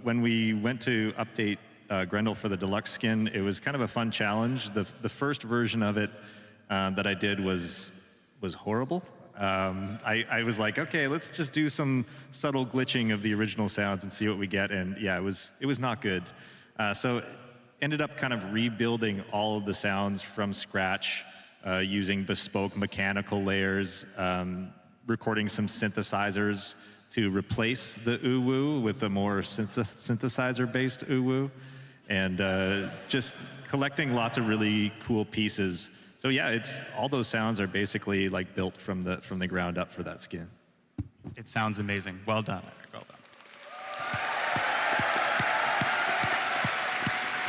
when we went to update Grendel for the deluxe skin, it was kind of a fun challenge. The first version of it that I did was horrible. I was like, okay, let's just do some subtle glitching of the original sounds and see what we get, and yeah, it was not good. So ended up kind of rebuilding all of the sounds from scratch, using bespoke mechanical layers, recording some synthesizers to replace the oo-woo with a more synthesizer-based oo-woo, and just collecting lots of really cool pieces. So yeah, all those sounds are basically like built from the ground up for that skin. It sounds amazing. Well done, Eric. Well done.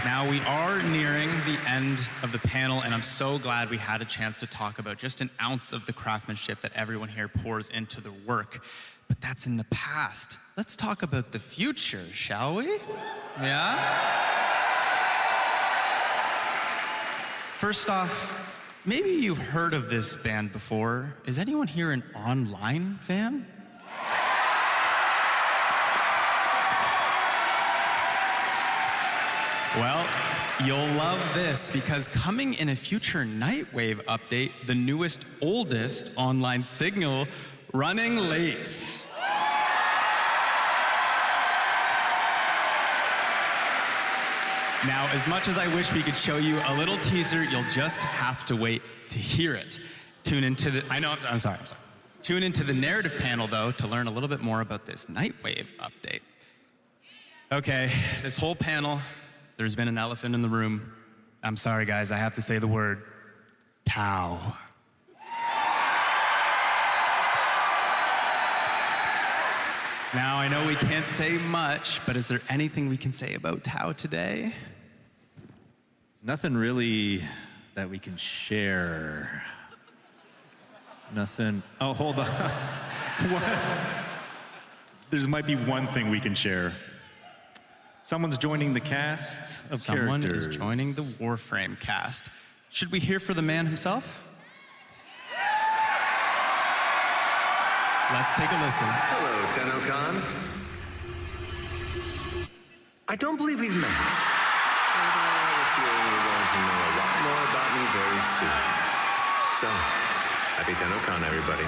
Now we are nearing the end of the panel, and I'm so glad we had a chance to talk about just an ounce of the craftsmanship that everyone here pours into their work. But that's in the past. Let's talk about the future, shall we? Yeah? First off, maybe you've heard of this band before. Is anyone here an online fan? Well, you'll love this, because coming in a future Nightwave update, the newest, oldest online signal running late. Now, as much as I wish we could show you a little teaser, you'll just have to wait to hear it. Tune into the, I'm sorry. Tune into the narrative panel, though, to learn a little bit more about this Nightwave update. Okay, this whole panel, there's been an elephant in the room. I'm sorry, guys, I have to say the word, Tau. Now, I know we can't say much, but is there anything we can say about Tau today? There's nothing really that we can share. Nothing. Oh, hold on. What? There might be one thing we can share. Someone's joining the cast of Someone characters. is joining the Warframe cast. Should we hear for the man himself? Let's take a listen. Hello, tennocom. I don't believe we've met. Although I have a feeling you're going to know a lot more about me very soon. So, happy tennocom, everybody.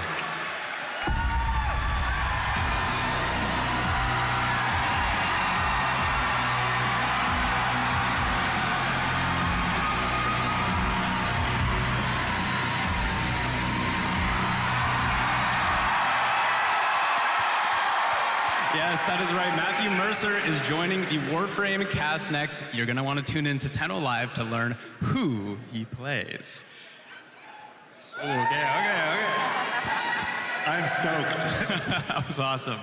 Yes, that is right. Matthew Mercer is joining the Warframe cast next. You're going to want to tune in to Tenno Live to learn who he plays. Okay. I'm stoked. That was awesome.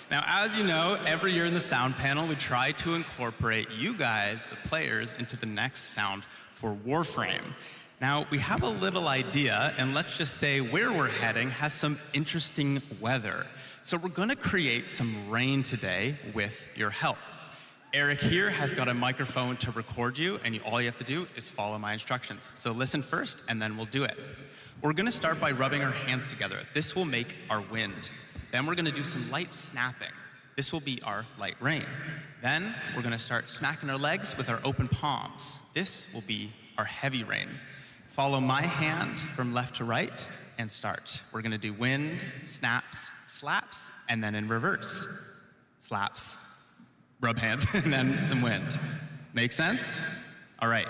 Now, as you know, every year in the sound panel, we try to incorporate you guys, the players, into the next sound for Warframe. Now, we have a little idea, and let's just say where we're heading has some interesting weather. So we're gonna create some rain today with your help. Eric here has got a microphone to record you, and all you have to do is follow my instructions. So listen first, and then we'll do it. We're gonna start by rubbing our hands together. This will make our wind. Then we're gonna do some light snapping. This will be our light rain. Then we're gonna start smacking our legs with our open palms. This will be our heavy rain. Follow my hand from left to right and start. We're gonna do wind, snaps, slaps, and then in reverse. Slaps, rub hands, and then some wind. Make sense? All right,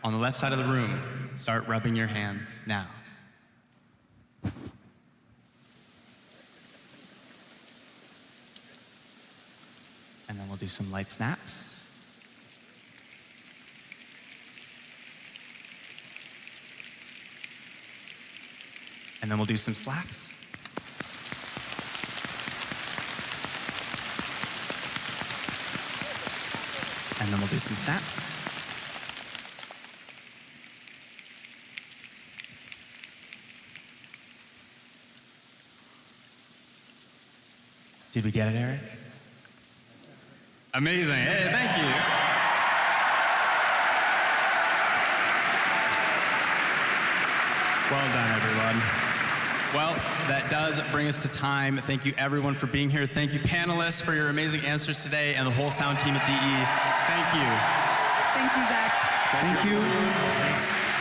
on the left side of the room, start rubbing your hands now. And then we'll do some light snaps. And then we'll do some slaps. And then we'll do some snaps. Did we get it, Eric? Amazing. Hey, thank you. Well done, everyone. Well, that does bring us to time. Thank you everyone for being here. Thank you panelists for your amazing answers today and the whole sound team at DE. Thank you. Thank you, Zach. Thank you. Thanks.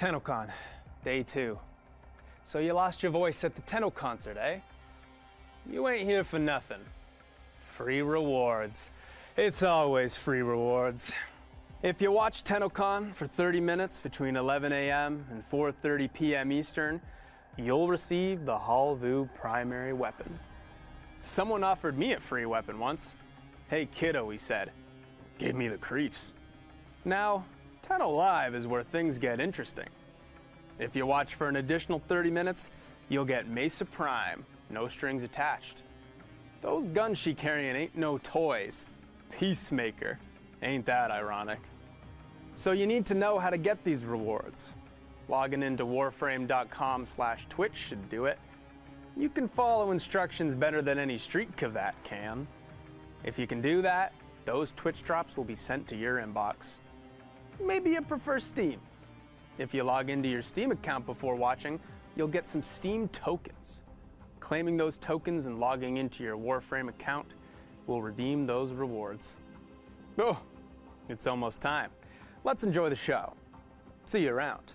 tennocom, day 2. So you lost your voice at the Tenno concert, eh? You ain't here for nothing. Free rewards. It's always free rewards. If you watch tennocom for 30 minutes between 11 a.m. and 4:30 p.m. Eastern, you'll receive the Halvu primary weapon. Someone offered me a free weapon once. Hey kiddo, he said. Gave me the creeps. Now, Tenno Live is where things get interesting. If you watch for an additional 30 minutes, you'll get Mesa Prime, no strings attached. Those guns she carrying ain't no toys. Peacemaker, ain't that ironic? So you need to know how to get these rewards. Logging into warframe.com/Twitch should do it. You can follow instructions better than any street cavat can. If you can do that, those Twitch drops will be sent to your inbox. Maybe you prefer Steam. If you log into your Steam account before watching, you'll get some Steam tokens. Claiming those tokens and logging into your Warframe account will redeem those rewards. Oh, it's almost time. Let's enjoy the show. See you around.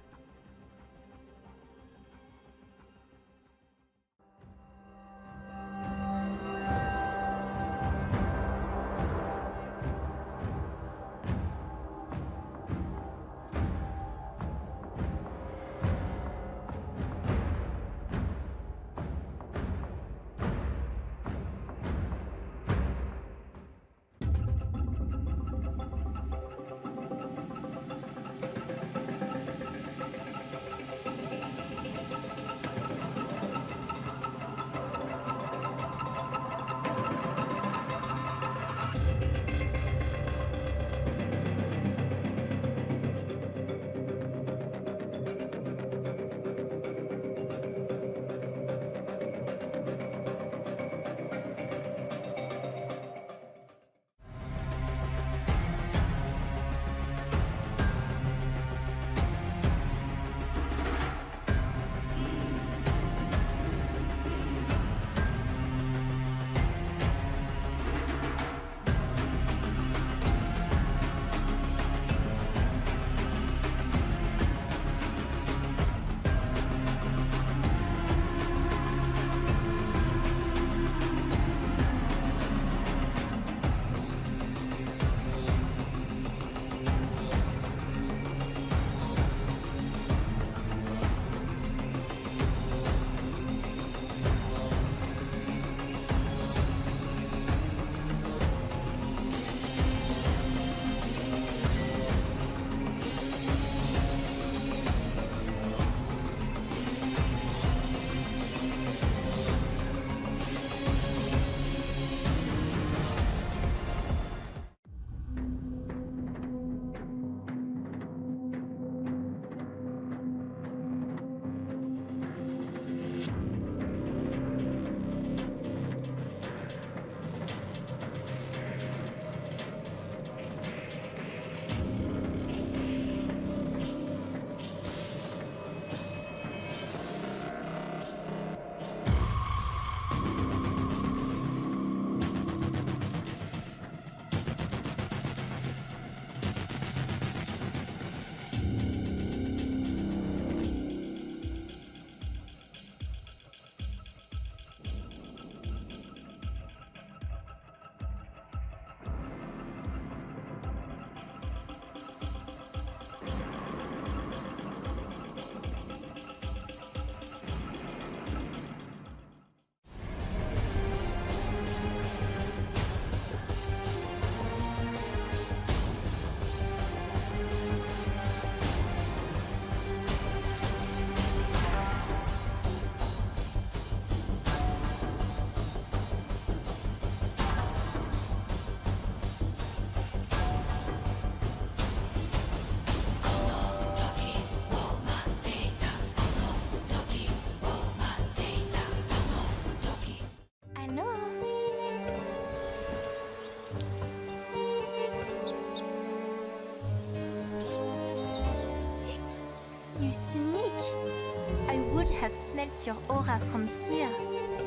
smelt your aura from here,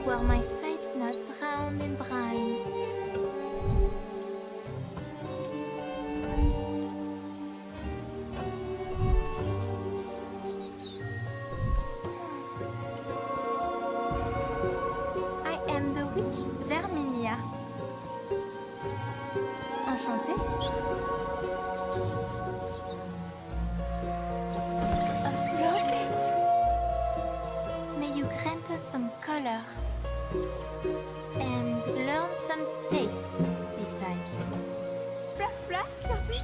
where my sight's not drowned in brine. I am the witch Verminia. Enchantée? A flow pit. May you grant us some color and learn some taste besides. Flap, flap, flop it.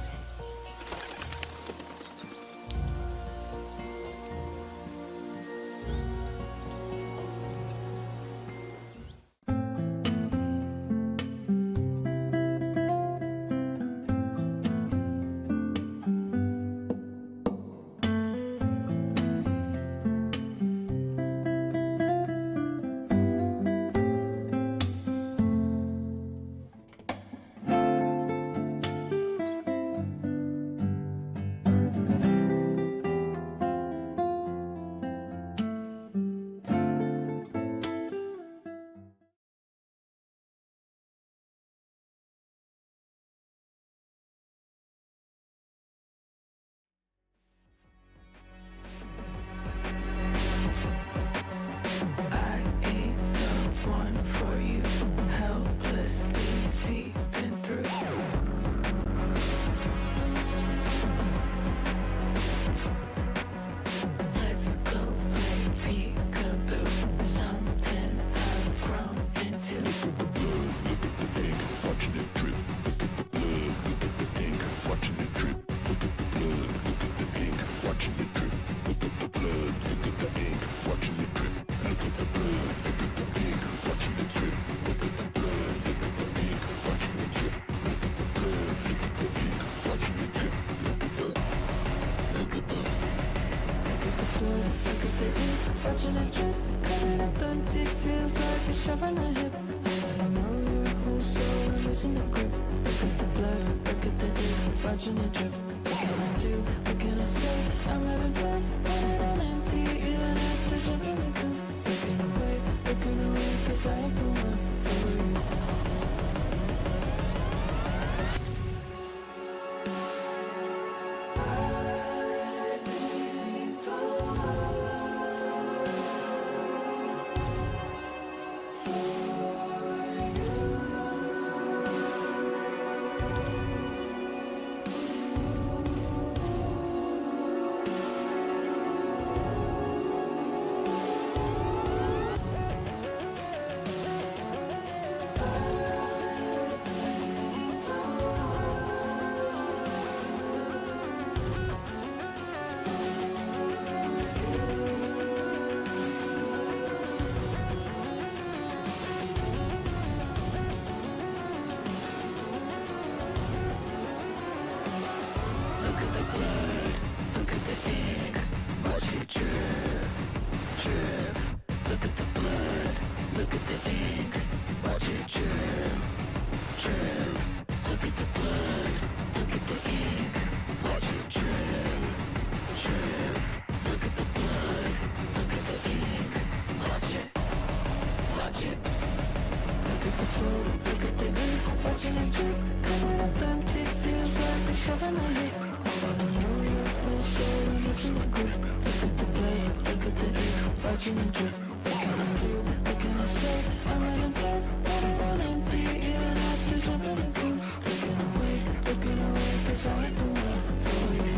I ain't the one for you, helplessly seeping through. Let's go play peekaboo, something I've grown into. Look at the blood, look at the ink, watching it drip. Look at the blood, look at the ink, watching it drip. Look at the blood, look at the ink, watching it drip. Look at the blood, look at the ink, watching it drip. Look at the blood, look at the ink, watching it drip. Look at the blood, look at the ink, watching it drip. Look at the blood, look at the ink, watching it drip. Look at the, look at the. Look at the blood, look at the ink, watching it drip. Coming up empty, feels like a shove in the hip. And I know your whole soul and losing the grip. Look at the blood, look at the ink, watching it drip. What can I do? What can I say? I'm having fun, running on empty, even after jumping the gun. Looking away, 'cause I ain't the one for you. Look at the blood, look at the ink, watch it drip, drip. Look at the blood, look at the ink, watch it drip, drip. Look at the blood, look at the ink, watch it drip, drip. Look at the blood, look at the ink, watch it, watch it. Look at the blood, look at the ink, watching it drip. Coming up empty, feels like a shove in the hip. But I know your whole soul and it's in the grip. Look at the blood, look at the ink, watching it drip. What can I do? What can I say? I'm having fun, running on empty, even after jumping the gun. Looking away, 'cause I ain't the one for you.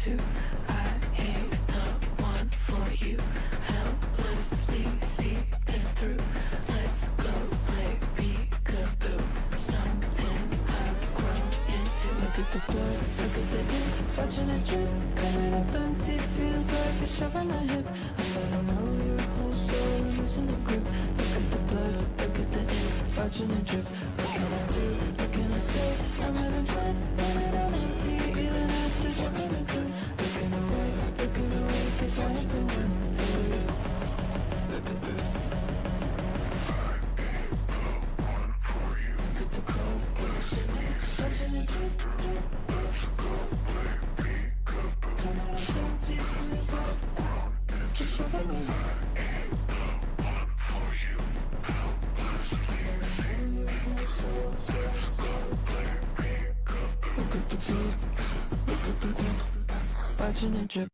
to. I ain't the one for you. Helplessly seeping through. Let's go play peekaboo. Something I've grown drip, coming up empty, feels like a shove in my hip. I let 'em know your whole soul and losing the grip. Look at the blood, look at the ink, watching it drip. What can I do? What can I say? I'm having fun, running on empty, even after jumping a gun. Looking away, 'cause I hit the one for you. Look at the look at the cold, watching it drip. Coming up empty, feels like a shove in my hip. Look at the blood, look at the ink, watching it drip.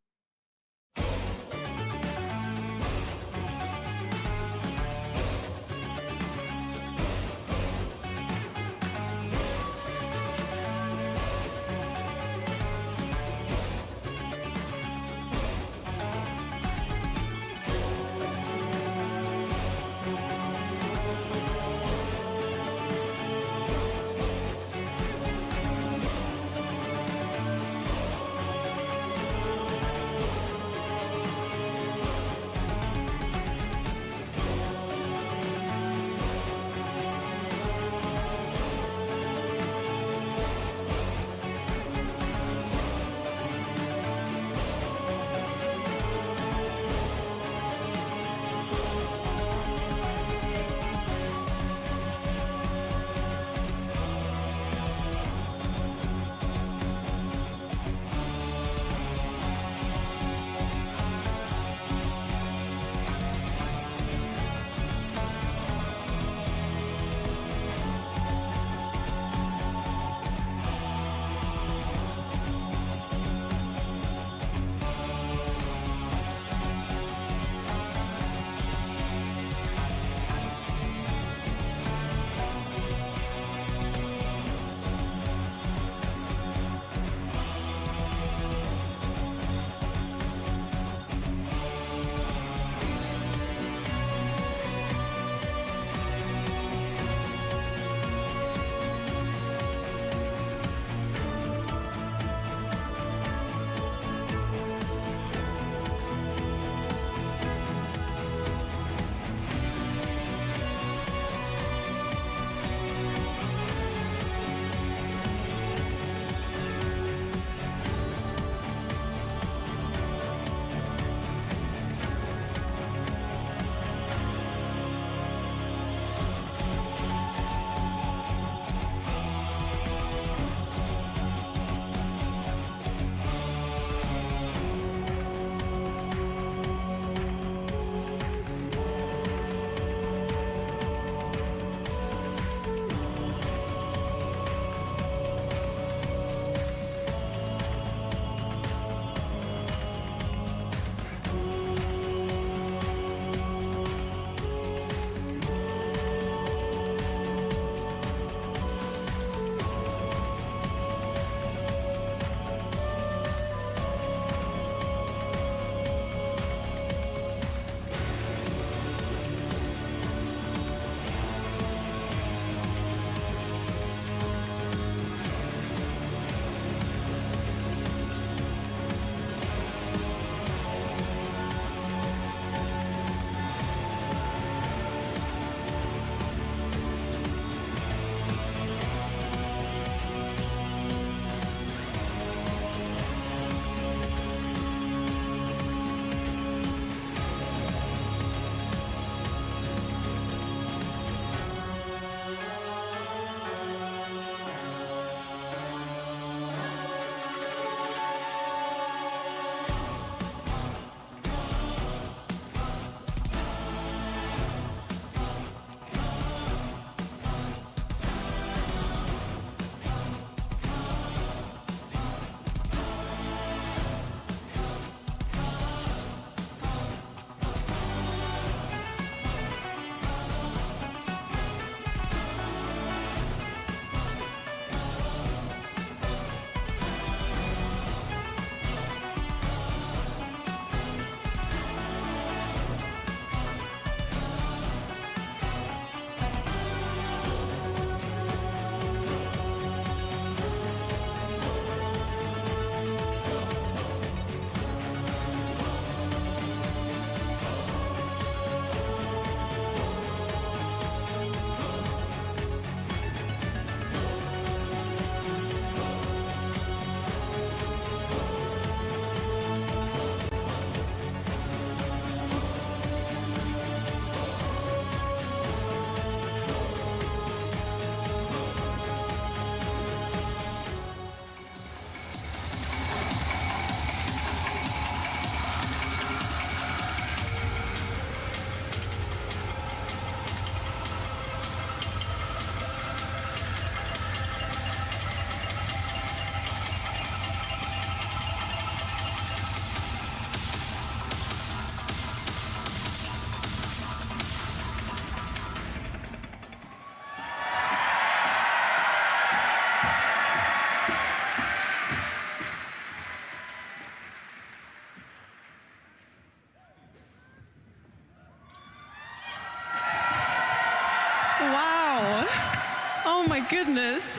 my goodness.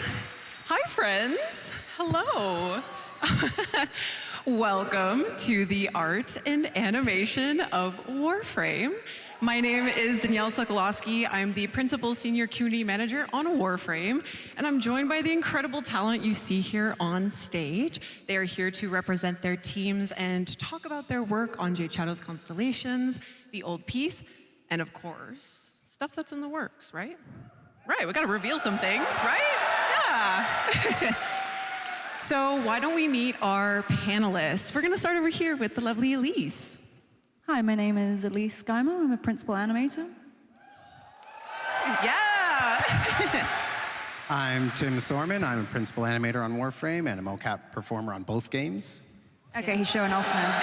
Hi, friends. Hello. Welcome to the art and animation of Warframe. My name is Danielle Sokolowski. I'm the Principal Senior Community Manager on Warframe, and I'm joined by the incredible talent you see here on stage. They are here to represent their teams and talk about their work on Jade Shadow's Constellations, the old piece, and of course, stuff that's in the works, right? Right, we gotta reveal some things, right? Yeah. So why don't we meet our panelists? We're gonna start over here with the lovely Elise. Hi, my name is Elise Geimer. I'm a principal animator. Yeah. I'm Tim Sorman. I'm a principal animator on Warframe and a mocap performer on both games. Okay, he's showing off now.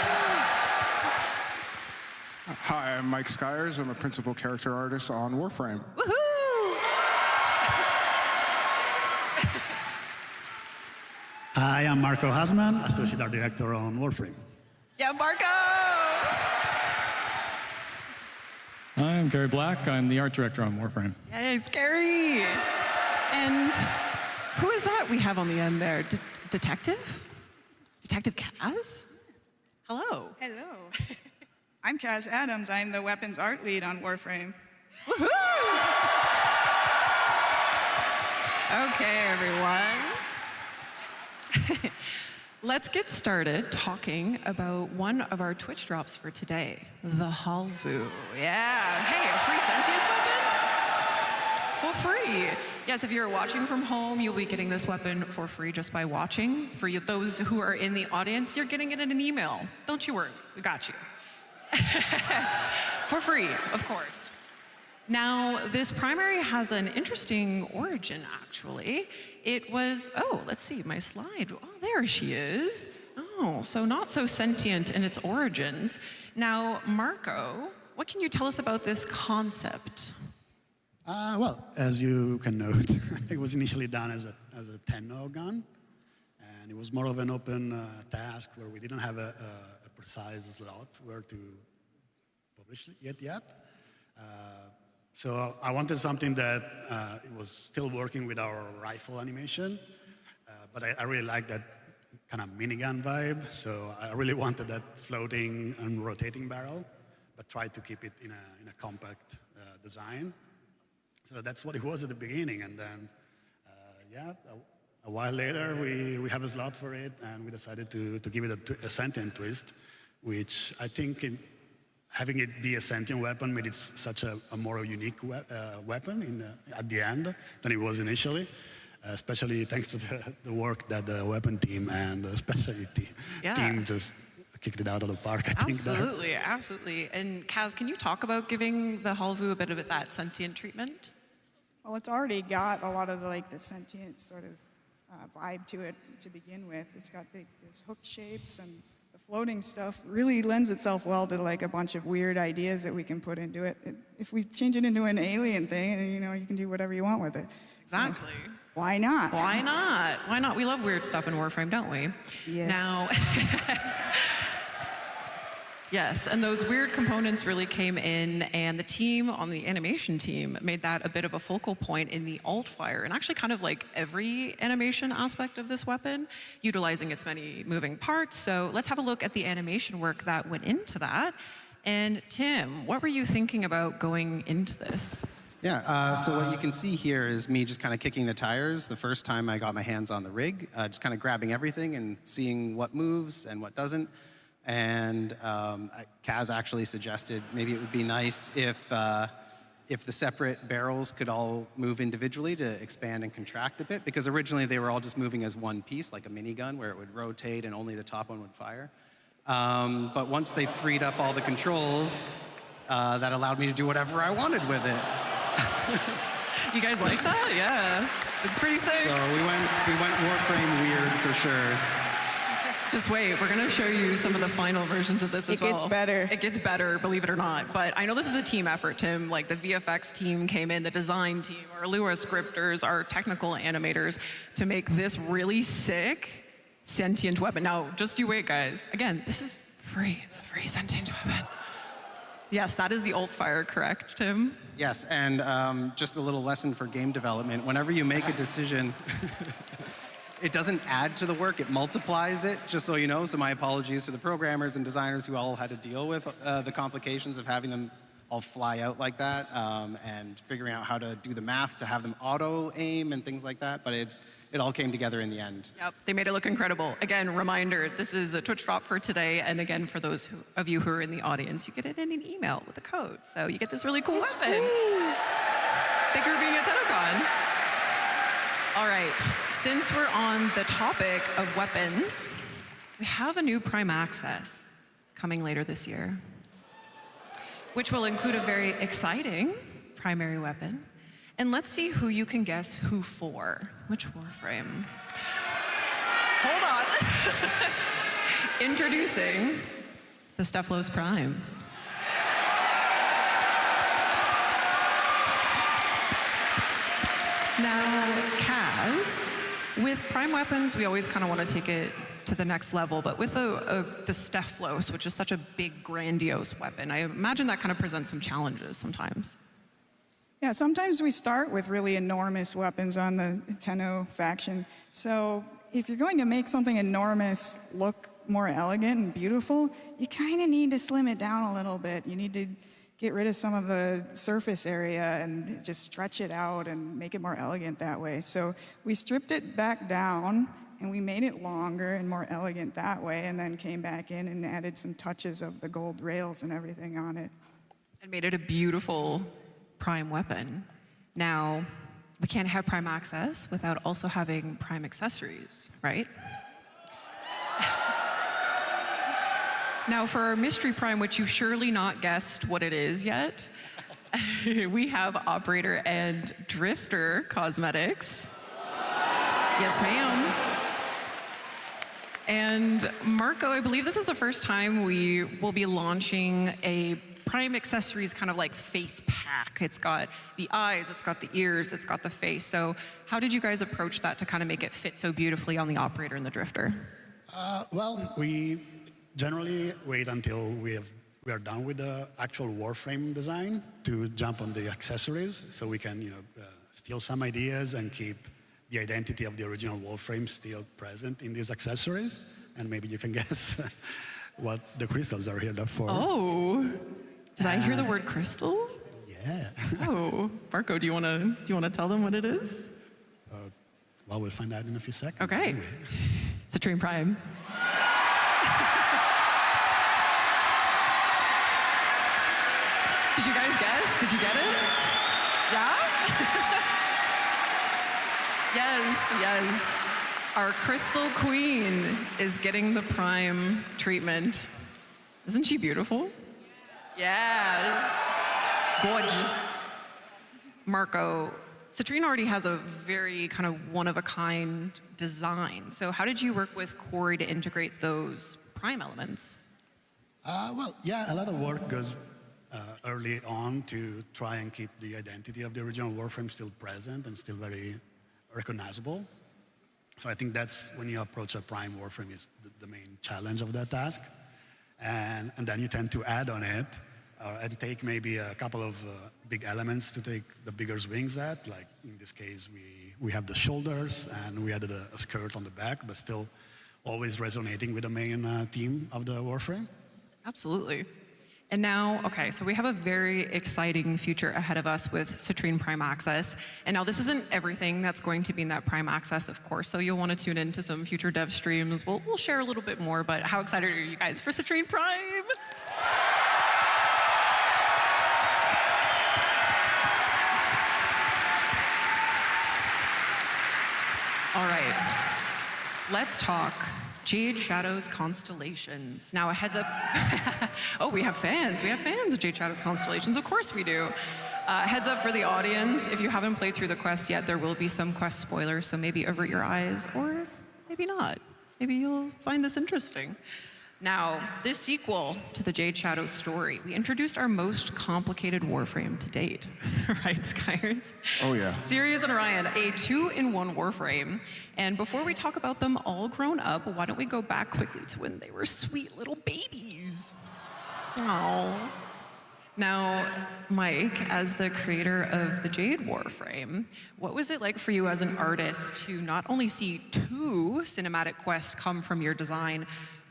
Hi, I'm Mike Skyers. I'm a principal character artist on Warframe. Woohoo! Hi, I'm Marco Hasman, Associate Art Director on Warframe. Yeah, Marco! I'm Gary Black. I'm the art director on Warframe. Hey, scary. And who is that we have on the end there? Detective? Detective Kaz? Hello. Hello. I'm Kaz Adams. I'm the weapons art lead on Warframe. Woohoo! Okay, everyone. Let's get started talking about one of our Twitch drops for today, the Halvu. Yeah, hey, a free sentient weapon? For free. Yes, if you're watching from home, you'll be getting this weapon for free just by watching. For you, those who are in the audience, you're getting it in an email. Don't you worry, we got you. For free, of course. Now, this primary has an interesting origin, actually. It was, oh, let's see, my slide. Oh, there she is. Oh, so not so sentient in its origins. Now, Marco, what can you tell us about this concept? Well, as you can note, it was initially done as a tennocom, and it was more of an open task where we didn't have a precise slot where to publish it yet. So I wanted something that it was still working with our rifle animation, but I really like that kind of minigun vibe. So I really wanted that floating and rotating barrel, but tried to keep it in a compact design. So that's what it was at the beginning, and then yeah, a while later we have a slot for it, and we decided to give it a sentient twist, which I think having it be a sentient weapon made it such a more unique weapon at the end than it was initially, especially thanks to the work that the weapon team and the specialty team just kicked it out of the park, I think. Absolutely, absolutely. And Kaz, can you talk about giving the Halvu a bit of that sentient treatment? Well, it's already got a lot of the sentient sort of vibe to it to begin with. It's got these hook shapes, and the floating stuff really lends itself well to a bunch of weird ideas that we can put into it. If we change it into an alien thing, you can do whatever you want with it. Exactly. So, why not? Why not? Why not? We love weird stuff in Warframe, don't we? Yes. Now, yes, and those weird components really came in, and the team on the animation team made that a bit of a focal point in the alt fire, and actually kind of like every animation aspect of this weapon, utilizing its many moving parts. So let's have a look at the animation work that went into that. And Tim, what were you thinking about going into this? Yeah, so what you can see here is me just kind of kicking the tires the first time I got my hands on the rig, just kind of grabbing everything and seeing what moves and what doesn't. And Kaz actually suggested maybe it would be nice if the separate barrels could all move individually to expand and contract a bit, because originally they were all just moving as one piece, like a minigun, where it would rotate and only the top one would fire. But once they freed up all the controls, that allowed me to do whatever I wanted with it. You guys like that? Yeah, it's pretty sick. So we went Warframe weird for sure. Just wait, we're gonna show you some of the final versions of this as well. It gets better. It gets better, believe it or not. But I know this is a team effort, Tim. Like the VFX team came in, the design team, our Lua scripters, our technical animators to make this really sick sentient weapon. Now, just you wait, guys. Again, this is free. It's a free sentient weapon. Yes, that is the alt fire, correct, Tim? Yes, and just a little lesson for game development. Whenever you make a decision, it doesn't add to the work, it multiplies it, just so you know. So my apologies to the programmers and designers who all had to deal with the complications of having them all fly out like that, and figuring out how to do the math to have them auto-aim and things like that. But it all came together in the end. Yep, they made it look incredible. Again, reminder, this is a Twitch drop for today. And again, for those of you who are in the audience, you get it in an email with a code. So you get this really cool weapon. Thank you for being at tennocom. All right, since we're on the topic of weapons, we have a new Prime Access coming later this year, which will include a very exciting primary weapon. And let's see who you can guess who for. Which warframe? Hold on. Introducing the Stephalos Prime. Now, Kaz, with prime weapons, we always kind of want to take it to the next level, but with the Stephalos, which is such a big, grandiose weapon, I imagine that kind of presents some challenges sometimes. Yeah, sometimes we start with really enormous weapons on the Tenno faction. So if you're going to make something enormous look more elegant and beautiful, you kind of need to slim it down a little bit. You need to get rid of some of the surface area and just stretch it out and make it more elegant that way. So we stripped it back down and we made it longer and more elegant that way, and then came back in and added some touches of the gold rails and everything on it. And made it a beautiful prime weapon. Now, we can't have prime access without also having prime accessories, right? Now, for our mystery prime, which you've surely not guessed what it is yet, we have operator and drifter cosmetics. Yes, ma'am. And Marco, I believe this is the first time we will be launching a prime accessories kind of like face pack. It's got the eyes, it's got the ears, it's got the face. So how did you guys approach that to kind of make it fit so beautifully on the operator and the drifter? Well, we generally wait until we are done with the actual warframe design to jump on the accessories, so we can steal some ideas and keep the identity of the original warframe still present in these accessories. And maybe you can guess what the crystals are here for. Oh, did I hear the word crystal? Yeah. Oh, Marco, do you want to tell them what it is? Well, we'll find out in a few seconds. Okay. Anyway. Citrine Prime. Did you guys guess? Did you get it? Yeah? Yes. Our Crystal Queen is getting the prime treatment. Isn't she beautiful? Yeah. Gorgeous. Marco, Citrine already has a very kind of one-of-a-kind design. So how did you work with Corey to integrate those prime elements? Well, yeah, a lot of work goes early on to try and keep the identity of the original warframe still present and still very recognizable. So I think that's when you approach a prime warframe is the main challenge of that task. And then you tend to add on it and take maybe a couple of big elements to take the bigger swings at. Like in this case, we have the shoulders and we added a skirt on the back, but still always resonating with the main theme of the warframe. Absolutely. And now, okay, so we have a very exciting future ahead of us with Citrine Prime Access. And now this isn't everything that's going to be in that Prime Access, of course, so you'll want to tune into some future dev streams. We'll share a little bit more, but how excited are you guys for Citrine Prime? All right, let's talk Jade Shadow's Constellations. Now, a heads up. Oh, we have fans. We have fans of Jade Shadow's Constellations. Of course we do. Heads up for the audience. If you haven't played through the quest yet, there will be some quest spoilers, so maybe avert your eyes, or maybe not. Maybe you'll find this interesting. Now, this sequel to the Jade Shadow story, we introduced our most complicated warframe to date. Right, Skyers? Oh, yeah. Sirius and Orion, a 2-in-1 warframe. And before we talk about them all grown up, why don't we go back quickly to when they were sweet little babies? Oh. Now, Mike, as the creator of the Jade Warframe, what was it like for you as an artist to not only see 2 cinematic quests come from your design,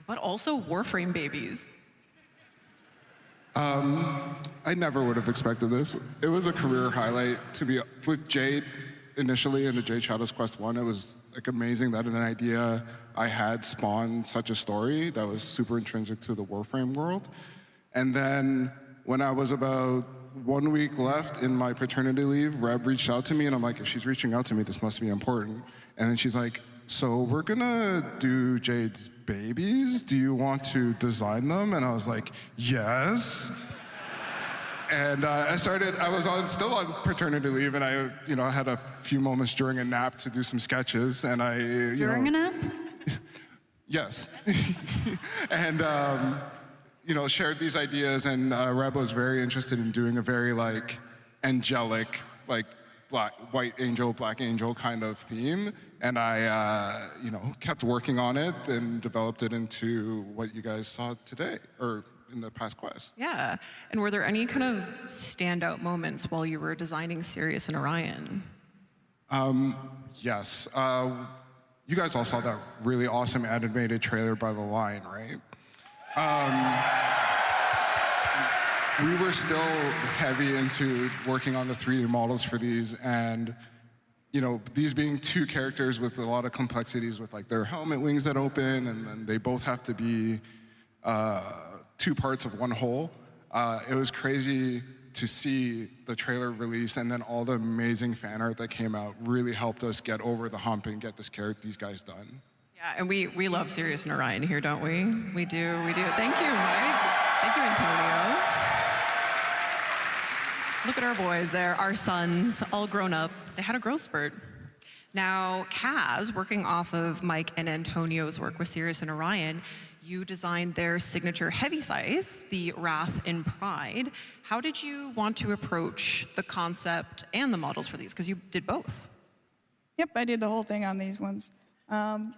but also Warframe babies? I never would have expected this. It was a career highlight to be with Jade initially in the Jade Shadows Quest 1. It was like amazing that an idea I had spawned such a story that was super intrinsic to the Warframe world. And then when I was about 1 week left in my paternity leave, Reb reached out to me and I'm like, if she's reaching out to me, this must be important. And then she's like, so we're gonna do Jade's babies. Do you want to design them? And I was like, yes. And I was still on paternity leave, and I had a few moments during a nap to do some sketches, and During a nap? Yes. And shared these ideas, and Reb was very interested in doing a very like angelic, like white angel, black angel kind of theme, and I kept working on it and developed it into what you guys saw today, or in the past quest. Yeah. And were there any kind of standout moments while you were designing Sirius and Orion? Yes. You guys all saw that really awesome animated trailer by The Line, right? We were still heavy into working on the 3D models for these, and these being 2 characters with a lot of complexities with like their helmet wings that open, and then they both have to be 2 parts of one whole. It was crazy to see the trailer release, and then all the amazing fan art that came out really helped us get over the hump and get these guys done. Yeah, and we love Sirius and Orion here, don't we? We do. Thank you, Mike. Thank you, Antonio. Look at our boys there, our sons, all grown up. They had a growth spurt. Now, Kaz, working off of Mike and Antonio's work with Sirius and Orion, you designed their signature heavy size, the Wrath and Pride. How did you want to approach the concept and the models for these? Because you did both. Yep, I did the whole thing on these ones.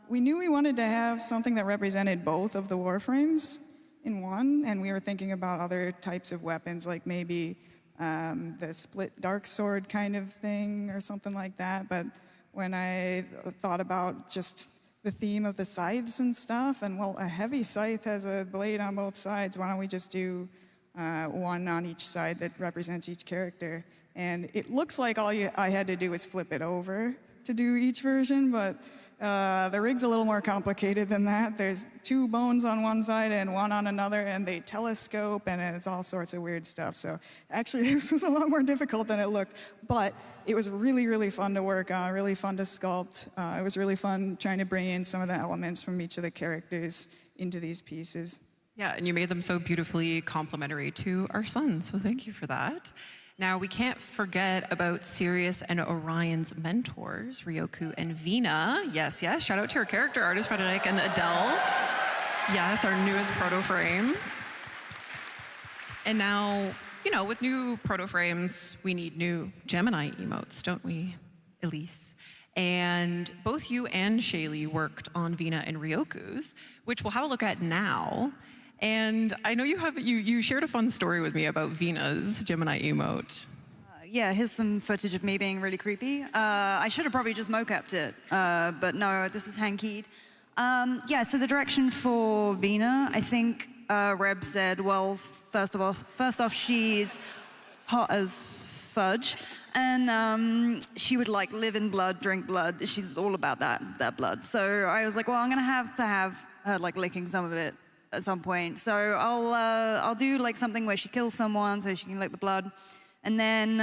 We knew we wanted to have something that represented both of the Warframes in one, and we were thinking about other types of weapons, like maybe the split dark sword kind of thing or something like that. But when I thought about just the theme of the scythes and stuff, and well, a heavy scythe has a blade on both sides. Why don't we just do one on each side that represents each character? And it looks like I had to do was flip it over to do each version, but the rig's a little more complicated than that. There's 2 bones on one side and 1 on another, and they telescope, and it's all sorts of weird stuff. So actually, this was a lot more difficult than it looked, but it was really, really fun to work on, really fun to sculpt. It was really fun trying to bring in some of the elements from each of the characters into these pieces. Yeah, and you made them so beautifully complementary to our sons, so thank you for that. Now, we can't forget about Sirius and Orion's mentors, Ryoku and Vina. Yes, shout out to our character artist, Frederick and Adele. Yes, our newest proto-frames. And now, with new proto-frames, we need new Gemini emotes, don't we, Elise? And both you and Shaylee worked on Vina and Ryoku's, which we'll have a look at now. And I know you shared a fun story with me about Vina's Gemini emote. Yeah, here's some footage of me being really creepy. I should have probably just mocapped it, but no, this is hand-keyed. So the direction for Vina, I think Reb said, well, first off, she's hot as fudge, and she would like live in blood, drink blood. She's all about that blood. So I was like, well, I'm gonna have to have her like licking some of it at some point. So I'll do like something where she kills someone so she can lick the blood. And then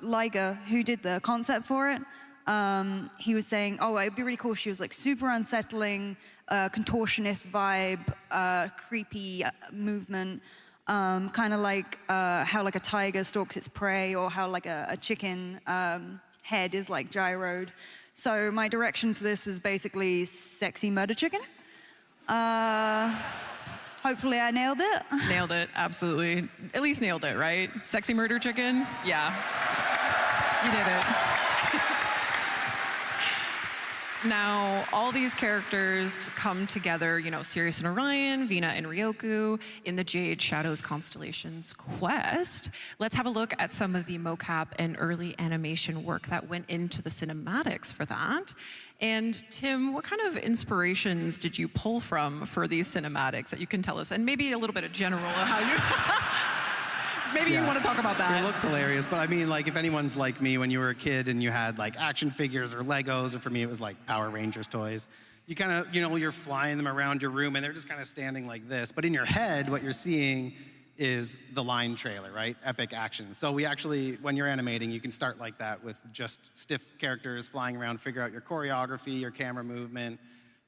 Liger, who did the concept for it, he was saying, oh, it'd be really cool. She was like super unsettling, contortionist vibe, creepy movement, kind of like how like a tiger stalks its prey, or how like a chicken head is like gyroed. So my direction for this was basically sexy murder chicken. Hopefully I nailed it. Nailed it, absolutely. At least nailed it, right? Sexy murder chicken? Yeah. You did it. Now, all these characters come together, you know, Sirius and Orion, Vina and Ryoku, in the Jade Shadows Constellations quest. Let's have a look at some of the mocap and early animation work that went into the cinematics for that. And Tim, what kind of inspirations did you pull from for these cinematics that you can tell us? And maybe a little bit of general of how you... Maybe you want to talk about that. It looks hilarious, but I mean, like, if anyone's like me when you were a kid and you had like action figures or Legos, or for me it was like Power Rangers toys, you kind of, you know, you're flying them around your room and they're just kind of standing like this. But in your head, what you're seeing is the line trailer, right? Epic action. So we actually, when you're animating, you can start like that with just stiff characters flying around, figure out your choreography, your camera movement,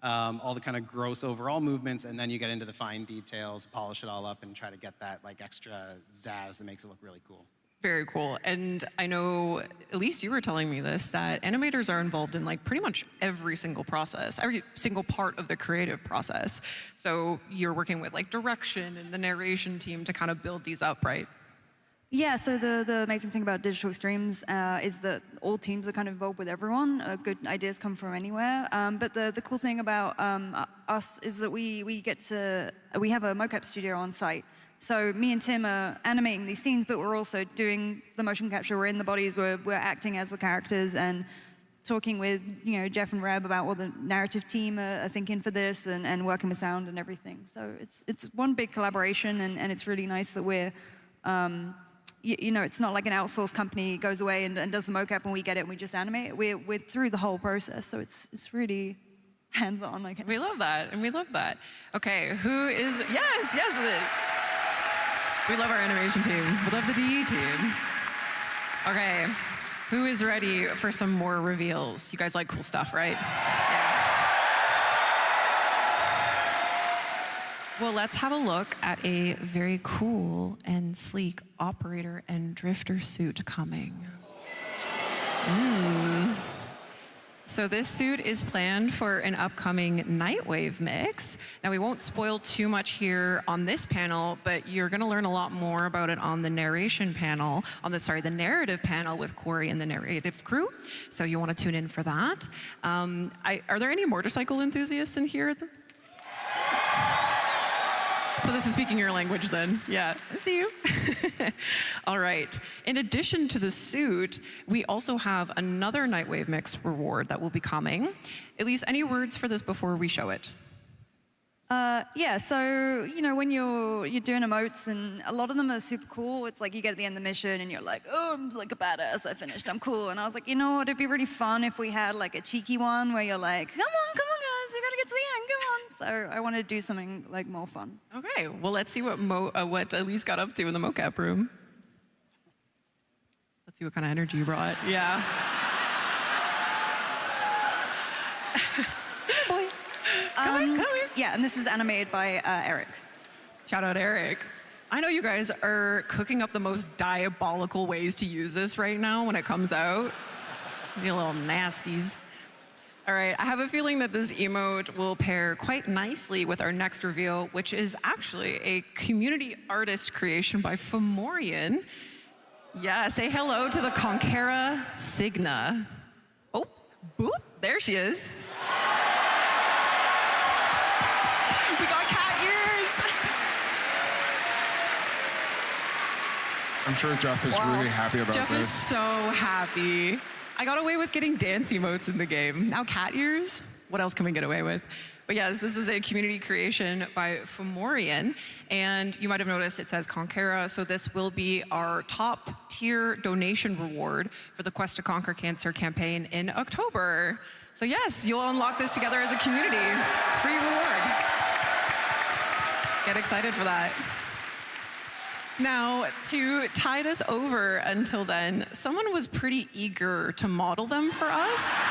all the kind of gross overall movements, and then you get into the fine details, polish it all up, and try to get that like extra zazz that makes it look really cool. Very cool. And I know, Elise, you were telling me this, that animators are involved in like pretty much every single process, every single part of the creative process. So you're working with like direction and the narration team to kind of build these up, right? Yeah, so the amazing thing about digital extremes is that all teams are kind of involved with everyone. Good ideas come from anywhere. But the cool thing about us is that we have a mocap studio on site. So me and Tim are animating these scenes, but we're also doing the motion capture. We're in the bodies, we're acting as the characters and talking with, you know, Jeff and Reb about what the narrative team are thinking for this and working with sound and everything. So it's one big collaboration, and it's really nice that we're you know, it's not like an outsourced company goes away and does the mocap and we get it and we just animate it. We're through the whole process, so it's really hands-on. Like, we love that, and we love that. Okay, who is, yes. We love our animation team. We love the DE team. Okay, who is ready for some more reveals? You guys like cool stuff, right? Yeah. Well, let's have a look at a very cool and sleek operator and drifter suit coming. So this suit is planned for an upcoming Nightwave mix. Now, we won't spoil too much here on this panel, but you're gonna learn a lot more about it on the narration panel, the narrative panel with Corey and the narrative crew. So you wanna tune in for that. Are there any motorcycle enthusiasts in here? So this is speaking your language then. Yeah, I see you. All right. In addition to the suit, we also have another Nightwave Mix reward that will be coming. Elise, any words for this before we show it? Yeah, so, you know, when you're doing emotes, and a lot of them are super cool, it's like you get at the end of the mission and you're like, oh, I'm like a badass, I finished, I'm cool. And I was like, you know what, it'd be really fun if we had like a cheeky one where you're like, come on guys, you gotta get to the end, come on. So I wanted to do something like more fun. Okay, well, let's see what Elise got up to in the mocap room. Let's see what kind of energy you brought. Yeah. Boy. Come here. Yeah, and this is animated by Eric. Shout out Eric. I know you guys are cooking up the most diabolical ways to use this right now when it comes out. You little nasties. All right, I have a feeling that this emote will pair quite nicely with our next reveal, which is actually a community artist creation by Fomorian. Yeah, say hello to the Conquera Signa. Oh, boop, there she is. We got cat ears. I'm sure Jeff is really happy about Jeff this. is so happy. I got away with getting dance emotes in the game. Now cat ears? What else can we get away with? But yes, this is a community creation by Fomorian, and you might have noticed it says Conquera, so this will be our top tier donation reward for the Quest to Conquer Cancer campaign in October. So yes, you'll unlock this together as a community. Free reward. Get excited for that. Now, to tide us over until then, someone was pretty eager to model them for us.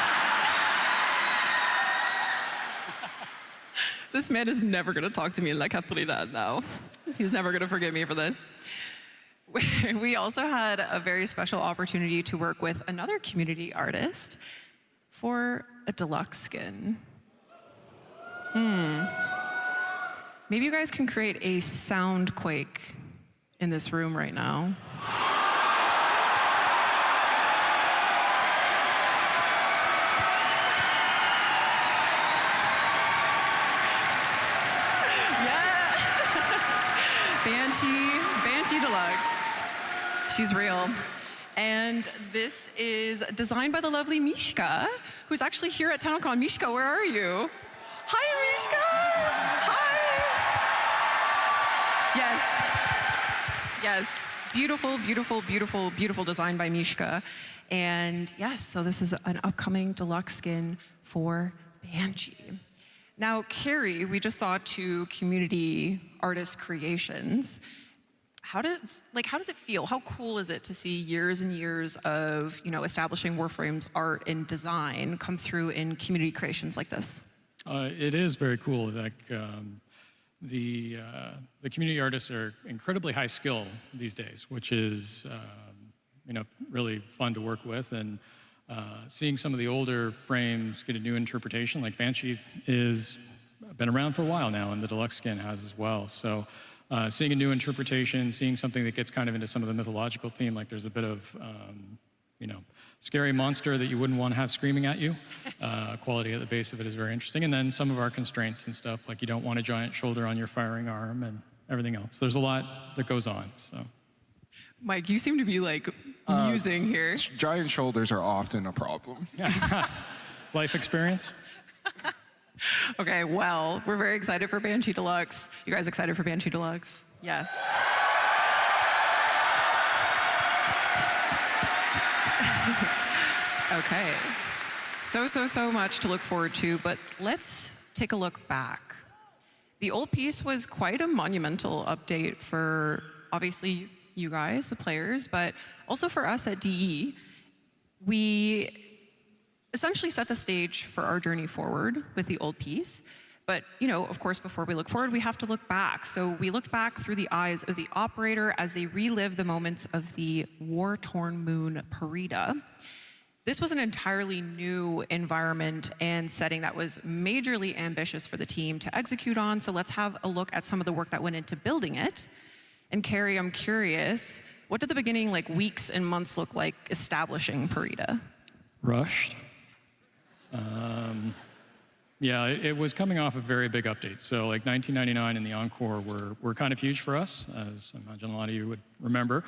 This man is never gonna talk to me in La Catridad now. He's never gonna forgive me for this. We also had a very special opportunity to work with another community artist for a deluxe skin. Maybe you guys can create a sound quake in this room right now. Banshee Deluxe. She's real. And this is designed by the lovely Mishka, who's actually here at tennocom. Mishka, where are you? Hi, Mishka! Hi! Yes. Beautiful, beautiful, beautiful, beautiful design by Mishka. And yes, so this is an upcoming deluxe skin for Banshee. Now, Carrie, we just saw 2 community artist creations. How does it feel? How cool is it to see years and years of, establishing Warframe's art and design come through in community creations like this? It is very cool. The community artists are incredibly high skill these days, which is really fun to work with. And seeing some of the older frames get a new interpretation, like Banshee is been around for a while now, and the deluxe skin has as well. So seeing a new interpretation, seeing something that gets kind of into some of the mythological theme, like there's a bit of scary monster that you wouldn't want to have screaming at you. Quality at the base of it is very interesting. And then some of our constraints and stuff, like you don't want a giant shoulder on your firing arm and everything else. There's a lot that goes on. So, Mike, you seem to be musing here. Giant shoulders are often a problem. Life experience? Okay, well, we're very excited for Banshee Deluxe. You guys excited for Banshee Deluxe? Yes. Okay. So much to look forward to, but let's take a look back. The old piece was quite a monumental update for, obviously, you guys, the players, but also for us at DE. We essentially set the stage for our journey forward with the old piece. But, of course, before we look forward, we have to look back. So we looked back through the eyes of the operator as they relived the moments of the war-torn moon Parida. This was an entirely new environment and setting that was majorly ambitious for the team to execute on. So let's have a look at some of the work that went into building it. And Carrie, I'm curious, what did the beginning, weeks and months look like establishing Parida? Rushed. Yeah, it was coming off a very big update. So 1999 and the Encore were kind of huge for us, as I imagine a lot of you would remember.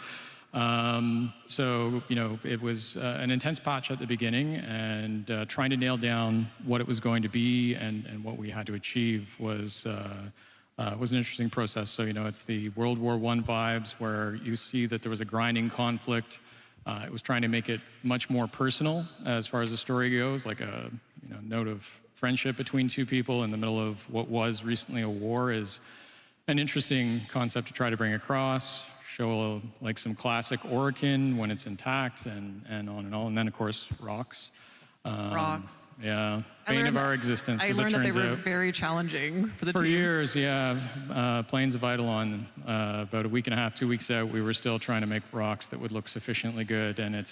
It was an intense patch at the beginning, and trying to nail down what it was going to be and what we had to achieve was an interesting process. So, it's the World War I vibes where you see that there was a grinding conflict. It was trying to make it much more personal as far as the story goes, like a note of friendship between 2 people in the middle of what was recently a war is an interesting concept to try to bring across, show some classic Orokin when it's intact and on and on. And then, of course, rocks. Rocks. Yeah, bane of our existence, I as it learned that they turns were out. very challenging for the team. For years, yeah. Plains of Eidolon, about a week and a half, 2 weeks out, we were still trying to make rocks that would look sufficiently good, and it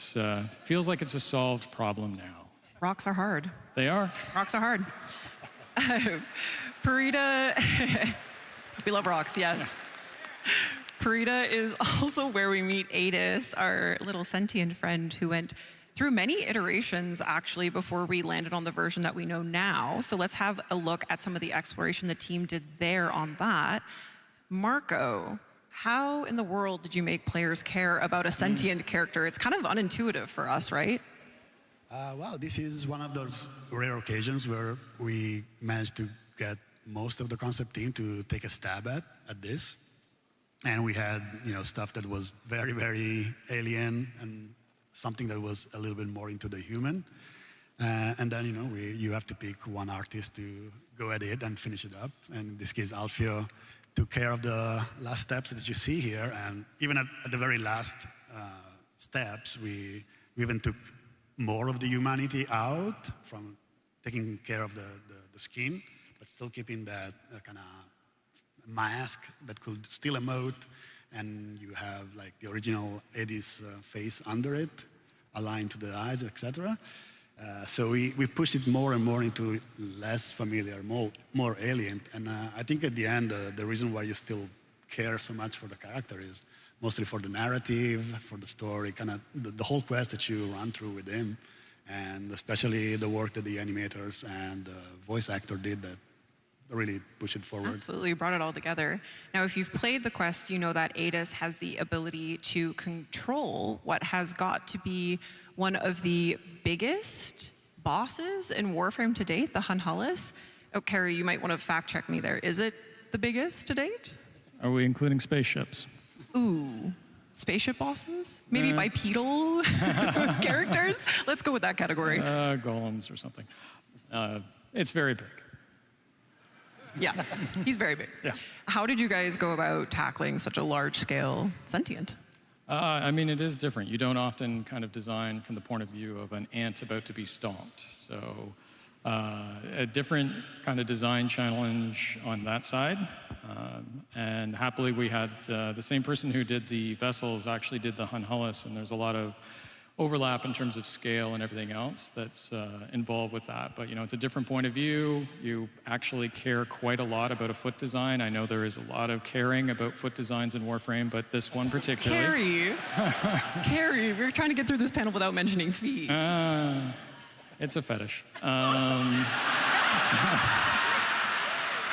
feels like it's a solved problem now. Rocks are hard. They are. Rocks are hard. Parida, we love rocks, yes. Parida is also where we meet Adis, our little sentient friend who went through many iterations, actually, before we landed on the version that we know now. So let's have a look at some of the exploration the team did there on that. Marco, how in the world did you make players care about a sentient character? It's kind of unintuitive for us, right? Well, this is one of those rare occasions where we managed to get most of the concept team to take a stab at this. And we had, stuff that was very, very alien and something that was a little bit more into the human. And then, you have to pick one artist to go at it and finish it up. And in this case, Alfio took care of the last steps that you see here. And even at the very last steps, we even took more of the humanity out from taking care of the skin, but still keeping that kind of mask that could still emote, and you have the original Eddie's face under it, aligned to the eyes, etc. So we pushed it more and more into less familiar, more alien. And I think at the end, the reason why you still care so much for the character is mostly for the narrative, for the story, kind of the whole quest that you run through with him, and especially the work that the animators and voice actor did that really push it forward. Absolutely, you brought it all together. Now, if you've played the quest, you know that Adis has the ability to control what has got to be one of the biggest bosses in Warframe to date, the Hunhullus. Oh, Carrie, you might want to fact check me there. Is it the biggest to date? Are we including spaceships? Ooh, spaceship bosses? Maybe bipedal characters? Let's go with that category. Golems or something. It's very big. Yeah, he's very big. Yeah. How did you guys go about tackling such a large-scale sentient? I mean, it is different. You don't often kind of design from the point of view of an ant about to be stomped. So a different kind of design challenge on that side. And happily, we had the same person who did the vessels actually did the Hunhullus, and there's a lot of overlap in terms of scale and everything else that's involved with that. But, you know, it's a different point of view. You actually care quite a lot about a foot design. I know there is a lot of caring about foot designs in Warframe, but this one particularly... Carrie, we're trying to get through this panel without mentioning feet. It's a fetish. So,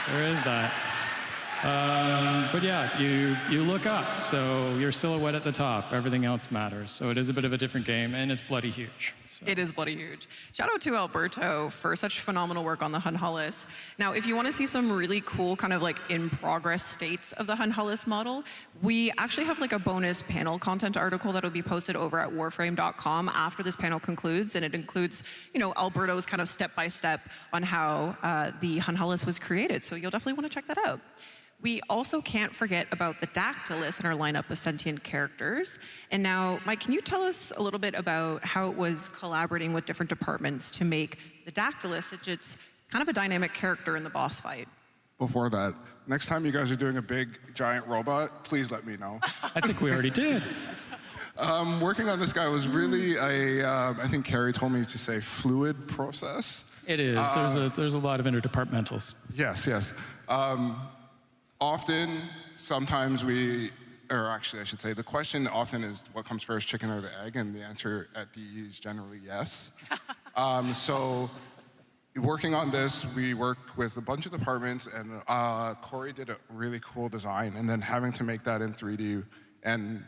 there is that. But yeah, you look up, so your silhouette at the top, everything else matters. So it is a bit of a different game, and it's bloody huge. So. It is bloody huge. Shout out to Alberto for such phenomenal work on the Hunhullus. Now, if you want to see some really cool kind of like in-progress states of the Hunhullus model, we actually have like a bonus panel content article that will be posted over at warframe.com after this panel concludes, and it includes, you know, Alberto's kind of step-by-step on how the Hunhullus was created. So you'll definitely want to check that out. We also can't forget about the Dactylus in our lineup of sentient characters. And now, Mike, can you tell us a little bit about how it was collaborating with different departments to make the Dactylus, it's kind of a dynamic character in the boss fight? Before that, next time you guys are doing a big, giant robot, please let me know. I think we already did. Working on this guy was really I think Carrie told me to say fluid process. It is. There's a lot of interdepartmentals. Yes, yes. Often, sometimes or actually I should say, the question often is what comes first, chicken or the egg, and the answer at DE is generally yes. So working on this, we worked with a bunch of departments, and Corey did a really cool design, and then having to make that in 3D and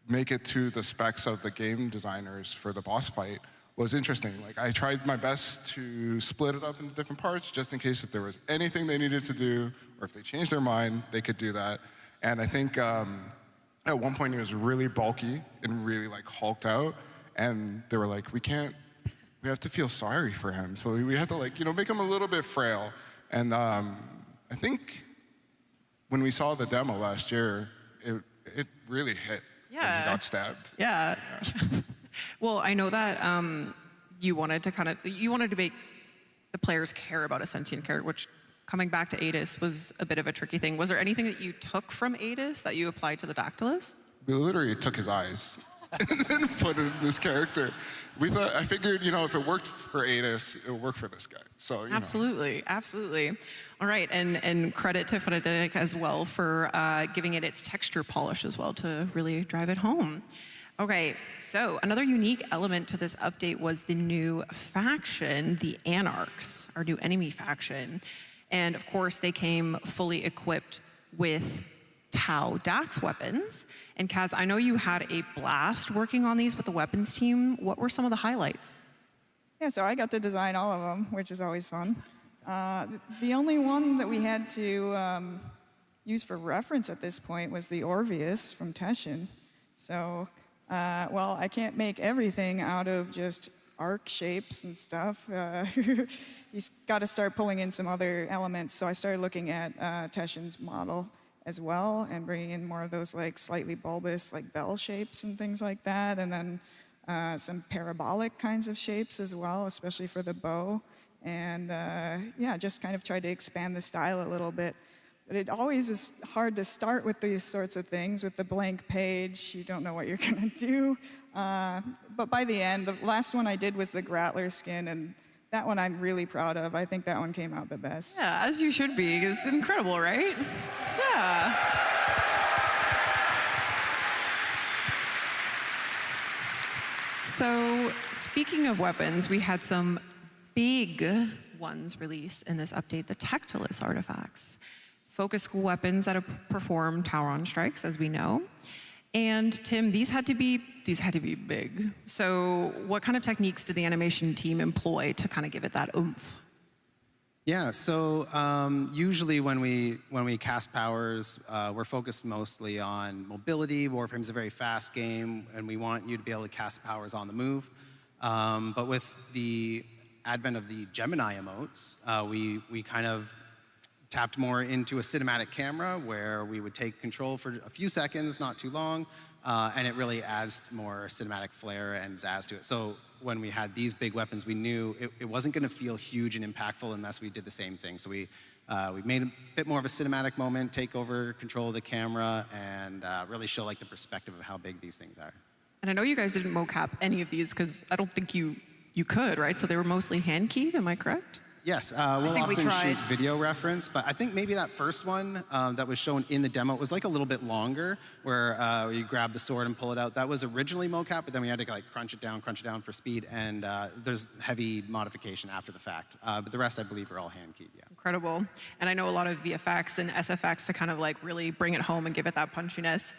make it to the specs of the game designers for the boss fight was interesting. Like, I tried my best to split it up into different parts just in case if there was anything they needed to do, or if they changed their mind, they could do that. And I think at one point he was really bulky and really like hulked out, and they were like, we have to feel sorry for him. So we had to, like, you know, make him a little bit frail. And I think when we saw the demo last year, it really hit when he got stabbed. Yeah. Well, I know that you wanted to make the players care about a sentient character, which coming back to Adis was a bit of a tricky thing. Was there anything that you took from Adis that you applied to the Dactylus? We literally took his eyes and then put it in this character. I figured, you know, if it worked for Adis, it would work for this guy. So, you Absolutely. All right, and credit to Photodynamic as well for giving it its texture polish as well to really drive it home. Okay, so another unique element to this update was the new faction, the Anarchs, our new enemy faction. And of course, they came fully equipped with Tau Dax weapons. And Kaz, I know you had a blast working on these with the weapons team. What were some of the highlights? Yeah, so I got to design all of them, which is always fun. The only one that we had to use for reference at this point was the Orpheus from Teshin. So, well, I can't make everything out of just arc shapes and stuff. He's got to start pulling in some other elements. So I started looking at Teshin's model as well and bringing in more of those like slightly bulbous like bell shapes and things like that. And then some parabolic kinds of shapes as well, especially for the bow. And yeah, just kind of tried to expand the style a little bit. But it always is hard to start with these sorts of things. With the blank page, you don't know what you're gonna do. But by the end, the last one I did was the Grattler skin, and that one I'm really proud of. I think that one came out the best. Yeah, as you should be. It's incredible, right? Yeah. So, speaking of weapons, we had some big ones released in this update, the Tectilis artifacts. Focus school weapons that perform Tauron strikes, as we know. And Tim, these had to be big. So what kind of techniques did the animation team employ to kind of give it that oomph? Yeah, so usually when we cast powers, we're focused mostly on mobility. Warframe's a very fast game, and we want you to be able to cast powers on the move. But with the advent of the Gemini emotes, we kind of tapped more into a cinematic camera where we would take control for a few seconds, not too long, and it really adds more cinematic flair and zazz to it. So when we had these big weapons, we knew it wasn't going to feel huge and impactful unless we did the same thing. So we made a bit more of a cinematic moment, take over control of the camera, and really show like the perspective of how big these things are. And I know you guys didn't mocap any of these because I don't think you could, right? So they were mostly hand-keyed, am I correct? Yes, we'll often shoot video reference, but I think maybe that first one that was shown in the demo was like a little bit longer, where you grab the sword and pull it out. That was originally mocap, but then we had to like crunch it down for speed, and there's heavy modification after the fact. But the rest, I believe, are all hand-keyed, yeah. Incredible. And I know a lot of VFX and SFX to kind of like really bring it home and give it that punchiness.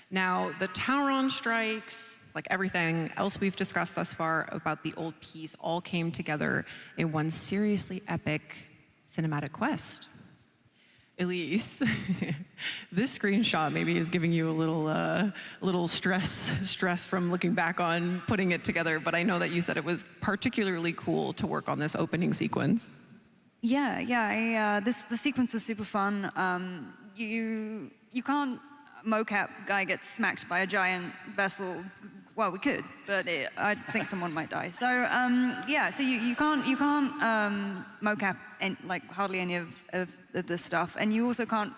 Now, the Tauron strikes, like everything else we've discussed thus far about the old piece, all came together in one seriously epic cinematic quest. Elise, this screenshot maybe is giving you a little stress from looking back on putting it together, but I know that you said it was particularly cool to work on this opening sequence. Yeah. The sequence was super fun. You can't mocap guy gets smacked by a giant vessel. Well, we could, but I think someone might die. So so you can't mocap like hardly any of this stuff, and you also can't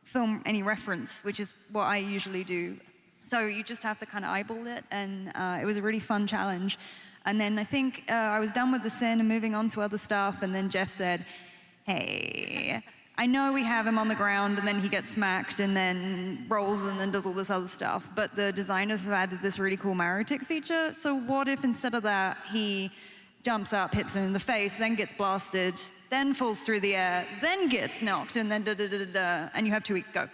film any reference, which is what I usually do. So you just have to kind of eyeball it, and it was a really fun challenge. And then I think I was done with the sin and moving on to other stuff, and then Jeff said, "Hey, I know we have him on the ground and then he gets smacked and then rolls and then does all this other stuff, but the designers have added this really cool Maritic feature. So what if instead of that, he jumps up, hits him in the face, then gets blasted, then falls through the air, then gets knocked, and then da-da-da-da-da, and you have 2 weeks to go."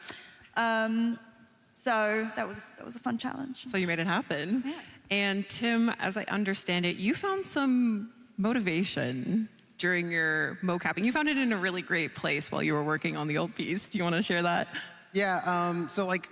So that was a fun challenge. So you made it happen. Yeah. And Tim, as I understand it, you found some motivation during your mocapping. You found it in a really great place while you were working on the old piece. Do you want to share that? Yeah, so like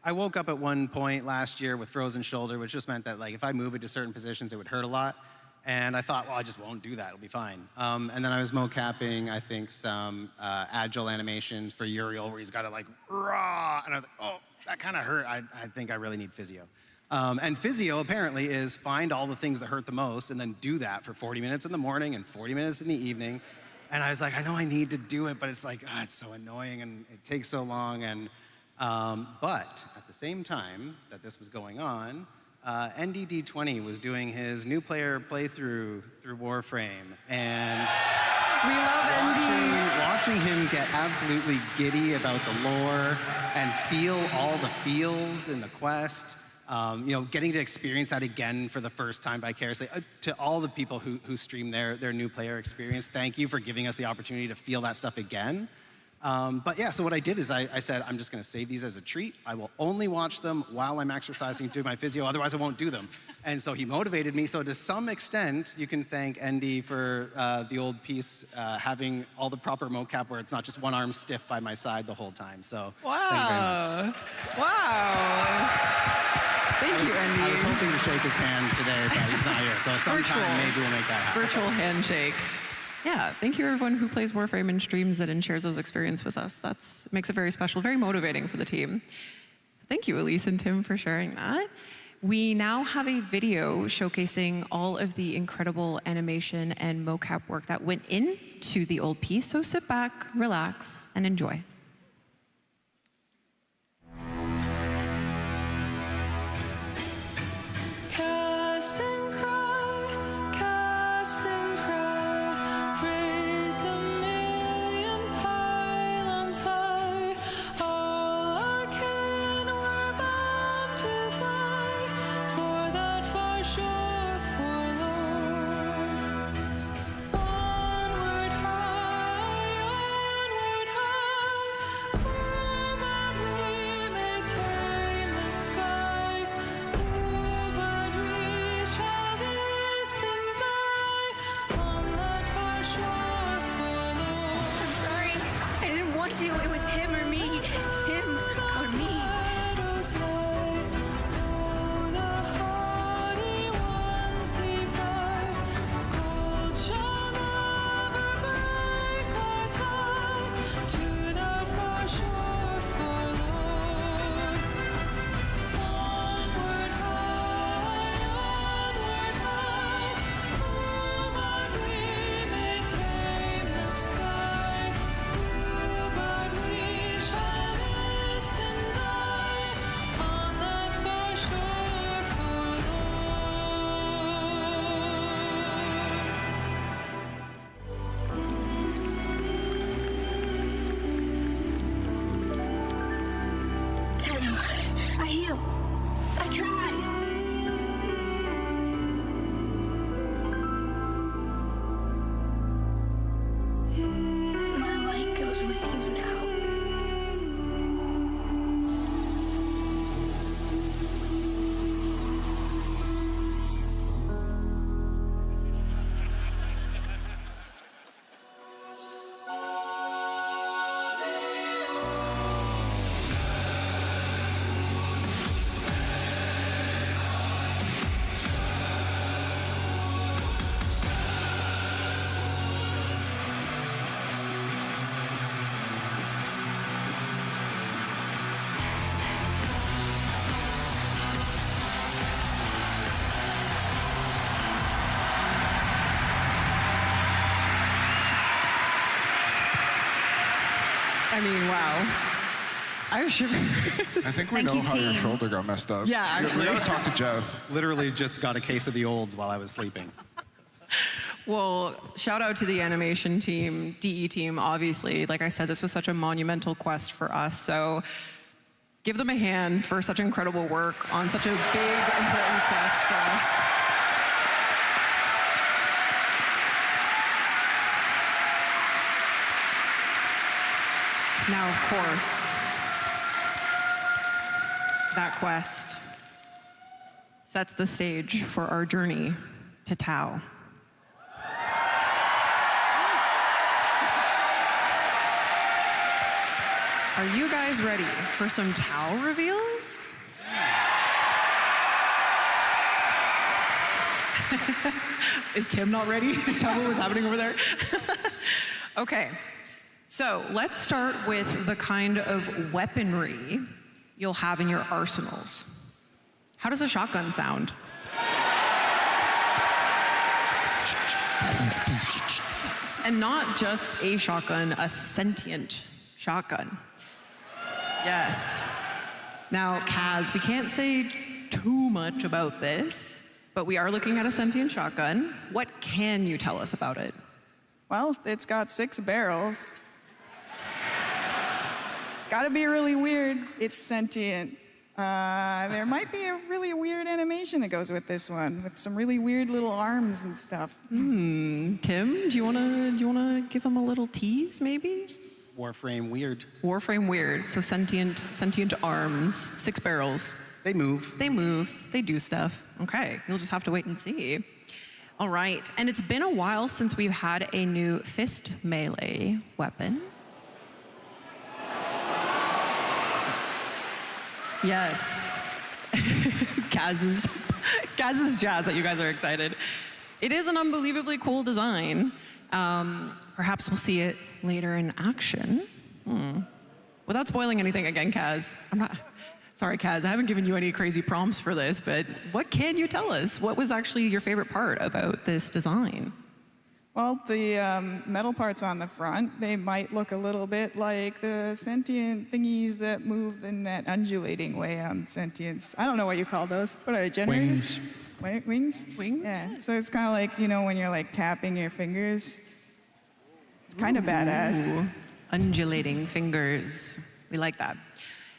I woke up at one point last year with frozen shoulder, which just meant that like if I move it to certain positions, it would hurt a lot. And I thought, well, I just won't do that, it'll be fine. And then I was mocapping, I think, some agile animations for Uriel where he's got to like, raw, and I was like, oh, that kind of hurt. I think I really need physio. And physio apparently is find all the things that hurt the most and then do that for 40 minutes in the morning and 40 minutes in the evening. And I was like, I know I need to do it, but it's like, it's so annoying and it takes so long. And but at the same time that this was going on, NDD20 was doing his new player playthrough through Warframe, and we love watching him get absolutely giddy about the lore and feel all the feels in the quest. Getting to experience that again for the first time vicariously. To all the people who stream their new player experience, thank you for giving us the opportunity to feel that stuff again. But yeah, so what I did is I said, I'm just going to save these as a treat. I will only watch them while I'm exercising, doing my physio, otherwise I won't do them. And so he motivated me. So to some extent, you can thank ND for the old piece having all the proper mocap where it's not just one arm stiff by my side the whole time. So wow. Thank you very much. Wow. Thank you, Andy. I was hoping to shake his hand today, but he's not here. So sometime maybe we'll make that happen. Virtual handshake. Yeah, thank you everyone who plays Warframe and streams it and shares those experiences with us. That makes it very special, very motivating for the team. So thank you, Elise and Tim, for sharing that. We now have a video showcasing all of the incredible animation and mocap work that went into the old piece. So sit back, relax, and enjoy. Onward heal. I try. My light goes with you now. I mean, wow. I have shivers. I think we know how your shoulder got messed up. Yeah, actually. We gotta talk to Jeff. Literally just got a case of the olds while I was sleeping. Well, shout out to the animation team, DE team, obviously. Like I said, this was such a monumental quest for us. So give them a hand for such incredible work on such a big, important quest for us. Now, of course, that quest sets the stage for our journey to Tau. Are you guys ready for some Tau reveals? Is Tim not ready? Is that what was happening over there? Okay. So let's start with the kind of weaponry you'll have in your arsenals. How does a shotgun sound? And not just a shotgun, a sentient shotgun. Yes. Now, Kaz, we can't say too much about this, but we are looking at a sentient shotgun. What can you tell us about it? Well, it's got 6 barrels. It's gotta be really weird. It's sentient. There might be a really weird animation that goes with this one, with some really weird little arms and stuff. Tim, do you wanna give him a little tease, maybe? Warframe weird. Warframe weird. So sentient arms, 6 barrels. They move. They move. They do stuff. Okay, you'll just have to wait and see. All right, and it's been a while since we've had a new fist melee weapon. Yes. Kaz's jazz that you guys are excited. It is an unbelievably cool design. Perhaps we'll see it later in action. Without spoiling anything again, Kaz, sorry, Kaz, I haven't given you any crazy prompts for this, but what can you tell us? What was actually your favorite part about this design? Well, the metal parts on the front, they might look a little bit like the sentient thingies that move in that undulating way on sentience. I don't know what you call those. What are they, generators? Wings. Wings? Yeah, so it's kind of like, you know, when you're like tapping your fingers. It's kind of badass. Undulating fingers. We like that.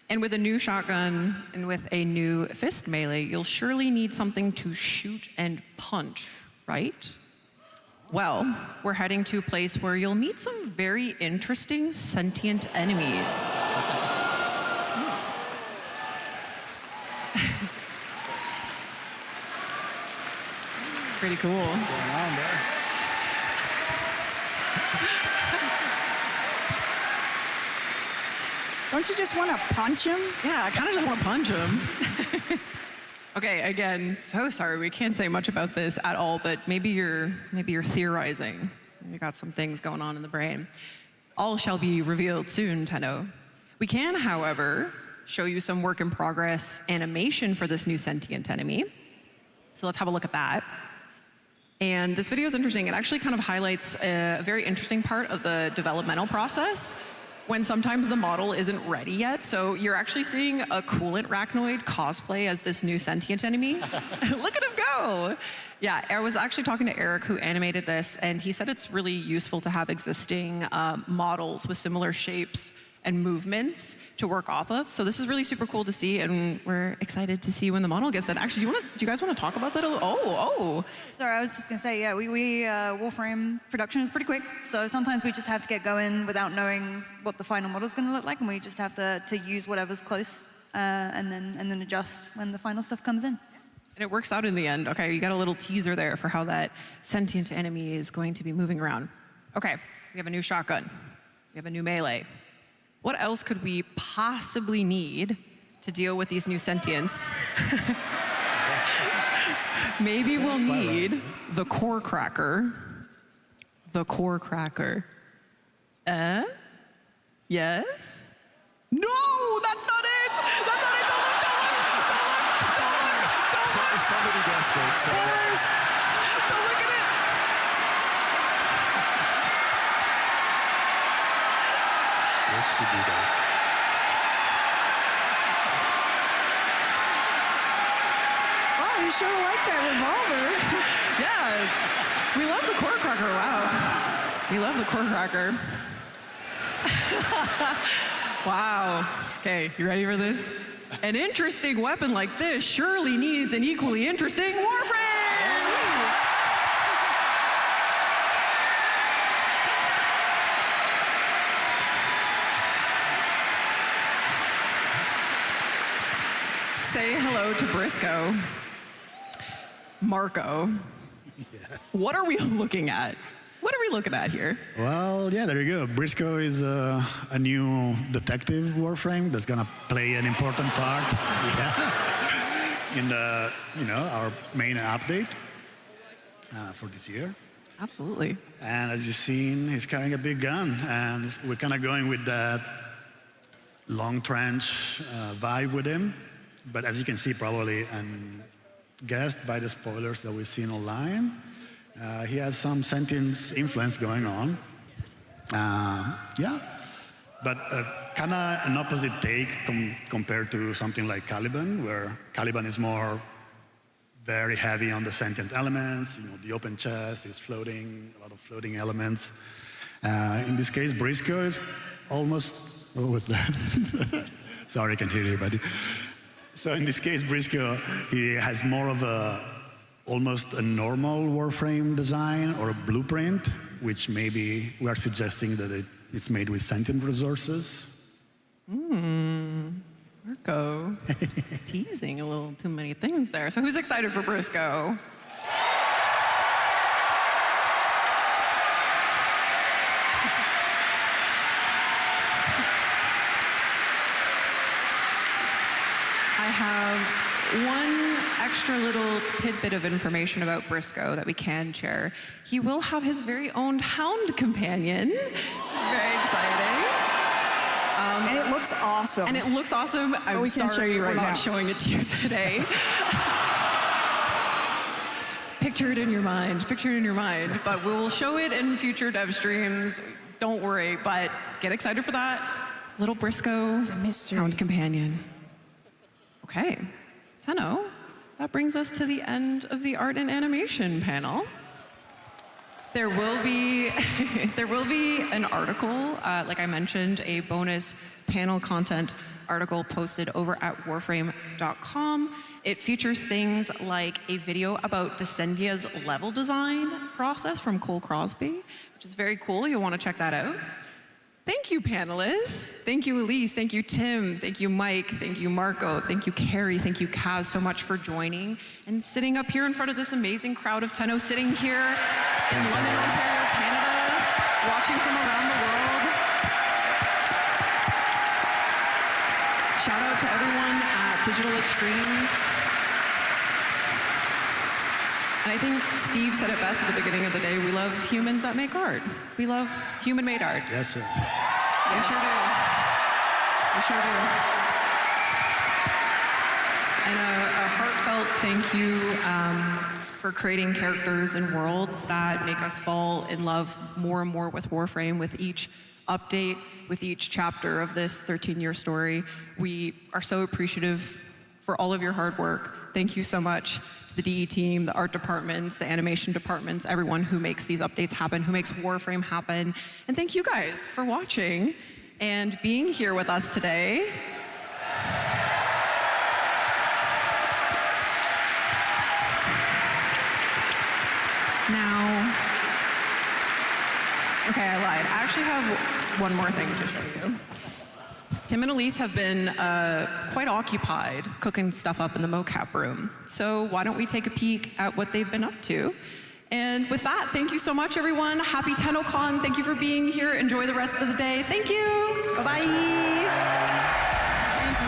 And with a new shotgun and with a new fist melee, you'll surely need something to shoot and punch, right? Well, we're heading to a place where you'll meet some very interesting sentient enemies. Pretty cool. What's going on there? Don't you just want to punch him? Yeah, I kind of just want to punch him. Okay, again, so sorry, we can't say much about this at all, but maybe you're theorizing. You got some things going on in the brain. All shall be revealed soon, Tenno. We can, however, show you some work in progress animation for this new sentient enemy. So let's have a look at that. And this video is interesting. It actually kind of highlights a very interesting part of the developmental process when sometimes the model isn't ready yet. So you're actually seeing a coolant arachnoid cosplay as this new sentient enemy. Look at him go. Yeah, I was actually talking to Eric who animated this, and he said it's really useful to have existing models with similar shapes and movements to work off of. So this is really super cool to see, and we're excited to see when the model gets done. Actually, do you guys want to talk about that a little? Oh. Sorry, I was just gonna say, yeah, we Warframe production is pretty quick, so sometimes we just have to get going without knowing what the final model is gonna look like, and we just have to use whatever's close and then adjust when the final stuff comes in. And it works out in the end. Okay, you got a little teaser there for how that sentient enemy is going to be moving around. Okay, we have a new shotgun. We have a new melee. What else could we possibly need to deal with these new sentients? Maybe we'll need the core cracker. The core cracker. Yes? No, that's not it! That's not it! Somebody guessed it. So. Don't look at it! Whoopsie-doodle. Wow, you sure like that revolver. Yeah, we love the core cracker, wow. We love the core cracker. Wow. Okay, you ready for this? An interesting weapon like this surely needs an equally interesting warframe! Say hello to Briscoe. Marco. Yeah. What are we looking at? What are we looking at here? Well, yeah, there you go. Briscoe is a new detective warframe that's gonna play an important part in the, our main update for this year. Absolutely. And as you've seen, he's carrying a big gun, and we're kind of going with that long trench vibe with him. But as you can see, probably, and guessed by the spoilers that we've seen online, he has some sentience influence going on. Yeah, but kind of an opposite take compared to something like Caliban, where Caliban is more very heavy on the sentient elements. The open chest is floating, a lot of floating elements. In this case, Briscoe is almost, what was that? Sorry, I can hear you, buddy. So in this case, Briscoe, he has more of almost a normal warframe design or a blueprint, which maybe we are suggesting that it's made with sentient resources. Marco, teasing a little too many things there. So who's excited for Briscoe? I have one extra little tidbit of information about Briscoe that we can share. He will have his very own hound companion. It's very exciting. And it looks awesome. And it looks awesome. I'm we can't sorry show you right we're not now. showing it to you today. Picture it in your mind. Picture it in your mind. But we will show it in future dev streams. Don't worry, but get excited for that. Little Briscoe hound companion. Okay, Tenno, that brings us to the end of the art and animation panel. There will be an article, like I mentioned, a bonus panel content article posted over at warframe.com. It features things like a video about Descendia's level design process from Cole Crosby, which is very cool. You'll want to check that out. Thank you, panelists. Thank you, Elise. Thank you, Tim. Thank you, Mike. Thank you, Marco. Thank you, Carrie. Thank you, Kaz, so much for joining and sitting up here in front of this amazing crowd of Tenno, sitting here in London, Ontario, Canada, watching from around the world. Shout out to everyone at Digital Extremes. And I think Steve said it best at the beginning of the day. We love humans that make art. We love human-made art. Yes, sir. We sure do. We sure do. And a heartfelt thank you for creating characters and worlds that make us fall in love more and more with Warframe, with each update, with each chapter of this 13-year story. We are so appreciative for all of your hard work. Thank you so much to the DE team, the art departments, the animation departments, everyone who makes these updates happen, who makes Warframe happen. And thank you guys for watching. and being here with us today. Now, okay, I lied. I actually have one more thing to show you. Tim and Elise have been quite occupied cooking stuff up in the mocap room. So why don't we take a peek at what they've been up to? And with that, thank you so much, everyone. Happy tennocom. Thank you for being here. Enjoy the rest of the day. Thank you. Bye-bye. Thank you.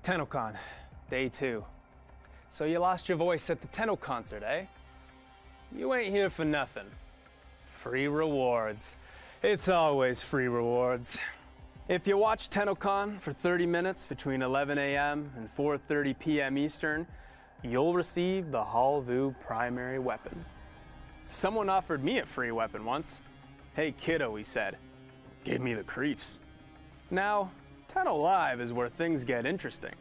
tennocom, day 2. So you lost your voice at the Tenno concert, eh? You ain't here for nothing. Free rewards. It's always free rewards. If you watch tennocom for 30 minutes between 11 a.m. and 4:30 p.m. Eastern, you'll receive the Halvu primary weapon. Someone offered me a free weapon once. Hey kiddo, he said. Gave me the creeps. Now, Tenno Live is where things get interesting.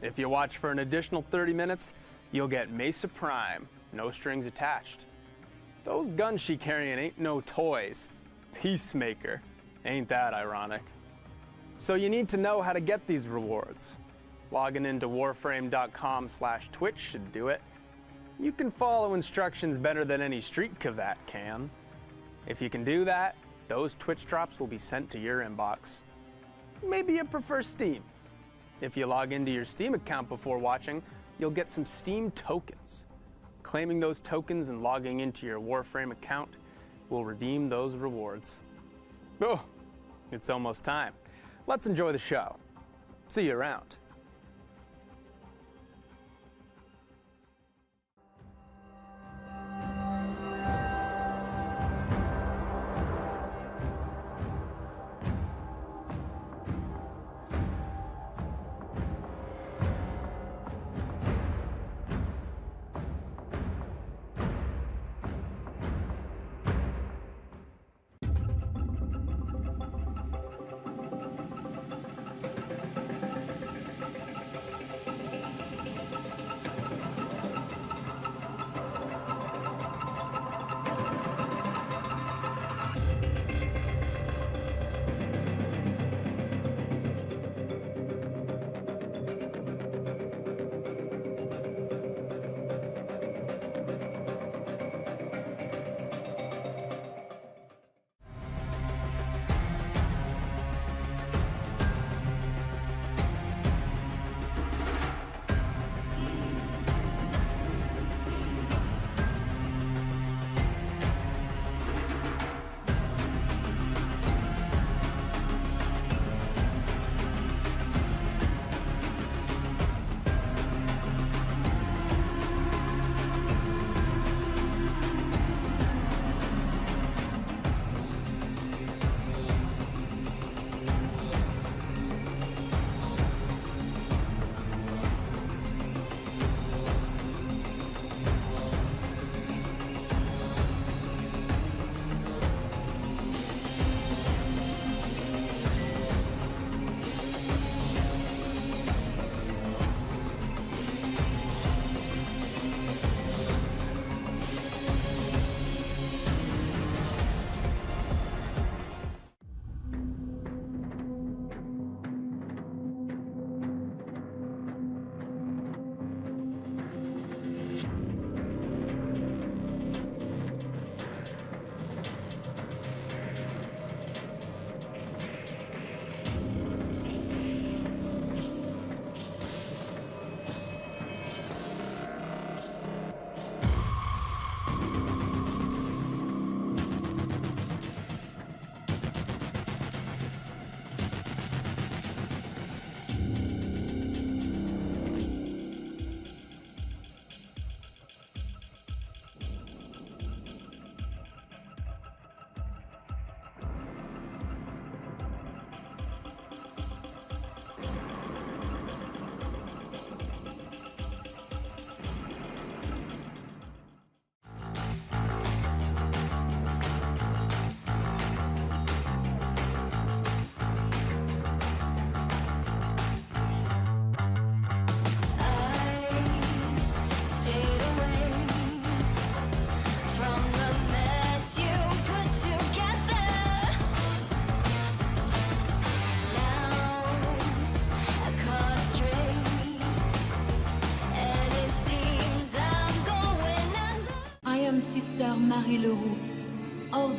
If you watch for an additional 30 minutes, you'll get Mesa Prime, no strings attached. Those guns she carrying ain't no toys. Peacemaker. Ain't that ironic? So you need to know how to get these rewards. Logging into warframe.com/Twitch should do it. You can follow instructions better than any street cavat can. If you can do that, those Twitch drops will be sent to your inbox. Maybe you prefer Steam. If you log into your Steam account before watching, you'll get some Steam tokens. Claiming those tokens and logging into your Warframe account will redeem those rewards. Oh, it's almost time. Let's enjoy the show. See you around.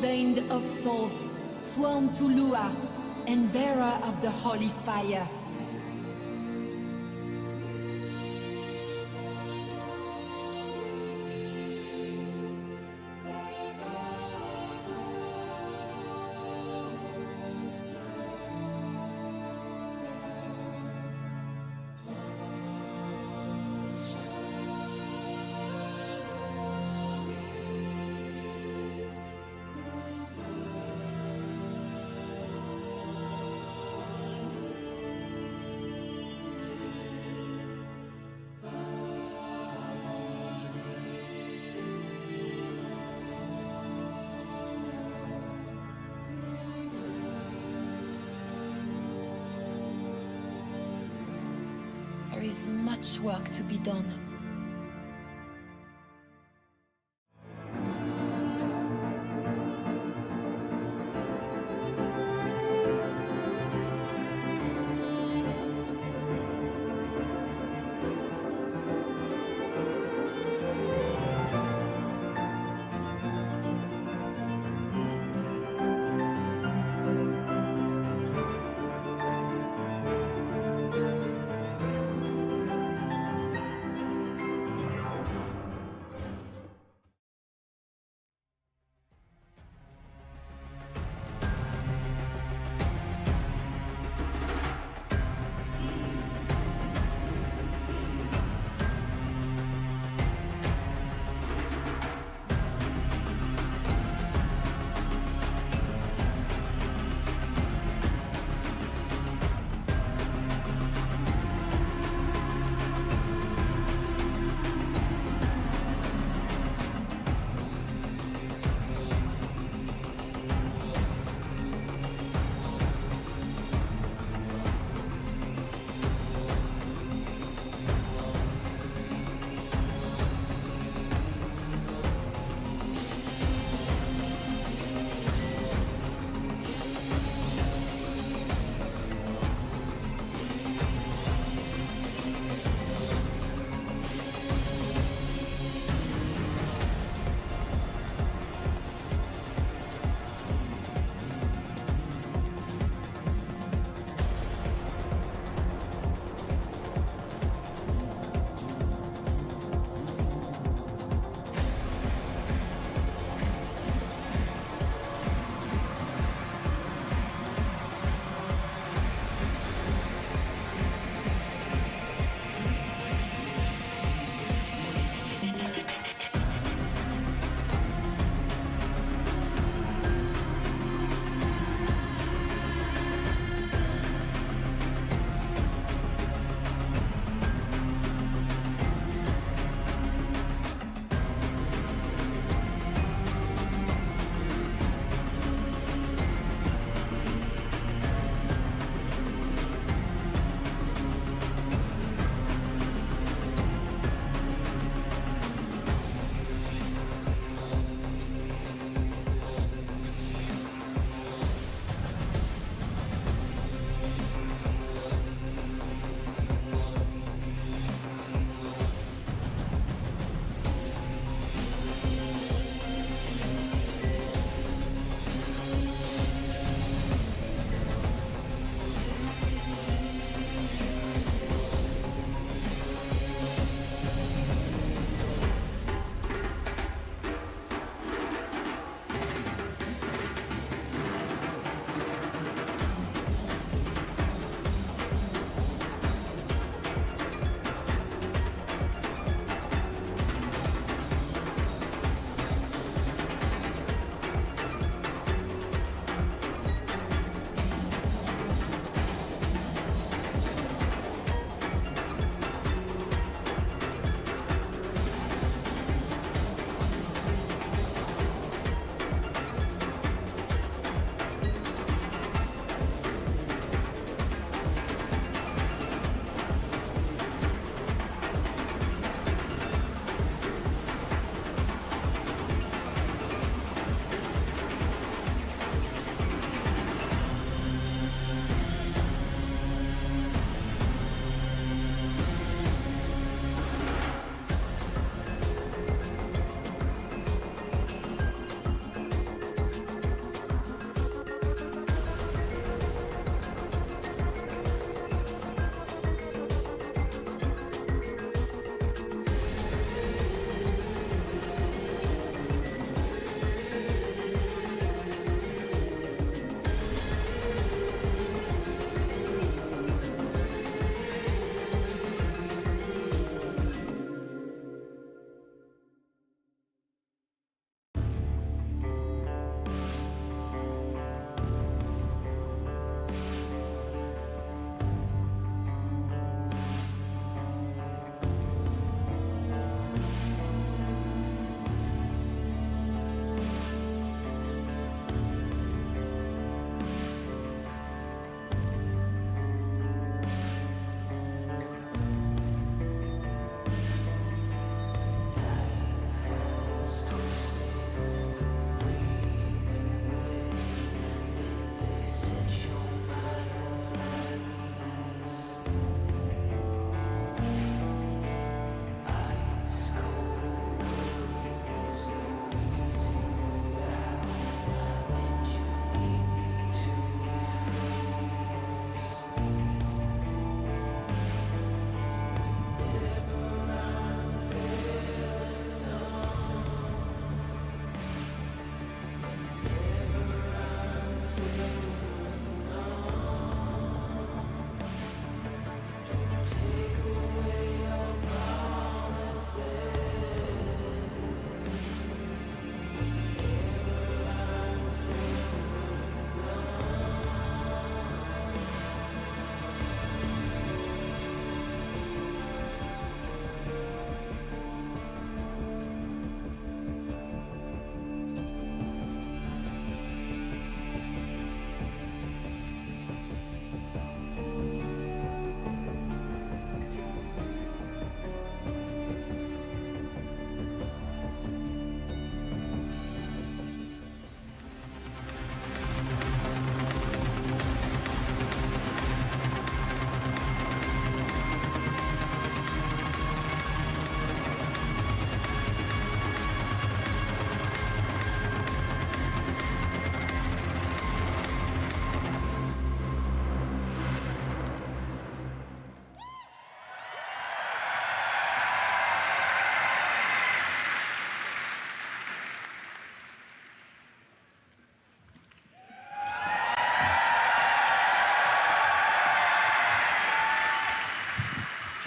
ordained of soul, sworn to Lua, and bearer of the holy fire. There is much work to be done.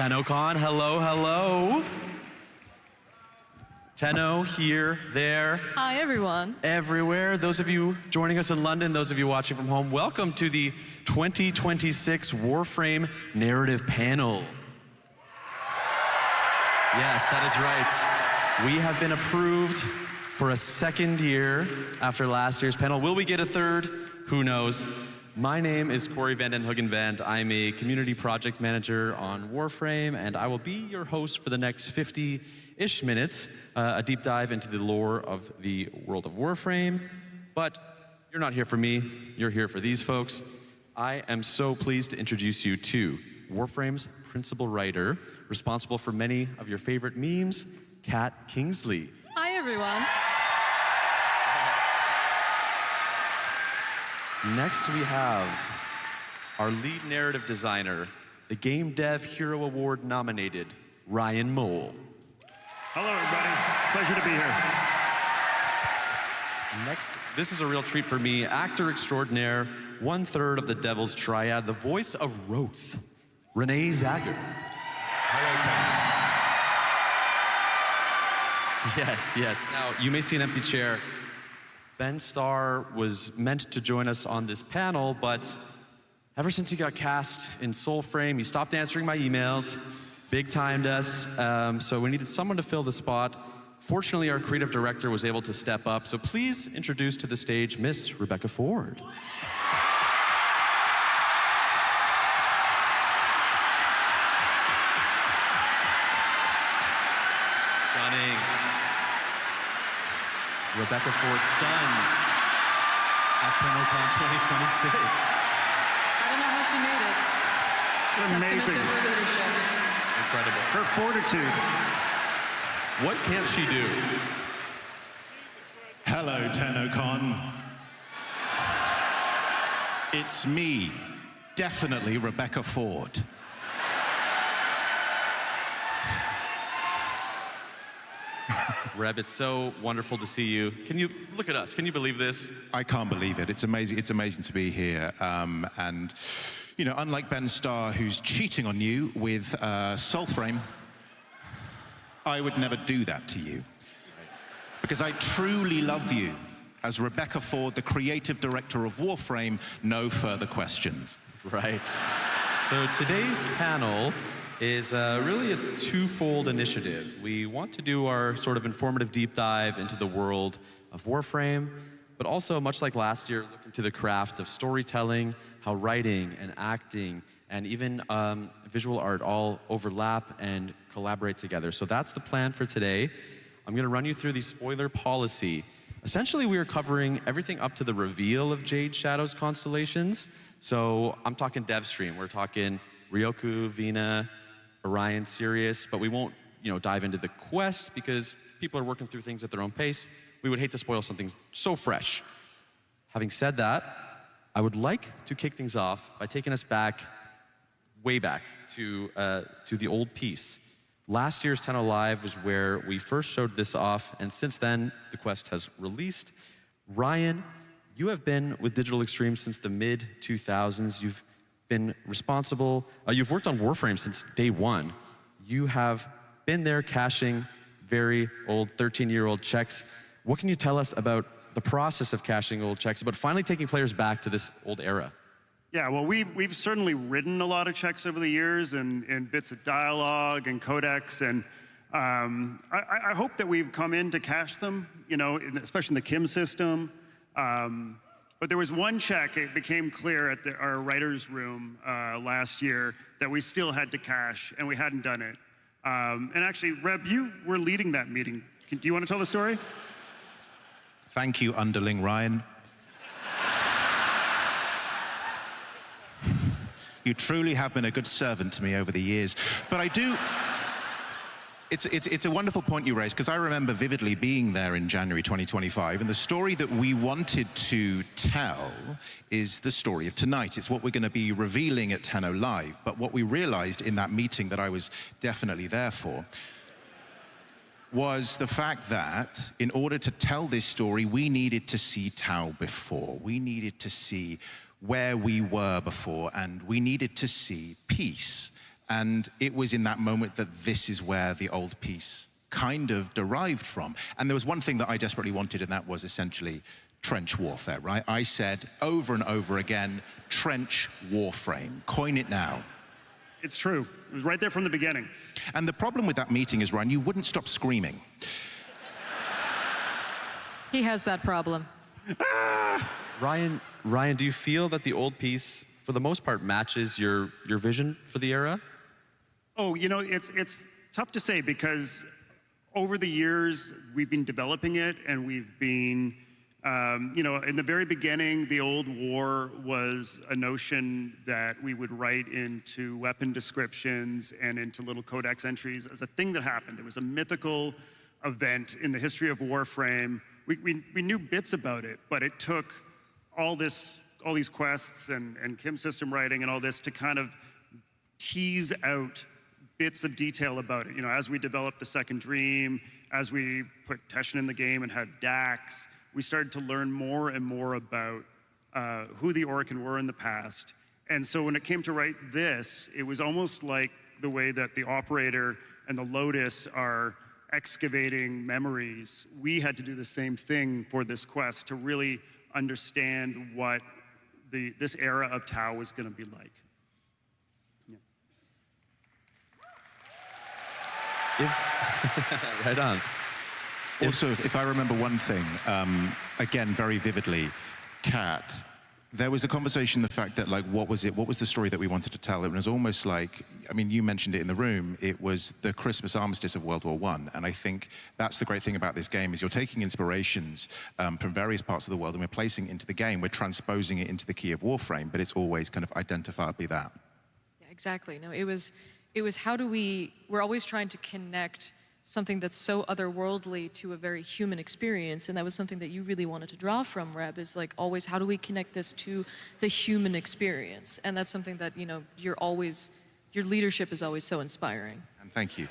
tennocom, hello, hello. Tenno, here, there. Hi, everyone. Everywhere. Those of you joining us in London, those of you watching from home, welcome to the 2026 Warframe Narrative Panel. Yes, that is right. We have been approved for a second year after last year's panel. Will we get a third? Who knows? My name is Corey van den Huggenvand. I'm a community project manager on Warframe, and I will be your host for the next 50-ish minutes, a deep dive into the lore of the world of Warframe. But you're not here for me, you're here for these folks. I am so pleased to introduce you to Warframe's principal writer, responsible for many of your favorite memes, Kat Kingsley. Hi, everyone. Next we have our lead narrative designer, the Game Dev Hero Award nominated, Ryan Mole. Hello, everybody. Pleasure to be here. Next, this is a real treat for me, actor extraordinaire, 1/3 of the Devil's Triad, the voice of Roth, Renee Zager. Hello, Tom. Yes, yes. Now, you may see an empty chair. Ben Starr was meant to join us on this panel, but ever since he got cast in Soulframe, he stopped answering my emails, big-timed us, so we needed someone to fill the spot. Fortunately, our creative director was able to step up, so please introduce to the stage Miss Rebecca Ford. Stunning. Rebecca Ford stuns at tennocom 2026. I don't know how she made it. It's a testament to her leadership. Incredible. Her fortitude. What can't she do? Hello, tennocom. It's me, definitely Rebecca Ford. Reb, it's so wonderful to see you. Can you look at us? Can you believe this? I can't believe it. It's amazing. It's amazing to be here. And, you know, unlike Ben Starr, who's cheating on you with Soulframe, I would never do that to you. Because I truly love you. As Rebecca Ford, the creative director of Warframe, no further questions. Right. So today's panel is really a twofold initiative. We want to do our sort of informative deep dive into the world of Warframe, but also, much like last year, look into the craft of storytelling, how writing and acting and even visual art all overlap and collaborate together. So that's the plan for today. I'm gonna run you through the spoiler policy. Essentially, we are covering everything up to the reveal of Jade Shadow's constellations. So I'm talking dev stream. We're talking Ryoku, Vina, Orion, Sirius, but we won't, dive into the quest because people are working through things at their own pace. We would hate to spoil something so fresh. Having said that, I would like to kick things off by taking us back, way back to the old piece. Last year's Tenno Live was where we first showed this off, and since then, the quest has released. Ryan, you have been with Digital Extremes since the mid-2000s. You've been responsible, you've worked on Warframe since day one. You have been there caching very old 13-year-old checks. What can you tell us about the process of caching old checks, about finally taking players back to this old era? Yeah, well, we've certainly written a lot of checks over the years and bits of dialogue and codecs, and I hope that we've come in to cache them, you know, especially in the Kim system. But there was one check, it became clear at our writer's room last year that we still had to cache, and we hadn't done it. And actually, Reb, you were leading that meeting. Do you want to tell the story? Thank you, underling Ryan. You truly have been a good servant to me over the years. But I do... It's a wonderful point you raised, because I remember vividly being there in January 2025, and the story that we wanted to tell is the story of tonight. It's what we're going to be revealing at Tenno Live. But what we realized in that meeting that I was definitely there for was the fact that in order to tell this story, we needed to see Tau before. We needed to see where we were before, and we needed to see peace. And it was in that moment that this is where the old peace kind of derived from. And there was one thing that I desperately wanted, and that was essentially trench warfare, right? I said over and over again, trench warframe, coin it now. It's true. It was right there from the beginning. And the problem with that meeting is, Ryan, you wouldn't stop screaming. He has that problem. Ryan, do you feel that the old piece, for the most part, matches your vision for the era? Oh, you know, it's tough to say, because over the years, we've been developing it, and we've been, you know, in the very beginning, the old war was a notion that we would write into weapon descriptions and into little codex entries as a thing that happened. It was a mythical event in the history of Warframe. We knew bits about it, but it took all these quests and Kim system writing and all this to kind of tease out bits of detail about it. You know, as we developed the Second Dream, as we put Teshin in the game and had Dax, we started to learn more and more about who the Orokin were in the past. And so when it came to write this, it was almost like the way that the Operator and the Lotus are excavating memories. We had to do the same thing for this quest to really understand what this era of Tau was going to be like. Right on. Also, if I remember one thing, again, very vividly, Kat, there was a conversation, the fact that, like, what was the story that we wanted to tell? It was almost like, I mean, you mentioned it in the room, it was the Christmas armistice of World War I. And I think that's the great thing about this game, is you're taking inspirations from various parts of the world and we're placing it into the game. We're transposing it into the key of Warframe, but it's always kind of identifiably that. Yeah, exactly. No, it was how do we're always trying to connect something that's so otherworldly to a very human experience, and that was something that you really wanted to draw from, Reb, is like always, how do we connect this to the human experience? And that's something that, you know, your leadership is always so inspiring. And thank you.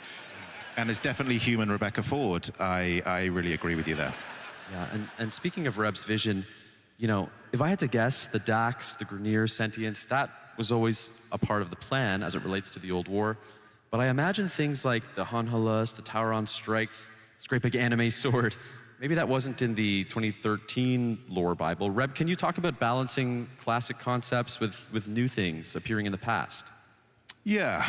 And it's definitely human, Rebecca Ford. I really agree with you there. Yeah, and speaking of Reb's vision, you know, if I had to guess, the Dax, the Grineer, Sentience, that was always a part of the plan as it relates to the old war. But I imagine things like the Hanhalas, the Tauron Strikes, this great big anime sword, maybe that wasn't in the 2013 lore Bible. Reb, can you talk about balancing classic concepts with new things appearing in the past? Yeah.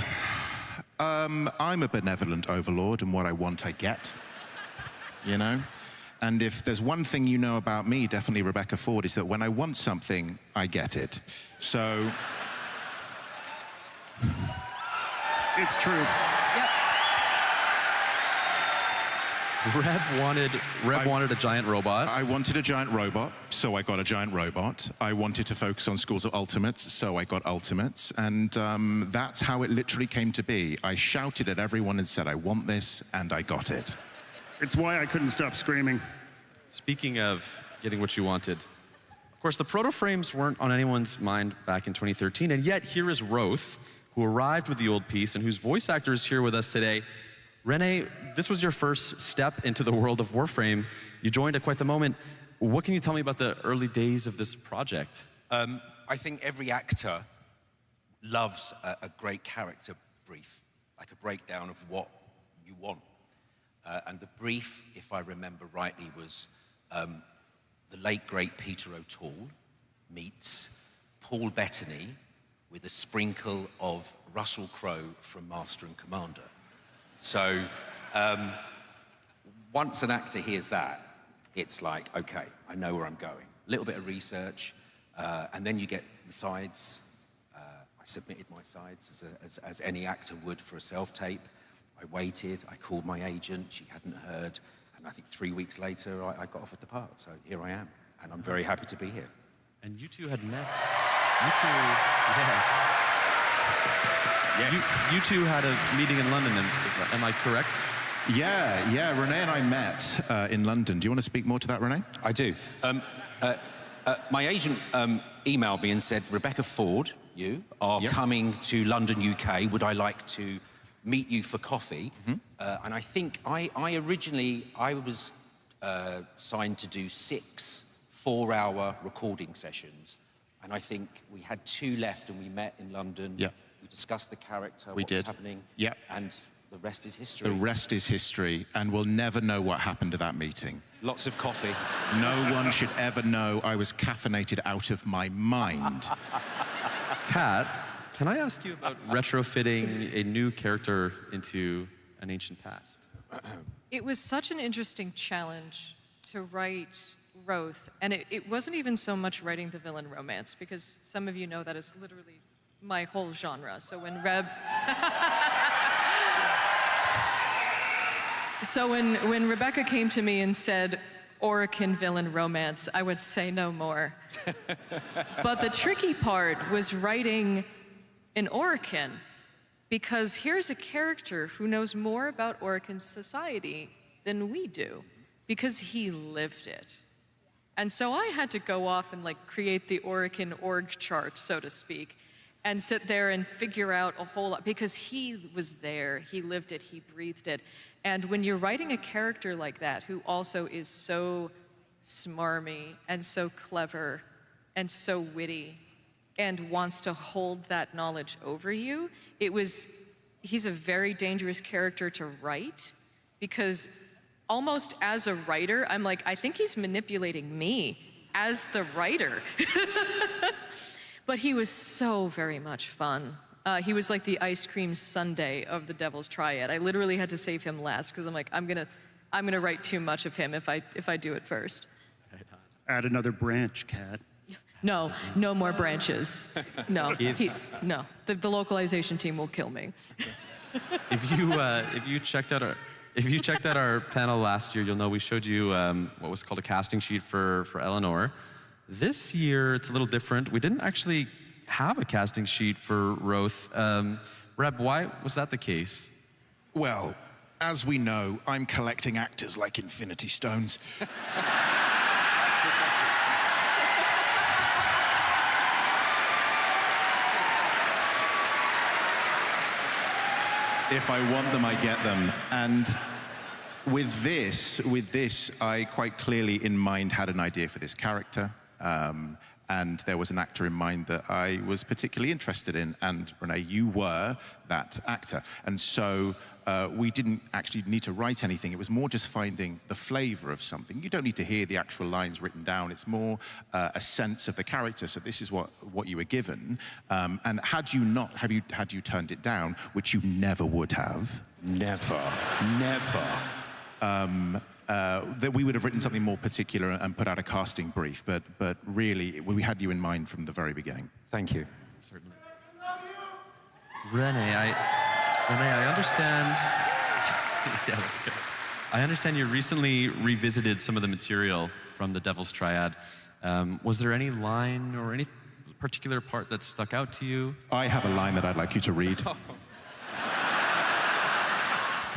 I'm a benevolent overlord, and what I want, I get. You know? And if there's one thing you know about me, definitely Rebecca Ford, is that when I want something, I get it. So... It's true. Yep. Reb wanted a giant robot. I wanted a giant robot, so I got a giant robot. I wanted to focus on Schools of Ultimates, so I got Ultimates. And that's how it literally came to be. I shouted at everyone and said, I want this, and I got it. It's why I couldn't stop screaming. Speaking of getting what you wanted, of course, the proto-frames weren't on anyone's mind back in 2013, and yet here is Roth, who arrived with the old piece and whose voice actor is here with us today. Renee, this was your first step into the world of Warframe. You joined at quite the moment. what can you tell me about the early days of this project? I think every actor loves a great character brief, like a breakdown of what you want. And the brief, if I remember rightly, was the late, great Peter O'Toole meets Paul Bettany with a sprinkle of Russell Crowe from Master and Commander. So once an actor hears that, it's like, okay, I know where I'm going. A little bit of research, and then you get the sides. I submitted my sides as any actor would for a self-tape. I waited, I called my agent, she hadn't heard, and I think 3 weeks later, I got offered the part. So here I am, and I'm very happy to be here. And you two had met. You two, yes. You two had a meeting in London, am I correct? Yeah, Renee and I met in London. Do you want to speak more to that, Renee? I do. My agent emailed me and said, Rebecca Ford, you are coming to London, UK. Would I like to meet you for coffee? And I think I was signed to do 6 4-hour recording sessions. And I think we had 2 left and we met in London. Yeah. We discussed the character, what was happening. Yeah. And the rest is history. The rest is history, and we'll never know what happened to that meeting. Lots of coffee. No one should ever know I was caffeinated out of my mind. Kat, can I ask you about retrofitting a new character into an ancient past? It was such an interesting challenge to write Roth, and it wasn't even so much writing the villain romance, because some of you know that is literally my whole genre. So when when Rebecca came to me and said, Orican villain romance, I would say no more. But the tricky part was writing an Orican, because here's a character who knows more about Orican society than we do, because he lived it. And so I had to go off and create the Orican org chart, so to speak, and sit there and figure out a whole lot, because he was there, he lived it, he breathed it. And when you're writing a character like that, who also is so smarmy and so clever and so witty and wants to hold that knowledge over you, he's a very dangerous character to write, because almost as a writer, I'm like, I think he's manipulating me as the writer. But he was so very much fun. He was like the ice cream sundae of the Devil's Triad. I literally had to save him last, because I'm like, I'm gonna write too much of him if I do it first. Add another branch, Kat. No, no more branches. No, no. The localization team will kill me. If you checked out our panel last year, you'll know we showed you what was called a casting sheet for Eleanor. This year, it's a little different. We didn't actually have a casting sheet for Roth. Reb, why was that the case? Well, as we know, I'm collecting actors like Infinity Stones. If I want them, I get them. And with this, I quite clearly in mind had an idea for this character. And there was an actor in mind that I was particularly interested in. And Renee, you were that actor. And so we didn't actually need to write anything. It was more just finding the flavor of something. You don't need to hear the actual lines written down. It's more a sense of the character. So this is what you were given. And had you turned it down, which you never would have. Never. That we would have written something more particular and put out a casting brief. But really, we had you in mind from the very beginning. Thank you. Certainly. Renee, I understand. Yeah, that's good. I understand you recently revisited some of the material from the Devil's Triad. Was there any line or any particular part that stuck out to you? I have a line that I'd like you to read.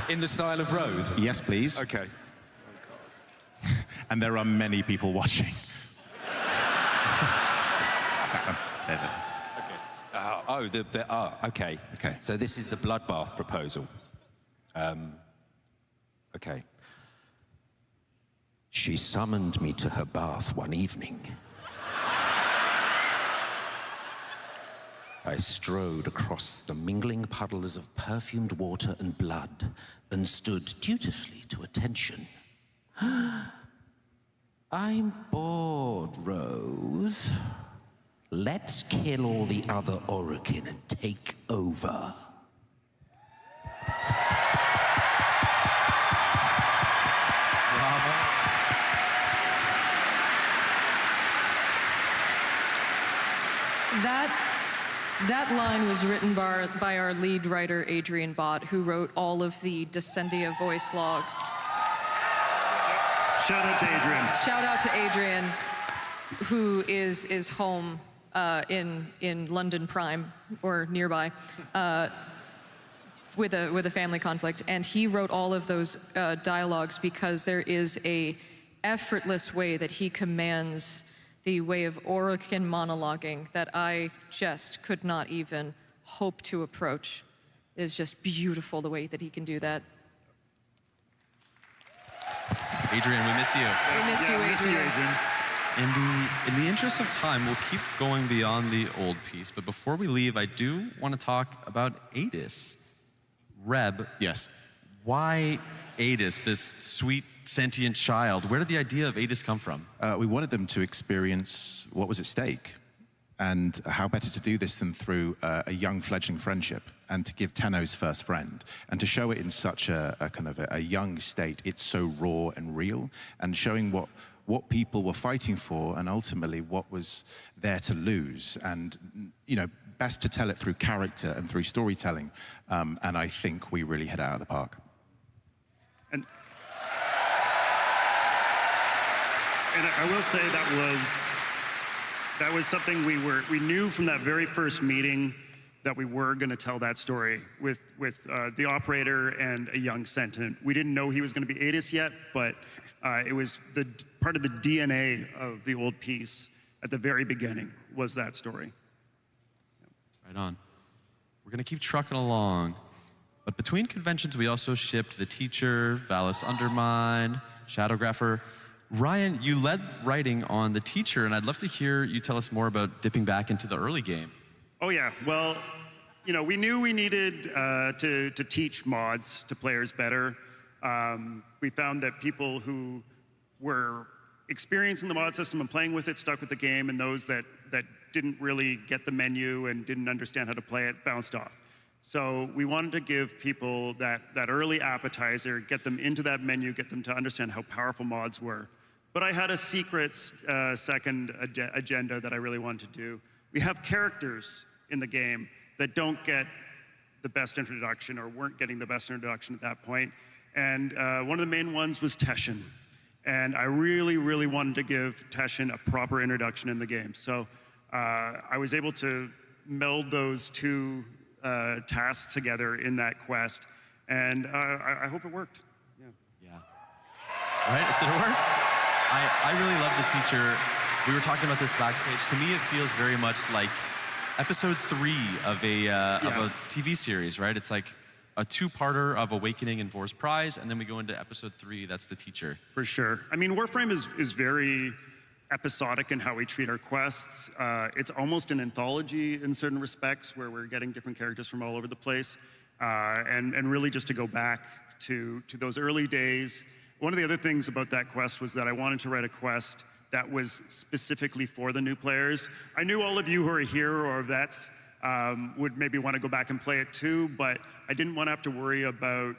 In the style of Roth? Yes, please. Okay. And there are many people watching. Okay. Okay. So this is the bloodbath proposal. Okay. She summoned me to her bath one evening. I strode across the mingling puddles of perfumed water and blood and stood dutifully to attention. I'm bored, Rose. Let's kill all the other Orokin and take over. That line was written by our lead writer, Adrian Bott, who wrote all of the Descendia voice logs. Shout out to Adrian. Shout out to Adrian, who is home in London Prime or nearby with a family conflict, and he wrote all of those dialogues because there is a effortless way that he commands the way of Orokin monologuing that I just could not even hope to approach. It is just beautiful the way that he can do that. Adrian, we miss you. We miss you, Adrian. In the interest of time, we'll keep going beyond the old piece, but before we leave, I do want to talk about Adis. Reb. Yes. Why Adis, this sweet, sentient child? Where did the idea of Adis come from? We wanted them to experience what was at stake. And how better to do this than through a young fledgling friendship, and to give Tenno's first friend, and to show it in such a kind of a young state. It's so raw and real, and showing what people were fighting for, and ultimately what was there to lose. And, you know, best to tell it through character and through storytelling. And I think we really hit it out of the park. And I will say that was something we knew from that very first meeting that we were going to tell that story with the operator and a young sentient. We didn't know he was going to be Adis yet, but it was part of the DNA of the old piece at the very beginning was that story. Right on. We're going to keep trucking along. But between conventions, we also shipped The Teacher, Valis Undermine, Shadowgrapher. Ryan, you led writing on The Teacher, and I'd love to hear you tell us more about dipping back into the early game. Oh yeah, well, you know, we knew we needed to teach mods to players better. We found that people who were experiencing the mod system and playing with it stuck with the game, and those that didn't really get the menu and didn't understand how to play it bounced off. So we wanted to give people that early appetizer, get them into that menu, get them to understand how powerful mods were. But I had a secret second agenda that I really wanted to do. We have characters in the game that don't get the best introduction or weren't getting the best introduction at that point. And one of the main ones was Teshin. And I really, really wanted to give Teshin a proper introduction in the game. So I was able to meld those two tasks together in that quest. And I hope it worked. Yeah. Right? Did it work? I really love The Teacher. We were talking about this backstage. To me, it feels very much like episode 3 of a TV series, right? It's like a two-parter of Awakening and Vor's Prize, and then we go into episode 3, that's The Teacher. For sure. I mean, Warframe is very episodic in how we treat our quests. It's almost an anthology in certain respects, where we're getting different characters from all over the place. And really just to go back to those early days. One of the other things about that quest was that I wanted to write a quest that was specifically for the new players. I knew all of you who are here or vets would maybe want to go back and play it too, but I didn't want to have to worry about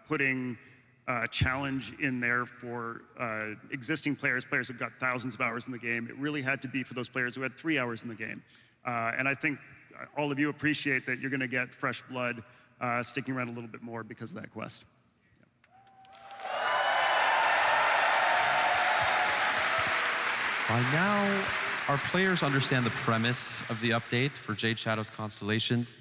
putting a challenge in there for existing players who've got thousands of hours in the game. It really had to be for those players who had 3 hours in the game. And I think all of you appreciate that you're going to get fresh blood sticking around a little bit more because of that quest. By now, our players understand the premise of the update for Jade Shadow's Constellations.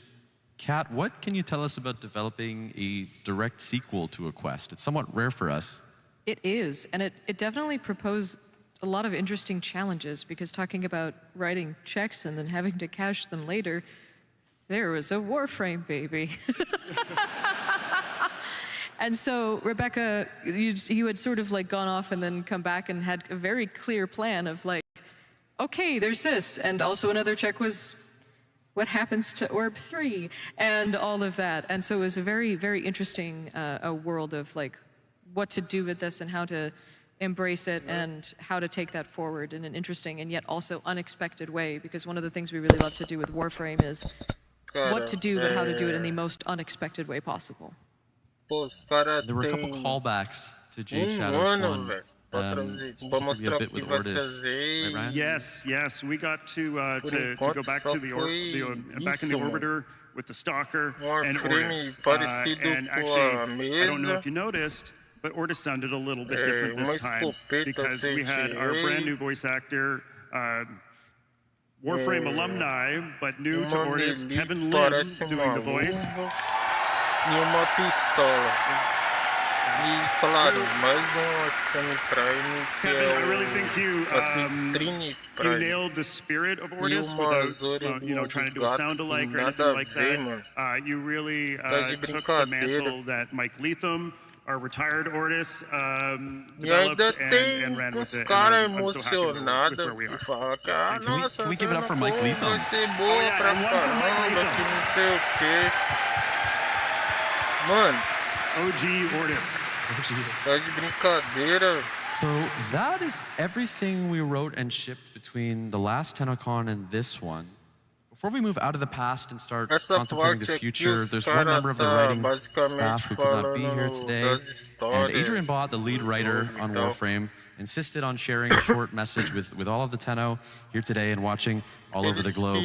Kat, what can you tell us about developing a direct sequel to a quest? It's somewhat rare for us. It is, and it definitely proposed a lot of interesting challenges, because talking about writing checks and then having to cash them later, there was a Warframe, baby. And so Rebecca, you had sort of like gone off and then come back and had a very clear plan of like, okay, there's this. And also another check was what happens to orb 3 and all of that. And so it was a very, very interesting a world of like what to do with this and how to embrace it and how to take that forward in an interesting and yet also unexpected way, because one of the things we really love to do with Warframe is what to do but how to do it in the most unexpected way possible. There were a couple callbacks to Jade Shadow's one. Supposed to be a bit with Ortis, right, Ryan? Yes. We got to go back to back in the orbiter with the Stalker and Ortis. And actually, I don't know if you noticed, but Ortis sounded a little bit different this time because we had our brand new voice actor, Warframe alumni, but new to Ortis, Kevin Lim, doing the voice. Kevin, I really think you nailed the spirit of Ortis without trying to do a sound-alike or anything like that. You really took the mantle that Mike Leatham, our retired Ortis, developed and ran with it. I'm so happy with where we are. Can we give it up for Mike Leatham? OG Ortis. So that is everything we wrote and shipped between the last tennocom and this one. Before we move out of the past and start contemplating the future, there's one member of the writing staff who could not be here today. And Adrian Bott, the lead writer on Warframe, insisted on sharing a short message with all of the tenno here today and watching all over the globe.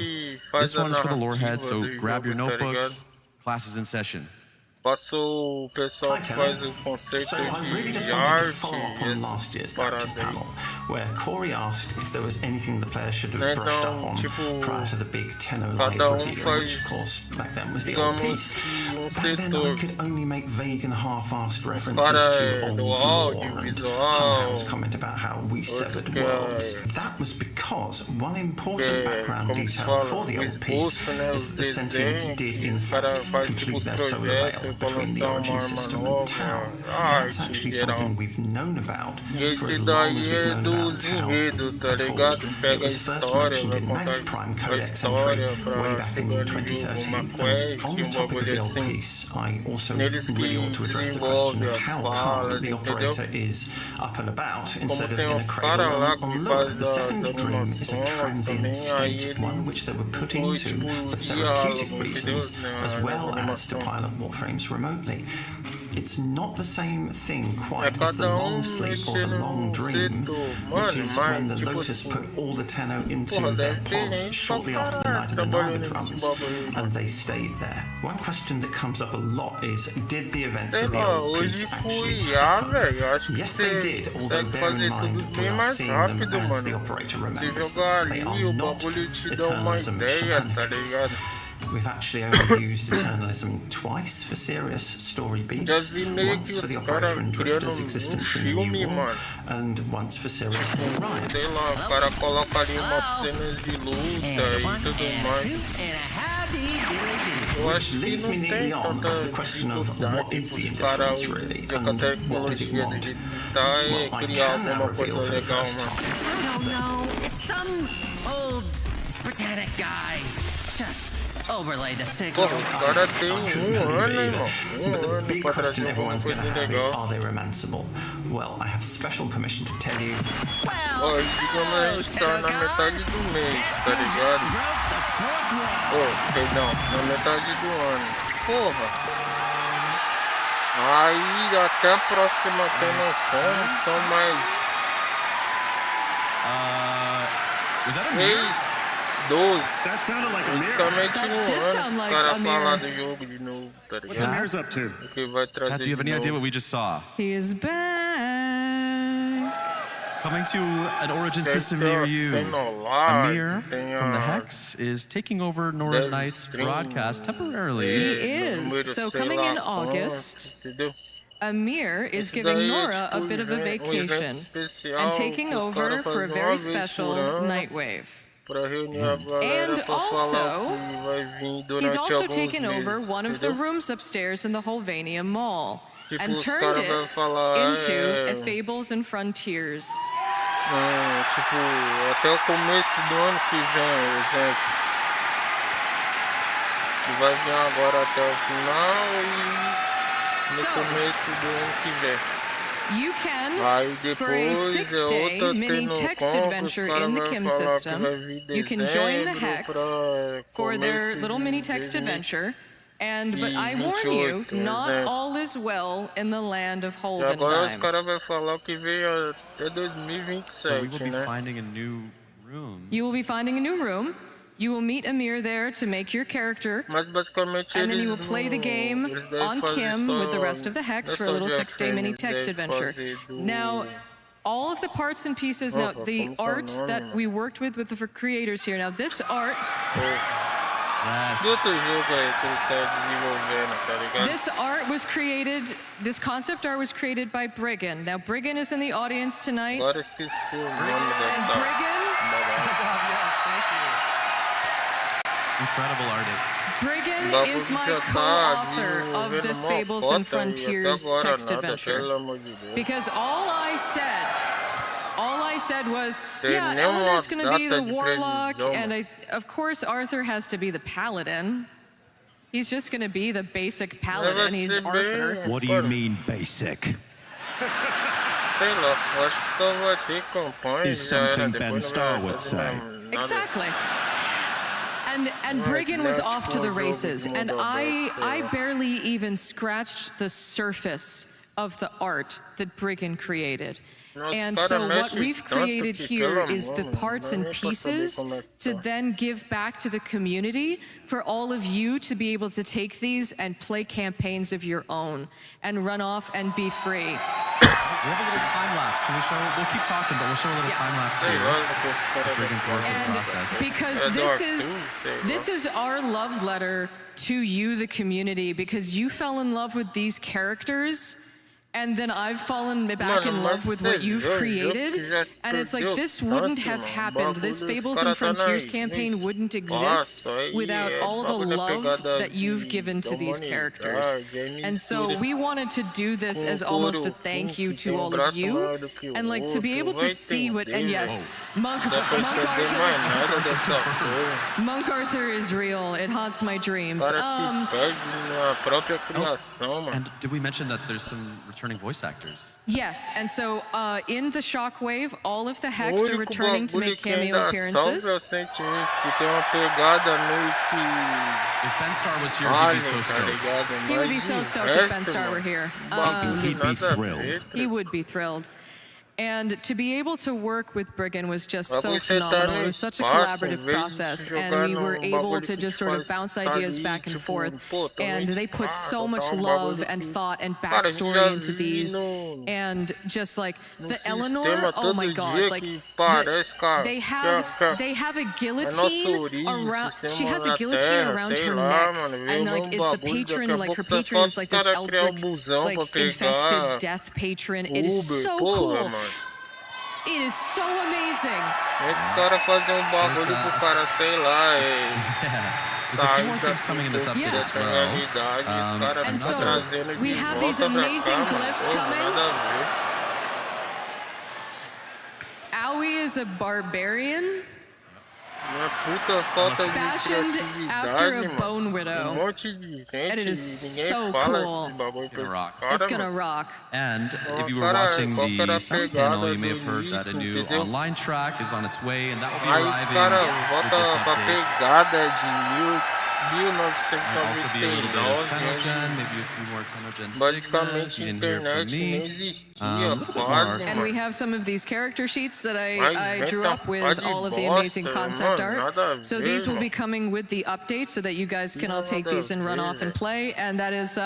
This one's for the lorehead, so grab your notebooks. Class is in session. Passou o pessoal que faz o conceito de arte e esse parada where Corey asked if there was anything the player should have brushed up on prior to the big tenno live review, which of course back then was the old piece. Back then I could only make vague and half-assed references to old lore and Hammer's comment about how we severed worlds. That was because one important background detail for the old piece is that the Sentients did in fact complete their solar veil between the origin system and town. That's actually something we've known about for as long as we've known about town at all. It was first mentioned in Max Prime Codex entry way back in 2013. And on the topic of the old piece, I also really ought to address the question of how come the operator is up and about instead of in a cradle on Lua. The second dream is a transient state, one which they were put into for therapeutic reasons as well as to pilot Warframes remotely. It's not the same thing quite as the long sleep or the long dream, which is when the Lotus put all the tenno into their pods shortly after the night of the Naga drums, and they stayed there. One question that comes up a lot is, did the events of the old piece actually happen? Yes, they did, although bear in mind we are seeing them as the operator remembers. They are not eternalism shenanigans. We've actually only used eternalism twice for serious story beats, once for the operator and drifter's existence in the New War, and once for Sirius and Orion. Which leads me neatly on to the question of what is the indifference really, and what does it want? Well, I can now reveal for the first time. I don't know, it's some old Britannic guy, just overlay the signal. Porra, os caras têm ano, irmão. The big question everyone's going to have is, are they romanceable? Well, I have special permission to tell you. Ó, digamos a gente tá na metade do mês, tá ligado? Perdão, na metade do ano. Porra. Aí até a próxima tennocom são mais 6, 12. Praticamente no ano os caras falar do jogo de novo, tá ligado? What's Amir's up to? O que vai trazer do you have any idea what we just saw? He is back. Coming to an origin system near you, Amir from the Hex is taking over Northern Nights broadcast temporarily. He is. So coming in August, Amir is giving Nora a bit of a vacation and taking over for a very special Nightwave. And also, he's also taken over one of the rooms upstairs in the Holvania Mall. and os turned caras it vão falar, into Fables and Frontiers. não, tipo, até o começo do ano que vem, exemplo. Que vai vir agora até o final e no começo do ano que vem. You can, Aí for a depois 6-day outra mini tennocom text que os adventure caras in the vão Kim falar que system, vai vir you can join the dezembro Hex pra for their começo little de mini text 2020. adventure. But I warn you, 28, not exemplo. all is well in the land of E agora os Holvendheim. caras vão falar que veio até So we 2027, will be né? finding a new room. You will be finding a new room. You will meet Amir there to make your character. Mas basicamente And then you eles will play the game eles devem on fazer Kim só with the rest of the Hex for a nessa little 6-day mini warframe, text eles devem adventure. fazer do... Now, all of the parts and pieces, now the como que é o art nome, that mano? we worked with the creators here. Now, this art, Do outro jogo aí que eles estão desenvolvendo, tá ligado? this art was created, this concept art was created by Briggan. Now, Briggan is in the audience tonight. Agora esqueci o nome dessa bagaça. Incredible artist. Briggan is my co-author of this Fables and Frontiers text adventure. Because all I said was, yeah, Eleanor's going to be the warlock, and of course Arthur has to be the paladin. He's just going to be the basic paladin. He's Arthur. What do you mean, basic? Sei lá, eu acho que só vai ter campanha Is já era, something Ben depois não Starr vai would fazer say. nada. Exactly. And Briggan was off to the races, and I barely even scratched the surface of the art that Briggan created. And so what we've created here is the parts and pieces to then give back to the community for all of you to be able to take these and play campaigns of your own and run off and be free. We have a little time lapse. Can we show? We'll keep talking, but we'll show a little time lapse here. of Briggan's work in process. Because this is our love letter to you, the community, because you fell in love with these characters. And then I've fallen back in love with what you've created. And it's like, this wouldn't have happened. This Fables and Frontiers campaign wouldn't exist without all the love that you've given to these characters. And so we wanted to do this as almost a thank you to all of you. And like to be able to see what, and yes, Monk Arthur is real. It haunts my dreams. And did we mention that there's some returning voice actors? Yes, and so in the Shockwave, all of the Hex are returning to make cameo appearances. If Ben Starr was here, he'd be so stoked. He would be so stoked if Ben Starr were here. He'd be thrilled. He would be thrilled. And to be able to work with Briggan was just so phenomenal. It was such a collaborative process, and we were able to just sort of bounce ideas back and forth. And they put so much love and thought and backstory into these. And just like the Eleanor, oh my God, like they have a guillotine around. She has a guillotine around her neck, and like is the patron, like her patron is like this eldritch, like infested death patron. It is so cool. It is so amazing. Esse cara fazer bagulho pro cara, sei lá, There's a few more things coming in this update as well. And so we have these amazing glyphs coming. Aoi is a barbarian. Fashioned after a bone widow. And it is so cool. It's gonna rock. And if you were watching the Summit panel, you may have heard that a new online track is on its way, and that will be arriving with this update. Might also be a little bit of Tennogen, maybe a few more Tennogen segments. You didn't hear from me. A little bit more. And we have some of these character sheets that I drew up with all of the amazing concept art. So these will be coming with the updates so that you guys can all take these and run off and play. And that is,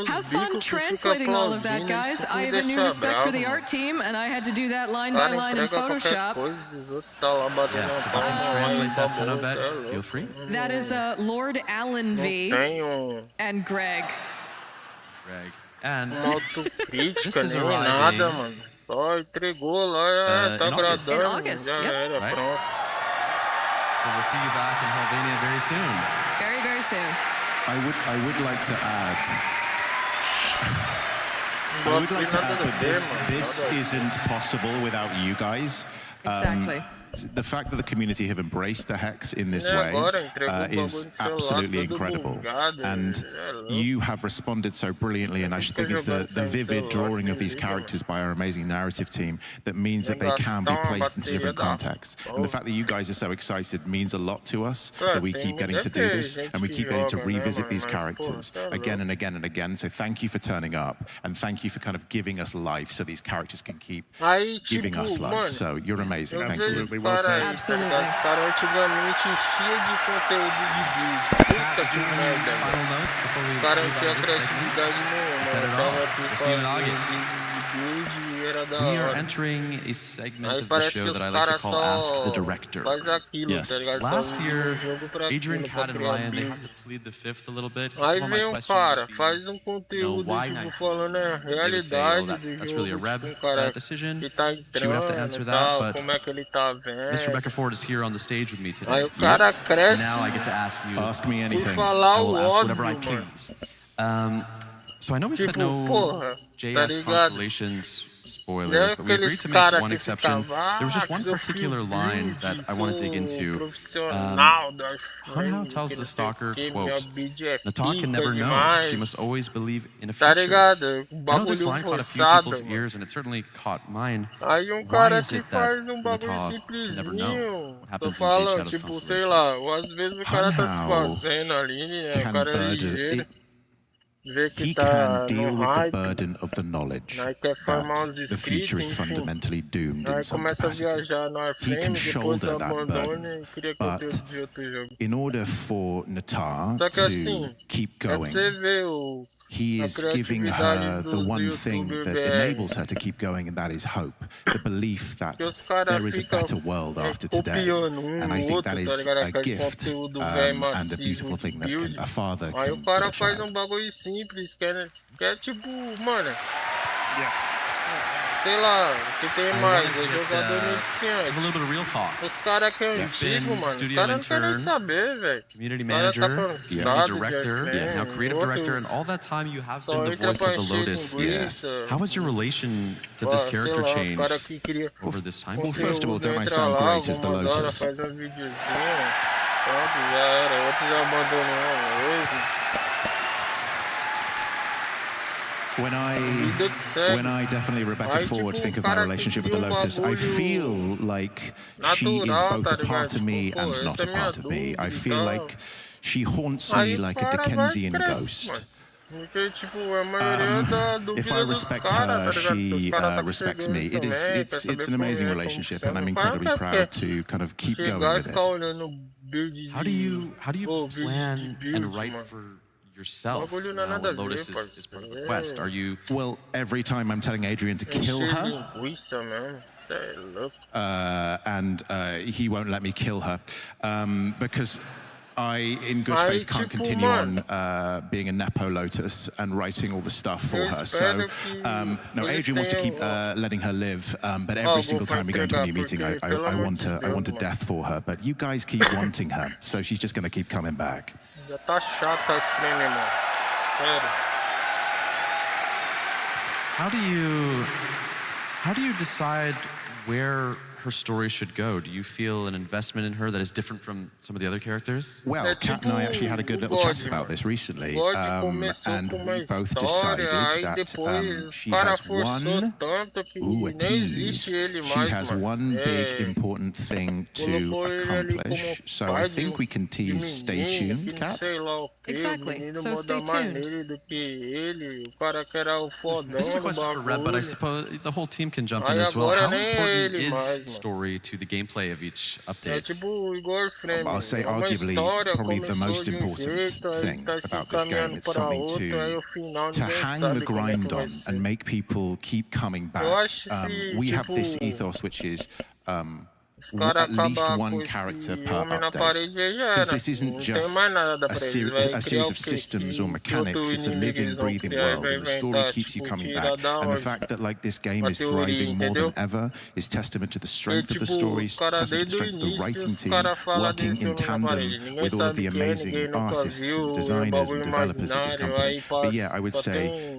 have fun translating all of that, guys. I have a new respect for the art team, and I had to do that line by line in Photoshop. Yes, if I can translate that Tennobet, feel free. That is Lord Alan V. and Greg. And this is arriving só entregou lá, tá gradando. In August, já era, Right. pronto. So we'll see you back in Helvania very soon. Very, very soon. I would like to add I would like to add that this isn't possible without you guys. Exactly. The fact that the community have embraced the hex in this way is absolutely incredible. And you have responded so brilliantly, and I should think it's the vivid drawing of these characters by our amazing narrative team that means that they can be placed into different contexts. And the fact that you guys are so excited means a lot to us, that we keep getting to do this, and we keep getting to revisit these characters again and again and again. So thank you for turning up, and thank you for kind of giving us life so these characters can keep giving us life. So you're amazing. Thank you. Absolutely. Os caras antigamente cheio de conteúdo de vídeo. Puta que merda, velho. Os caras não tinham criatividade nenhuma. Achava que fazia vídeo e era da We are hora. entering a segment Aí of the parece que show os that I like to caras call Ask the só Director. faz aquilo, Yes. tá ligado? Last Só year, jogo pra Adrian, aquilo, Kat, pra and criar Ryan, they build. had to plead the fifth a little bit. Aí Some of my vem um questions cara, would be, faz um conteúdo, why tipo, 19? falando a They would say, realidade oh, do that's really a jogo, Reb tipo, um cara decision. que tá She would have to entrando answer e that, tal, but como é que ele tá vendo. Miss Rebecca Ford is here on the stage with me today. Aí o cara cresce Now I get to ask you. Ask me por anything. falar I o will ask whatever I óbvio, mano. please. So I know we said Tipo, no porra, tá JS ligado? Constellations Não é spoilers, but we agreed aqueles to make caras one que exception. ficavam, There was just one que eu particular fui line build, that I want to dig sou into. profissional da Hunhow frame, tells que the não sei o stalker, que, quote, minha build é Nata can pica never know. demais. She must always believe in a Tá future. ligado? Um I know this bagulho line caught a few forçado, people's mano. ears, and it certainly caught mine. Aí Why cara is que it that faz um bagulho Nata can never know simplesinho, what tô happens in Jade falando, Shadow's tipo, sei Constellations? lá, ou às vezes o cara tá se Hunhow fazendo ali, né? O can cara é burden ligeiro, vê que he tá can no deal with the hype, burden of the knowledge aí quer formar that os the future inscritos, is enfim. fundamentally doomed in Aí some começa a capacity. viajar no He warframe, can depois shoulder that abandona burden, e cria but conteúdo de outro jogo. in order for Nata Só que assim, to keep é pra going, você ver he a is giving criatividade her the do one thing youtuber that BR. enables her to keep going, and that is hope. The belief that Que os caras there is a ficam better world after today. copiando And I no think outro, that tá is ligado? a Aquele gift conteúdo velho and a massivo beautiful de thing that build. a father Aí o can cara give a faz child. um bagulho simples, que é tipo, mano, sei lá, o que tem I mais? wanted É to get, jogador have a iniciante. little bit of real talk. Os caras que é You've antigo, been mano, os studio caras não querem nem intern, saber, velho. community Os caras tá manager, community cansado de director, warframe, now creative director, and outros all that time you have só been the entra voice pra of the encher Lotus. linguiça. How has your relation to this Sei character lá, o changed cara que cria over this time? Well, first of all, conteúdo, don't I entra sound lá, great as the alguma hora, Lotus? faz um videozinho, pronto, já era. Outro já abandonou mesmo. When Vida que segue. I definitely Rebecca Aí, Forward tipo, think o of my cara que relationship with the cria um Lotus, I bagulho feel like she is natural, both tá a part ligado? of me Tipo, pô, and not essa a é minha part of me. I dúvida e feel tal. like she haunts Aí me o like a cara vai e Dickensian cresce, ghost. mano. Porque, tipo, a maioria da If dúvida I dos respect caras, tá her, ligado? Porque os she caras tá respects chegando me. It também, is quer it's saber an amazing como é, relationship, como and I'm funciona. O cara incredibly não proud quer to kind of keep chegar going e with ficar it. olhando build de... How do you build plan de and builds, write mano. for yourself Bagulho não é now nada a when ver, Lotus is part of the parceiro. quest? Are you Well, every time I'm telling Adrian to kill Encher her, linguiça mesmo. Cê é louco. and he won't let me kill her because I, in good Aí, faith, can't tipo, continue mano, on being a Nepo Lotus and writing all the stuff for eu her. espero So, que no, eles Adrian wants to keep tenham... letting her live, but Ó, every vou single pra time we go into a entregar, new meeting, porque, I pelo amor want de a Deus, mano. death for her. But you guys keep wanting her, so she's just going to keep coming back. Já tá chato a frame, mano. Sério. how do you decide where her story should go? Do you feel an investment in her that is different from some of the other characters? Well, Kat and I actually had a good little chat about this recently, and we both decided that she has one, a tease. She has one big important thing to accomplish. So I think we can tease stay tuned, Kat. Exactly. So stay tuned. This is a question for Reb, but I suppose the whole team can jump in as well. How important is story to the gameplay of each update? I'll say arguably probably the most important thing about this game. It's something to hang the grind on and make people keep coming back. We have this ethos which is at least one character per update. Because this isn't just a series of systems or mechanics, it's a living, breathing world, and the story keeps you coming back. And the fact that like this game is thriving more than ever is testament to the strength of the stories, testament to the strength of the writing team, working in tandem with all of the amazing artists and designers and developers of this company. But yeah, I would say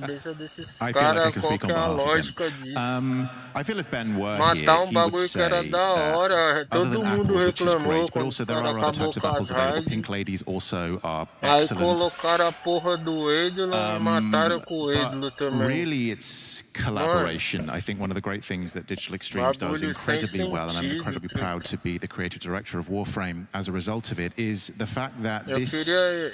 cabeça desses I feel like I caras can qual speak que on é a behalf of lógica him. disso. I feel if Ben were here, Matar he would bagulho que era say da hora, that other todo than mundo apples, which is reclamou great, but quando also os there caras are other acabou types of com as apples available. raids. Pink ladies also are Aí excellent. colocaram a porra do ídolo e mataram com o ídolo também. Really, it's collaboration. I think one of the great things that Digital Extremes does Bagulho sem incredibly well, and I'm sentido, incredibly truta. proud to be the creative director of Warframe as a result of it, is the fact that Eu this queria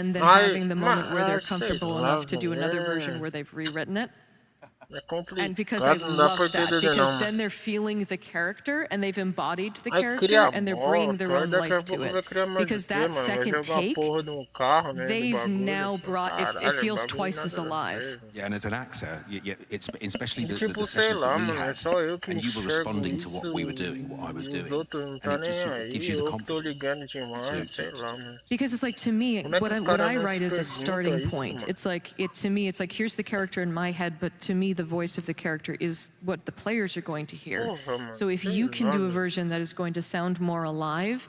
and then Mas- having the moment where they're mas sei comfortable lá, enough to do another version é- where they've rewritten it. É complicado, And because I não dá pra love that, entender because não. then they're feeling the character and they've embodied the Aí character cria and they're bringing their moto, aí own daqui a life to pouco vai it. criar mais Because o quê, that mano? Vai second jogar a take, porra do carro, né, do they've bagulho, now assim, brought, it caralho, feels bagulho twice as nada a alive. ver. Yeah, and as an actor, it's especially the Tipo, sei sessions lá, that we mano, é had, só eu que and you were enxergo responding to isso what we were doing, what I was e doing, os outros não and tá it just nem sort of gives you aí, the eu que tô confidence ligando demais, sei lá, mano. Because it's like, to me, Como é que what os I caras não write se is a perguntam starting isso, point. mano? It's like, to me, it's like, here's the character in my head, but to me, the voice of the character is what the players are going to hear. Porra, mano, So if sei you can lá, do a mano. version that is going to sound more alive,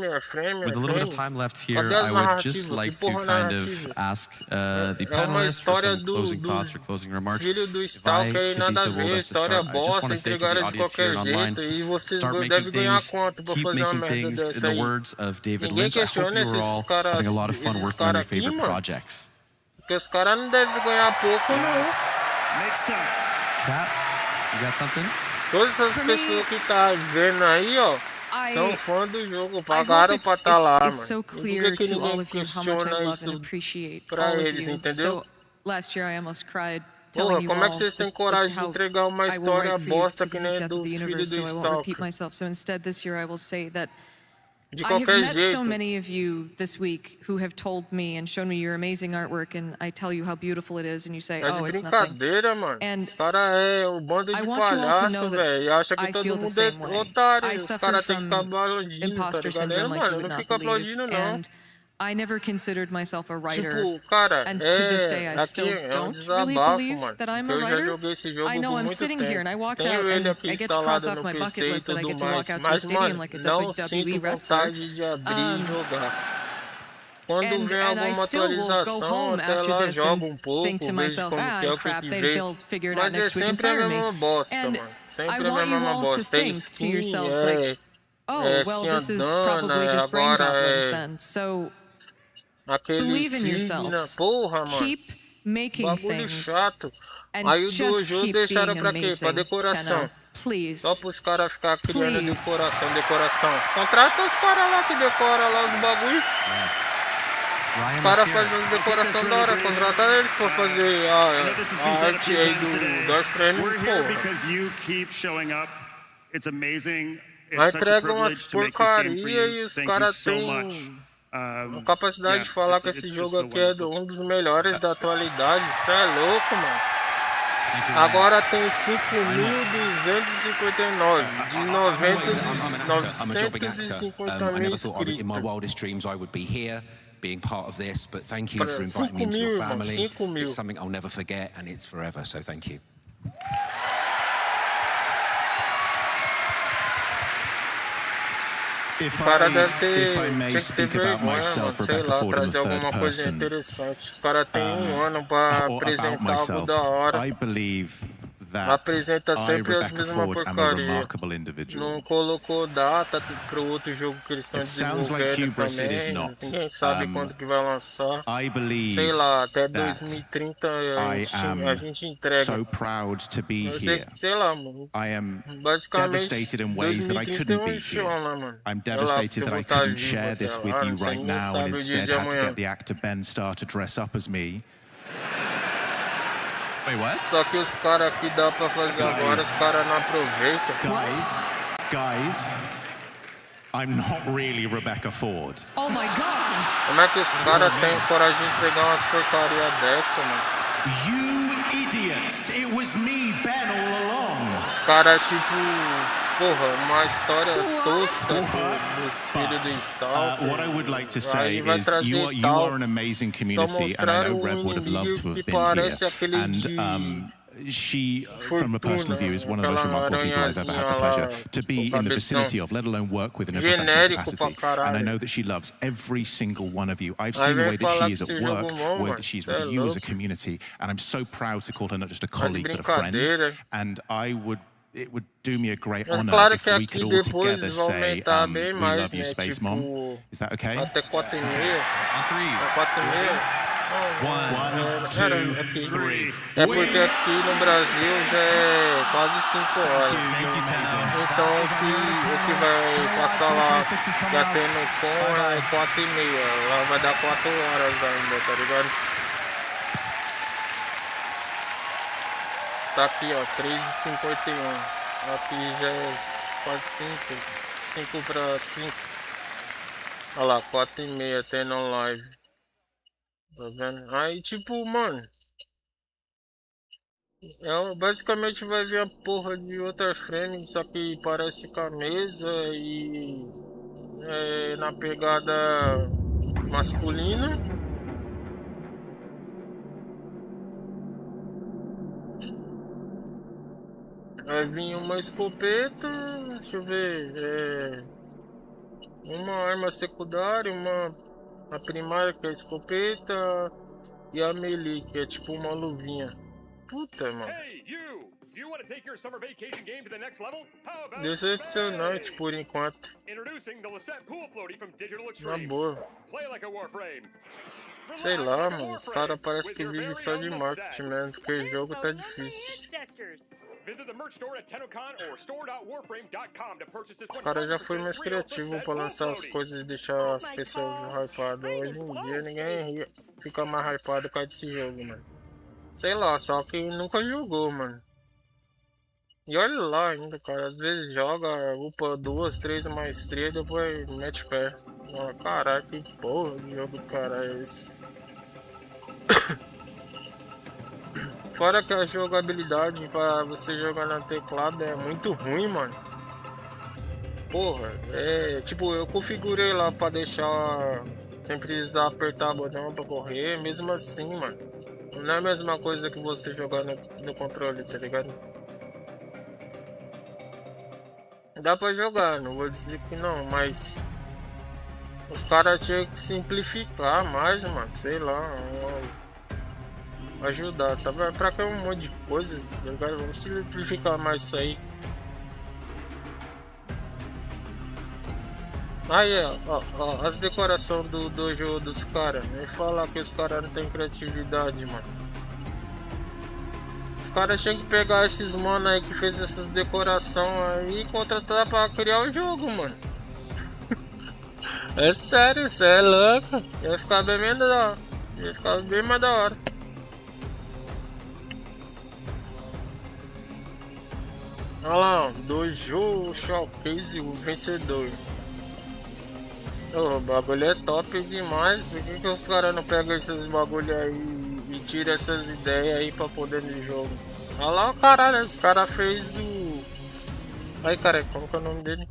With a little bit of time left here, I would just like to kind of ask the panelists for some closing thoughts or closing remarks. If I could be so bold as to start, I just want to say to the audience here and online, start making things, keep making things. In the words of David Lynch, I hope you are all having a lot of fun working on your favorite projects. Porque os caras não devem ganhar pouco, não. Kat, you got something? Todas as pessoas que tá vendo aí, ó, são fãs do jogo, pagaram pra estar lá, mano. It's so Por clear que to all ninguém of you how much I questiona love and isso appreciate pra all of eles, you. entendeu? So last year I almost cried Porra, telling you como é que all vocês têm coragem de entregar uma história bosta que nem dos filhos do so I won't repeat Stalker? myself. So instead this year I will say that De I have qualquer met so jeito. many of you this week who have told me and shown me your amazing artwork, and I tell you how beautiful it is, and you say, É de oh, it's nothing. brincadeira, mano. And Os caras é um bando I de want you all to know palhaço, that velho. E acha que I todo feel the mundo é same way. otário. I Os suffer caras têm que ficar from aplaudindo, tá imposter ligado? É, syndrome like you mano, would não not fica believe, aplaudindo, não. and I never considered myself a writer, Tipo, cara, and to this day I aqui still é um don't really desabafo, believe mano. that I'm Porque a eu já writer. joguei esse jogo I know por I'm muito sitting here and I tempo. walked Tenho out ele and aqui I get to cross instalado off no my bucket PC e list that I tudo get to walk mais. out to a Mas, stadium mano, like a não WWE sinto wrestler. vontade de abrir e jogar. Quando vem And I alguma still will go atualização, home até after lá this jogo and pouco, think to vejo myself, como que é, o que crap, que vem. they'll figure it out Mas é next week and sempre a fire me. mesma bosta, And mano. I Sempre a want you mesma all to bosta. É think to skin, yourselves like, oh, é well, this is Ciandana, probably just brain agora goblins é then. So aquele believe in signa. yourselves. Porra, mano. Keep making Bagulho things. chato. And Aí o just dojo keep deixaram being pra quê? Pra amazing, decoração. Tenno. Please. Só pros caras ficar criando Please. decoração. Contrata os caras lá que decoram lá os bagulho. Os caras fazem decoração da hora, contrata eles pra fazer a arte aí do warframe, We're here porra. because you keep showing up. It's amazing. Aí It's such a entrega umas privilege to make this game for porcaria you. e os Thank you caras so têm much. a capacidade de falar que esse it's jogo just so aqui é wonderful. um dos melhores da atualidade. Isso é louco, mano. Agora tem 5.259 de I'm a jobbing actor. 950 I mil never thought in my inscritos. wildest dreams I would be here, being part of this, but thank you for inviting 5 me into your mil, irmão, family. 5 mil. It's something I'll never forget, and it's forever, so thank you. If Cara I, deve ter, if I may tinha que ter speak about vergonha, mano, myself, sei Rebecca lá, Ford, in the trazer alguma third coisa person, interessante. Os caras têm ano pra or about apresentar algo myself, da hora. I believe that Apresenta I, sempre as Rebecca mesmas Ford, am a porcaria. remarkable individual. Não colocou data pro outro jogo que eles estão It sounds like desenvolvendo hubris, it is também. not. Ninguém sabe quando que vai lançar. I believe Sei lá, até that 2030 I a gente entrega. so proud to be Eu sei, here. sei lá, mano. I am Basicamente, devastated in ways that I 2030 couldn't be show, here. né, mano? I'm Sei lá, devastated você that I botar couldn't vivo share até this lá, with you não sei, right ninguém now and sabe o dia instead de had to amanhã. get the actor Ben Starr to dress up as me. Wait, what? Só que os caras aqui dá pra fazer agora, os caras não aproveitam. Guys, I'm not really Rebecca Ford. Oh my God! Como é que os caras têm coragem de entregar umas porcaria dessa, mano? You idiots! It was me, Ben, all along. Os caras, tipo, porra, uma história tosca dos filhos do Stalker. What I would like to say Aí vai is trazer you tal. are an amazing Só community, and I know mostraram Reb would have loved to inimigo have que been parece here. aquele de And she, from a personal view, is one of the most aquela remarkable people I've ever had the aranhazinha pleasure lá, to be o in the cabeção. vicinity of, let alone work with in a professional Genérico pra capacity. And I caralho. know that she loves every single one of you. I've Aí seen the vem way that falar she que is esse at jogo work, bom, the way mano. that she is Cê é with you as a louco. community, and I'm so proud to call her not just a Tá de colleague but a friend. brincadeira. And it would do me a great Mas honor claro if que we aqui could all depois together vai say, aumentar we bem mais, love you, né? Space Tipo, Mom. Is that okay? até 4h30. On three. 4h30. One, Aqui. two, three. É porque aqui no Brasil já é quase 5 horas. Então o que vai passar lá já tendo com é 4h30. Lá vai dar 4 horas ainda, tá ligado? Tá aqui, ó, 3h51. Aqui já é quase 5 para 5. Olha lá, 4h30 tendo live. Tá vendo? Aí, tipo, mano, basicamente vai vir a porra de outra frame, só que parece com a mesa e na pegada masculina. Vai vir uma escopeta, deixa eu ver, uma arma secundária, a primária que é a escopeta e a melee que é tipo uma luvinha. Puta, mano. Decepcionante por enquanto. Na boa. Sei lá, mano, os caras parecem que vivem só de marketing mesmo, porque o jogo tá difícil. Os caras já foram mais criativos pra lançar as coisas e deixar as pessoas hypadas. Hoje em dia ninguém fica mais hypado por causa desse jogo, mano. Sei lá, só que nunca jogou, mano. E olha lá ainda, cara. Às vezes joga, upa 2, 3 maestria, depois mete pé. Oh, caraca, que porra de jogo do cara é esse? Fora que a jogabilidade pra você jogar no teclado é muito ruim, mano. Porra, tipo, eu configurei lá pra deixar sem precisar apertar o botão pra correr, mesmo assim, mano. Não é a mesma coisa que você jogar no controle, tá ligado? Dá pra jogar, não vou dizer que não, mas os caras tinham que simplificar mais, mano, sei lá, ajudar, tá? Pra cá um monte de coisas, tá ligado? Vamos simplificar mais isso aí. Aí, ó, as decorações do jogo dos caras. Me fala que os caras não tem criatividade, mano. Os caras tinham que pegar esses mano aí que fez essas decorações aí e contratar pra criar o jogo, mano. É sério, isso é louco. Ia ficar bem mais da hora. Ia ficar bem mais da hora. Olha lá, ó, Dojo Showcase, o vencedor. O bagulho é top demais. Por que os caras não pegam esses bagulho aí e tiram essas ideias aí pra poder no jogo? Olha lá o caralho, os caras fez o. Aí, cara, como que é o nome dele?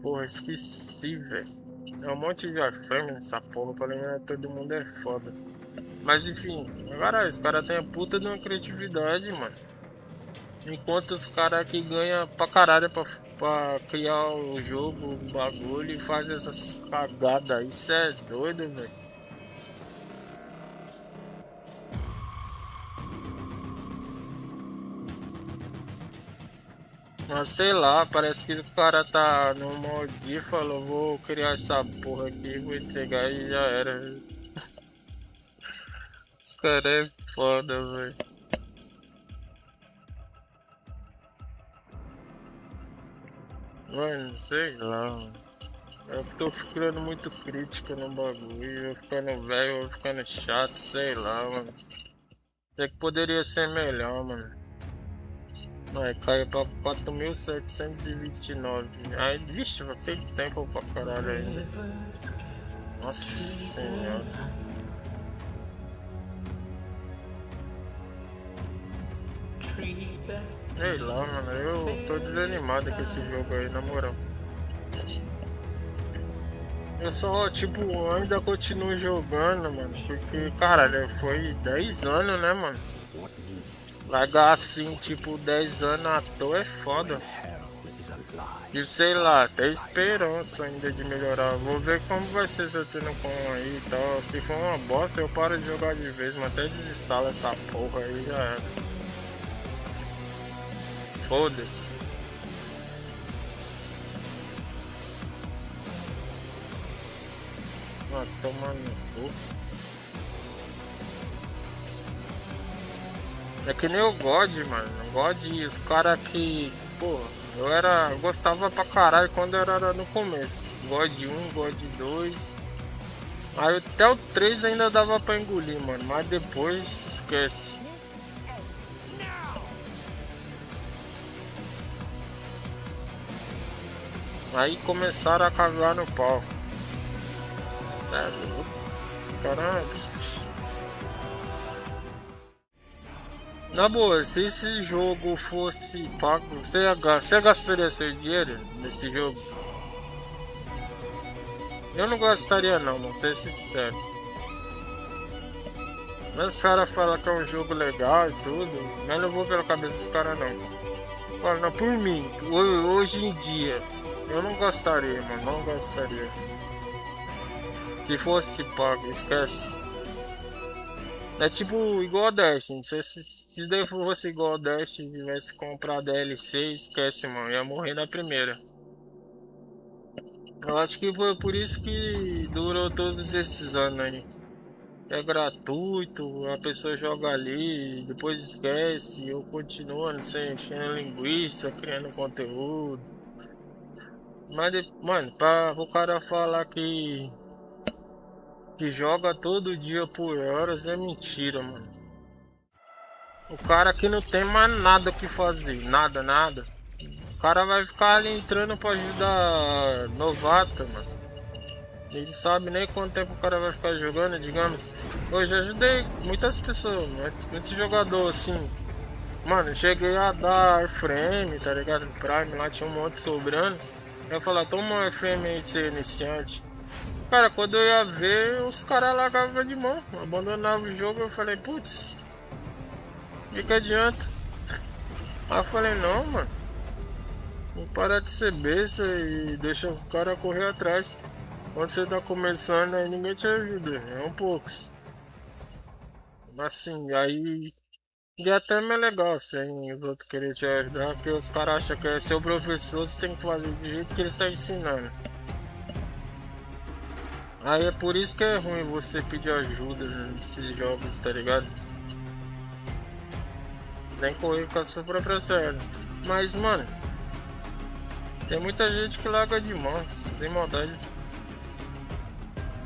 Porra, esqueci, velho. É um monte de warframe nessa porra, pra lembrar todo mundo é foda. Mas enfim, agora os caras têm a puta de uma criatividade, mano. Enquanto os caras que ganham pra caralho pra criar o jogo, o bagulho e fazem essas cagadas aí, isso é doido, velho. Mas sei lá, parece que o cara tá no molde e falou, vou criar essa porra aqui, vou entregar e já era. Os caras é foda, velho. Mano, sei lá. Eu tô ficando muito crítico no bagulho, eu ficando velho, eu ficando chato, sei lá, mano. Até que poderia ser melhor, mano. Mas caiu pra 4.729. Aí, vixe, vai ter tempo pra caralho ainda. Nossa senhora. Sei lá, mano, eu tô desanimado com esse jogo aí, na moral. Eu só, tipo, ainda continuo jogando, mano, porque, caralho, foi 10 anos, né, mano? Largar assim, tipo, 10 anos à toa é foda. E sei lá, tem esperança ainda de melhorar. Vou ver como vai ser esse tennocom aí e tal. Se for uma bosta, eu paro de jogar de vez, mas até desinstalo essa porra aí já era. Foda-se. Ah, toma no cu. É que nem o God, mano. O God, os caras que, pô, eu gostava pra caralho quando eu era no começo. God 1, God 2. Aí até o 3 ainda dava pra engolir, mano. Mas depois, esquece. Aí começaram a cagar no pau. Os caras. Na boa, se esse jogo fosse pago, você gastaria seu dinheiro nesse jogo? Eu não gastaria não, vou ser sincero. Mas os caras falam que é um jogo legal e tudo, mas não vou pela cabeça dos caras não. Fala, não, por mim, hoje em dia, eu não gostaria, mano, não gostaria. Se fosse pago, esquece. É tipo igual a Destiny, se fosse igual a Destiny e tivesse comprado DLC, esquece, mano, ia morrer na primeira. Eu acho que foi por isso que durou todos esses anos aí. É gratuito, a pessoa joga ali, depois esquece, ou continua, não sei, enchendo linguiça, criando conteúdo. Mas, mano, pra o cara falar que joga todo dia por horas é mentira, mano. O cara que não tem mais nada o que fazer, nada, nada. O cara vai ficar ali entrando pra ajudar novato, mano. Ele não sabe nem quanto tempo o cara vai ficar jogando, digamos. Eu já ajudei muitas pessoas, muitos jogadores assim. Mano, cheguei a dar warframe, tá ligado? No Prime, lá tinha um monte sobrando. Eu falei, toma um warframe aí de ser iniciante. Cara, quando eu ia ver, os caras largavam de mão, abandonavam o jogo. Eu falei, putz, de que adianta? Aí eu falei, não, mano. Não para de ser besta e deixa os caras correr atrás. Quando você tá começando, aí ninguém te ajuda, é um poucos. Assim, aí. E até é legal assim, os outros querem te ajudar, porque os caras acham que é seu professor, você tem que fazer do jeito que eles estão ensinando. Aí é por isso que é ruim você pedir ajuda nesses jogos, tá ligado? Nem correr com a sua própria série. Mas, mano, tem muita gente que larga de mão, sem maldade.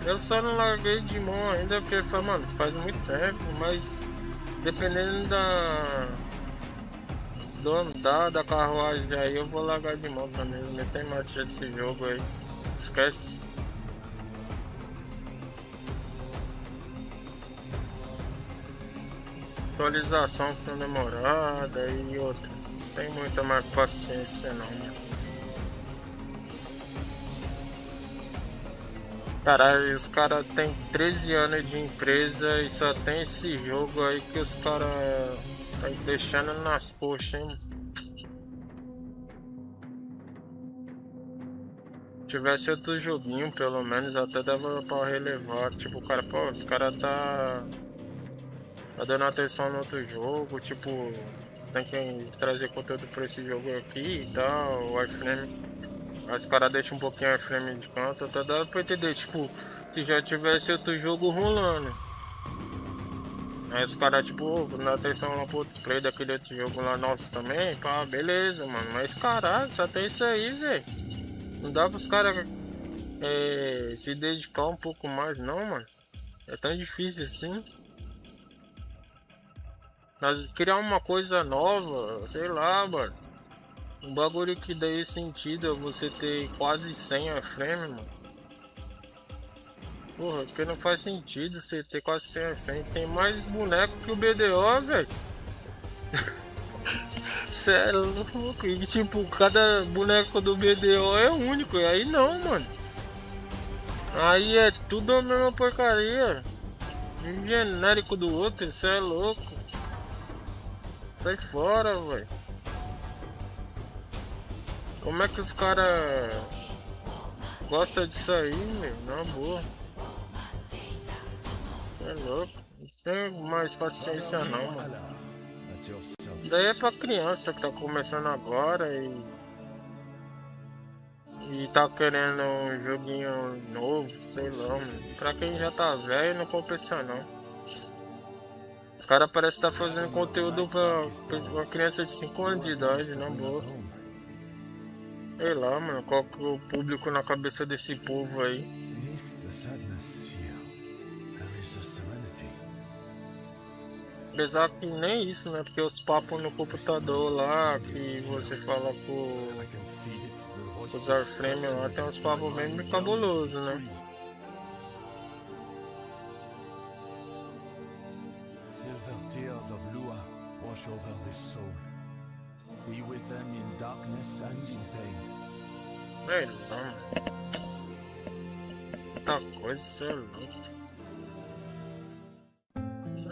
Eu só não larguei de mão ainda porque, mano, faz muito tempo, mas dependendo do andar da carruagem aí, eu vou largar de mão também. Não tem marcha desse jogo aí. Esquece. Atualização sendo demorada e outra. Não tem muita mais paciência não, mano. Caralho, os caras têm 13 anos de empresa e só tem esse jogo aí que os caras tá deixando nas coxas, hein? Se tivesse outro joguinho, pelo menos, até dava pra relevar. Tipo, o cara, pô, os caras tá dando atenção no outro jogo, tipo, tem que trazer conteúdo pra esse jogo aqui e tal, o warframe. Aí os caras deixam um pouquinho a frame de canto, até dá pra entender, tipo, se já tivesse outro jogo rolando. Aí os caras, tipo, dando atenção lá pro outro display daquele outro jogo lá nosso também, pá, beleza, mano. Mas caralho, só tem isso aí, velho. Não dá pros caras se dedicar um pouco mais, não, mano. É tão difícil assim. Mas criar uma coisa nova, sei lá, mano. Um bagulho que daí sentido é você ter quase 100 frame, mano. Porra, porque não faz sentido você ter quase 100 frame. Tem mais boneco que o BDO, velho. Sério, louco. E tipo, cada boneco do BDO é único. E aí não, mano. Aí é tudo a mesma porcaria. Um genérico do outro, isso é louco. Sai fora, velho. Como é que os caras gostam disso aí, meu? Na boa. É louco. Não tenho mais paciência não, mano. Daí é pra criança que tá começando agora e tá querendo um joguinho novo, sei lá, mano. Pra quem já tá velho não compensa não. Os caras parecem que tá fazendo conteúdo pra uma criança de 5 anos de idade, na boa. Sei lá, mano, qual que é o público na cabeça desse povo aí. Apesar que nem isso, né? Porque os papos no computador lá, que você fala com os warframe lá, tem uns papos bem cabulosos, né? Silver tears of Lua wash over this soul. Be with them in darkness and in pain. É, não. Muita coisa, isso é louco.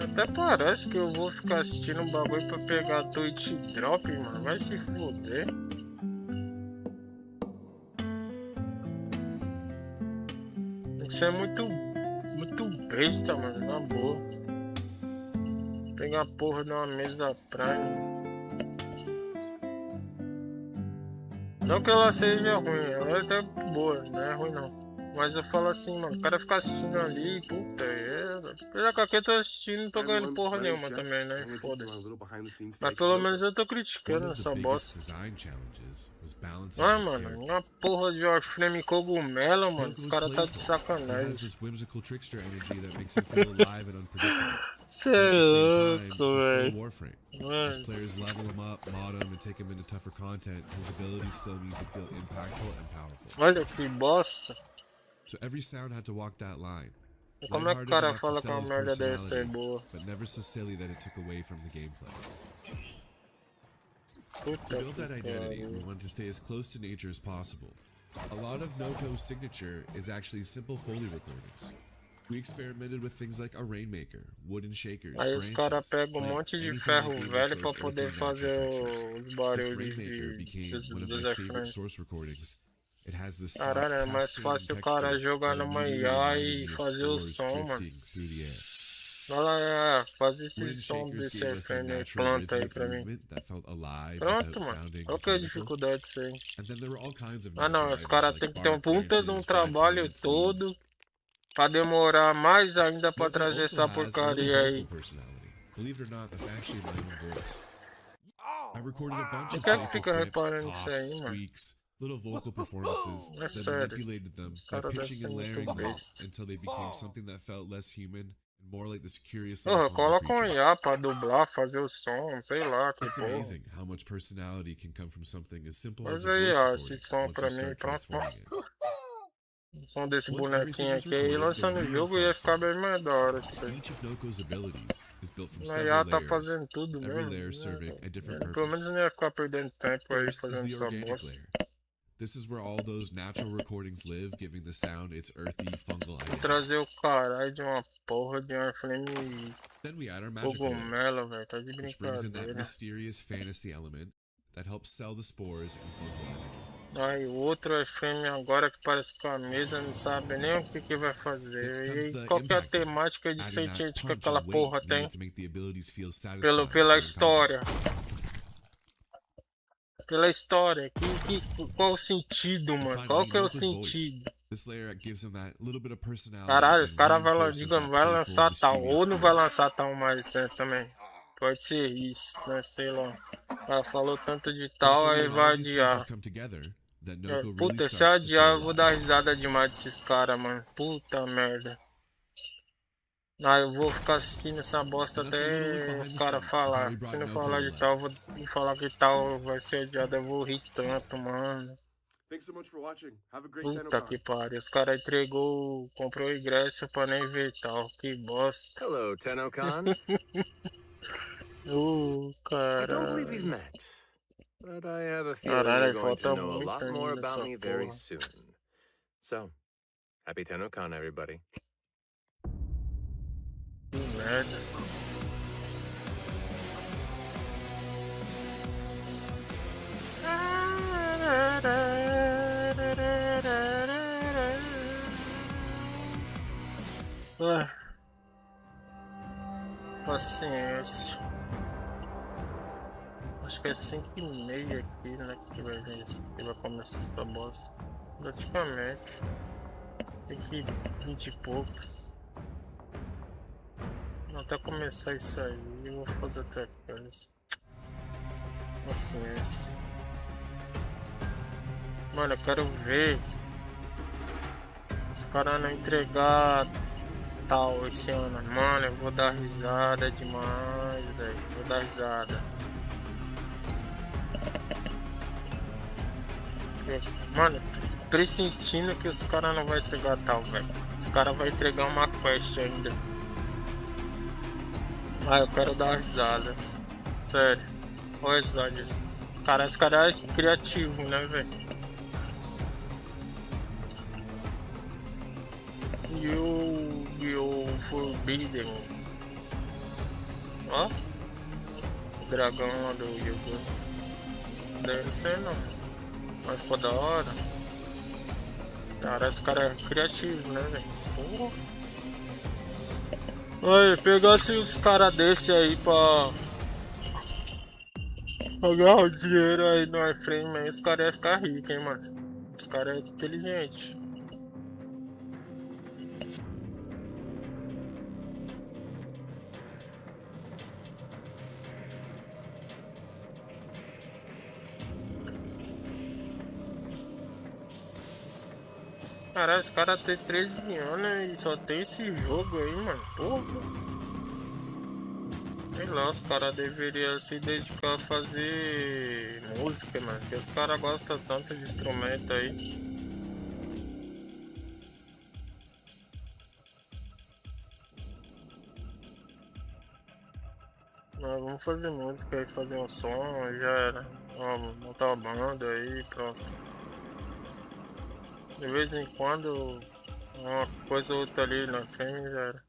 Até parece que eu vou ficar assistindo um bagulho pra pegar Twitch Drop, mano. Vai se foder. Isso é muito besta, mano, na boa. Pegar a porra de uma mesa Prime. Não que ela seja ruim, ela é até boa, não é ruim não. Mas eu falo assim, mano, o cara ficar assistindo ali, puta, apesar que aqui eu tô assistindo, não tô ganhando porra nenhuma também, né? Foda-se. Mas pelo menos eu tô criticando essa bosta. Ah, mano, uma porra de warframe cogumelo, mano, os caras tá de sacanagem. Cê é louco, velho. As players level him up, mod him, and take him into tougher content, his abilities still need to feel impactful and powerful. Olha que bosta. So every sound had to walk that line. Como é que o cara fala que uma merda dessa é boa? But never so silly that it took away from the gameplay. Puta To build that que identity, pariu. we want to stay as close to nature as possible. A lot of Noco's signature is actually simple Foley recordings. We experimented with things like a rainmaker, wooden shakers, Aí os caras pegam um monte de ferro velho pra poder fazer os barulhos dos warframes. Caralho, é mais fácil o cara jogar numa IA e fazer o som, mano. Vai lá, faz esse som desse warframe aí, planta aí pra mim. Pronto, mano. Qual que é a dificuldade disso aí? Ah não, os caras têm que ter um puta de um trabalho todo pra demorar mais ainda pra trazer essa porcaria aí. Por que é que fica reparando nisso aí, mano? Little vocal performances, É then sério. manipulated them Os by caras devem pitching ser and muito layering them besta. until they became something that felt less human and more like this curious Porra, little form of coloca um creature. IA pra dublar, fazer o som, sei lá, que It's porra. amazing how much personality can come from something as simple as Faz a aí, voice ó, recording esse som once pra you mim, start pronto. transforming it. O som desse Once bonequinho everything was aqui aí, recorded, lançando the o real jogo ia fun ficar started. bem mais da hora que isso aí. Each of Noco's abilities is built from A several IA tá layers, fazendo tudo every mesmo. layer serving a different Pelo purpose. menos eu não ia ficar perdendo tempo aí First is fazendo the essa organic bosta. layer. This is where all those natural recordings live, giving the sound its earthy, fungal Vou identity. trazer o caralho de uma porra de warframe Then we add our magical layer, cogumelo, velho. Tá de which brings in that brincadeira. mysterious fantasy element that helps sell the spores and fungal energy. Aí outro warframe agora que parece com a mesa, não sabe nem o que vai fazer. E qual que é a temática de Adding that sentiente que punch aquela and weight porra tem? needed to make the abilities feel satisfying Pela during história. combat. Pela história. Qual o sentido, And mano? finally, Qual que é o Noco's voice. sentido? This layer gives them that little bit of personality Caralho, os and caras vai, reinforces that vai playful, lançar tal, mysterious ou não vai spirit. lançar tal mais também. Pode ser isso, né? Sei lá. Ela falou tanto de And tal, it's only aí when vai all these pieces adiar. come together that Noco really Puta, se starts to feel adiar, eu vou dar alive. risada demais desses caras, mano. Puta merda. Ah, eu vou ficar assistindo essa bosta até os caras falar. Se não falar de tal, eu vou falar que tal vai ser adiado. Eu vou rir tanto, mano. Thanks so much for watching. Have a great Puta tennocom. que pariu. Os caras comprou o ingresso pra nem ver tal. Que bosta. Hello, tennocom. I don't Caralho. believe we've met, but I have a feeling Caralho, you're going to falta know a muito lot more ainda about essa me very porra. soon. So, happy tennocom, everybody. Que merda. Ah. Paciência. Acho que é 5h30 aqui, né? Que vai vir isso aqui, vai começar essa bosta. Praticamente. Tem que 20 e poucos. Até começar isso aí, eu vou fazer até coisa. Paciência. Mano, eu quero ver os caras não entregar tal esse ano. Mano, eu vou dar risada demais, velho. Vou dar risada. Mano, pressentindo que os caras não vão entregar tal, velho. Os caras vão entregar uma quest ainda. Ah, eu quero dar risada. Sério. Olha risada. Cara, esse cara é criativo, né, velho? You Forbidden. Ó. O dragão lá do Yugo. Deve ser não. Mas ficou da hora. Cara, esse cara é criativo, né, velho? Porra. Aí, pegasse os caras desse aí pra ganhar o dinheiro aí no warframe, aí os caras iam ficar ricos, hein, mano. Os caras é inteligente. Caralho, esse cara tem 13 anos e só tem esse jogo aí, mano. Porra. Sei lá, os caras deveriam se dedicar a fazer música, mano. Porque os caras gostam tanto de instrumento aí. Mas vamos fazer música aí, fazer um som, já era. Vamos montar uma banda aí, pronto. De vez em quando, uma coisa ou outra ali na frente já era.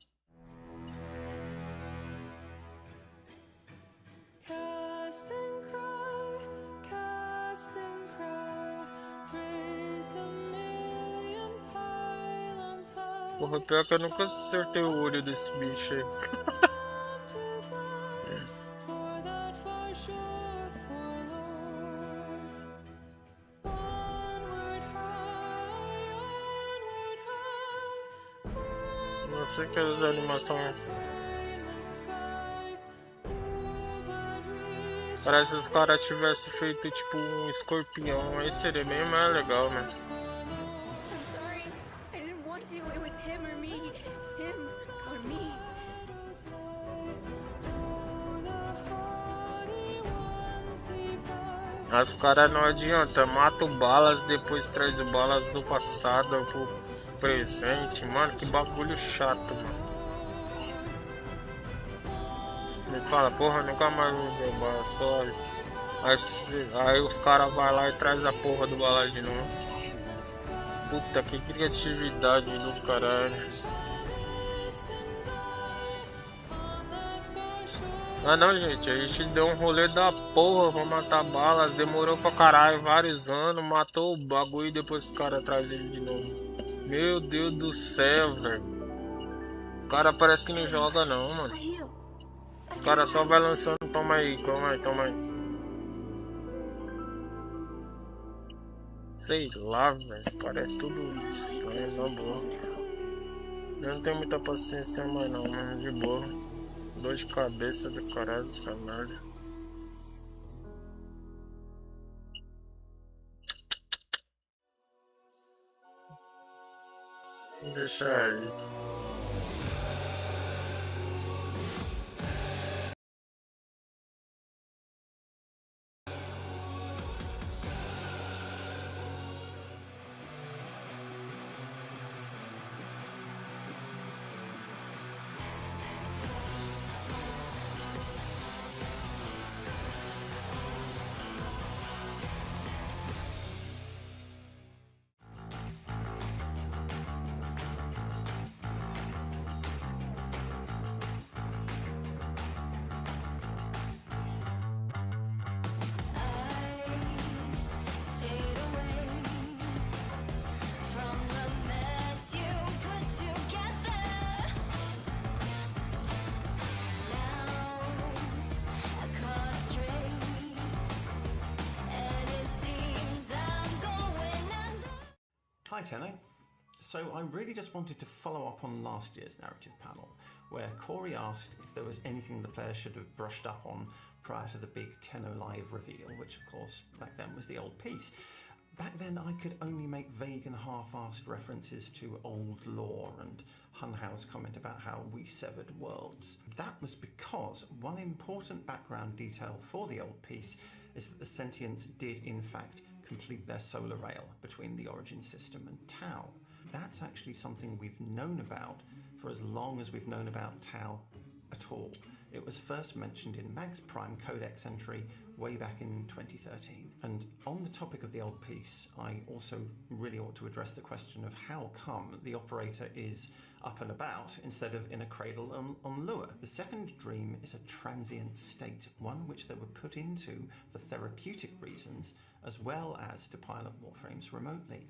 Porra, pior que eu nunca acertei o olho desse bicho aí. Não sei que as animações. Parece que os caras tivessem feito tipo um escorpião, aí seria bem mais legal, né? As caras não adianta, mata o balas, depois traz o balas do passado pro presente, mano, que bagulho chato, mano. Me fala, porra, nunca mais vou ver o balas, só aí os caras vai lá e traz a porra do balas de novo. Puta, que criatividade do caralho. Ah não, gente, a gente deu um rolê da porra pra matar balas, demorou pra caralho, vários anos, matou o bagulho e depois os caras trazem ele de novo. Meu Deus do céu, velho. Os caras parece que não joga não, mano. Os caras só vai lançando, toma aí, toma aí, toma aí. Sei lá, velho, esse cara é tudo estranho, na boa. Eu não tenho muita paciência mais não, mano, de boa. Dor de cabeça do caralho dessa merda. Vou deixar aí. Hi Tenno. So I really just wanted to follow up on last year's narrative panel, where Corey asked if there was anything the players should have brushed up on prior to the big Tenno Live reveal, which of course back then was the old piece. Back then I could only make vague and half-assed references to old lore and Hunhow's comment about how we severed worlds. That was because one important background detail for the old piece is that the Sentients did in fact complete their solar rail between the Origin system and Tau. That's actually something we've known about for as long as we've known about Tau at all. It was first mentioned in Mag's Prime Codex entry way back in 2013. And on the topic of the old piece, I also really ought to address the question of how come the operator is up and about instead of in a cradle on Lua. The second dream is a transient state, one which they were put into for therapeutic reasons as well as to pilot warframes remotely.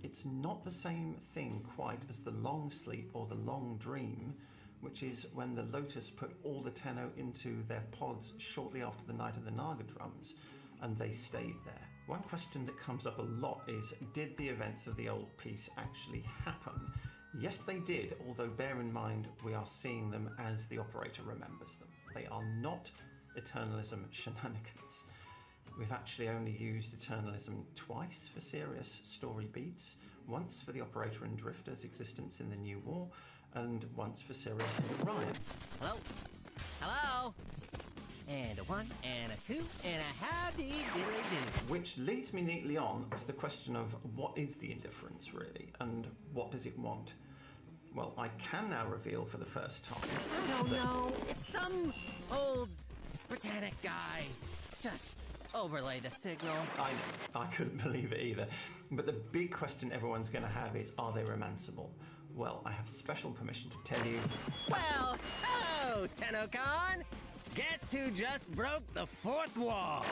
It's not the same thing quite as the long sleep or the long dream, which is when the Lotus put all the Tenno into their pods shortly after the Night of the Naga drums, and they stayed there. One question that comes up a lot is, did the events of the old piece actually happen? Yes, they did, although bear in mind we are seeing them as the operator remembers them. They are not Eternalism shenanigans. We've actually only used Eternalism twice for serious story beats. once for the operator and drifter's existence in the new war, and once for Sirius and Orion. Hello? Hello? And a 1, and a 2, and a howdy diddly do. Which leads me neatly on to the question of what is the indifference really, and what does it want? Well, I can now reveal for the first time. I don't know. It's some old Britannic guy. Just overlay the signal. I know. I couldn't believe it either. But the big question everyone's going to have is, are they romanceable? Well, I have special permission to tell you. Well, hello, tennocom. Guess who just broke the fourth wall?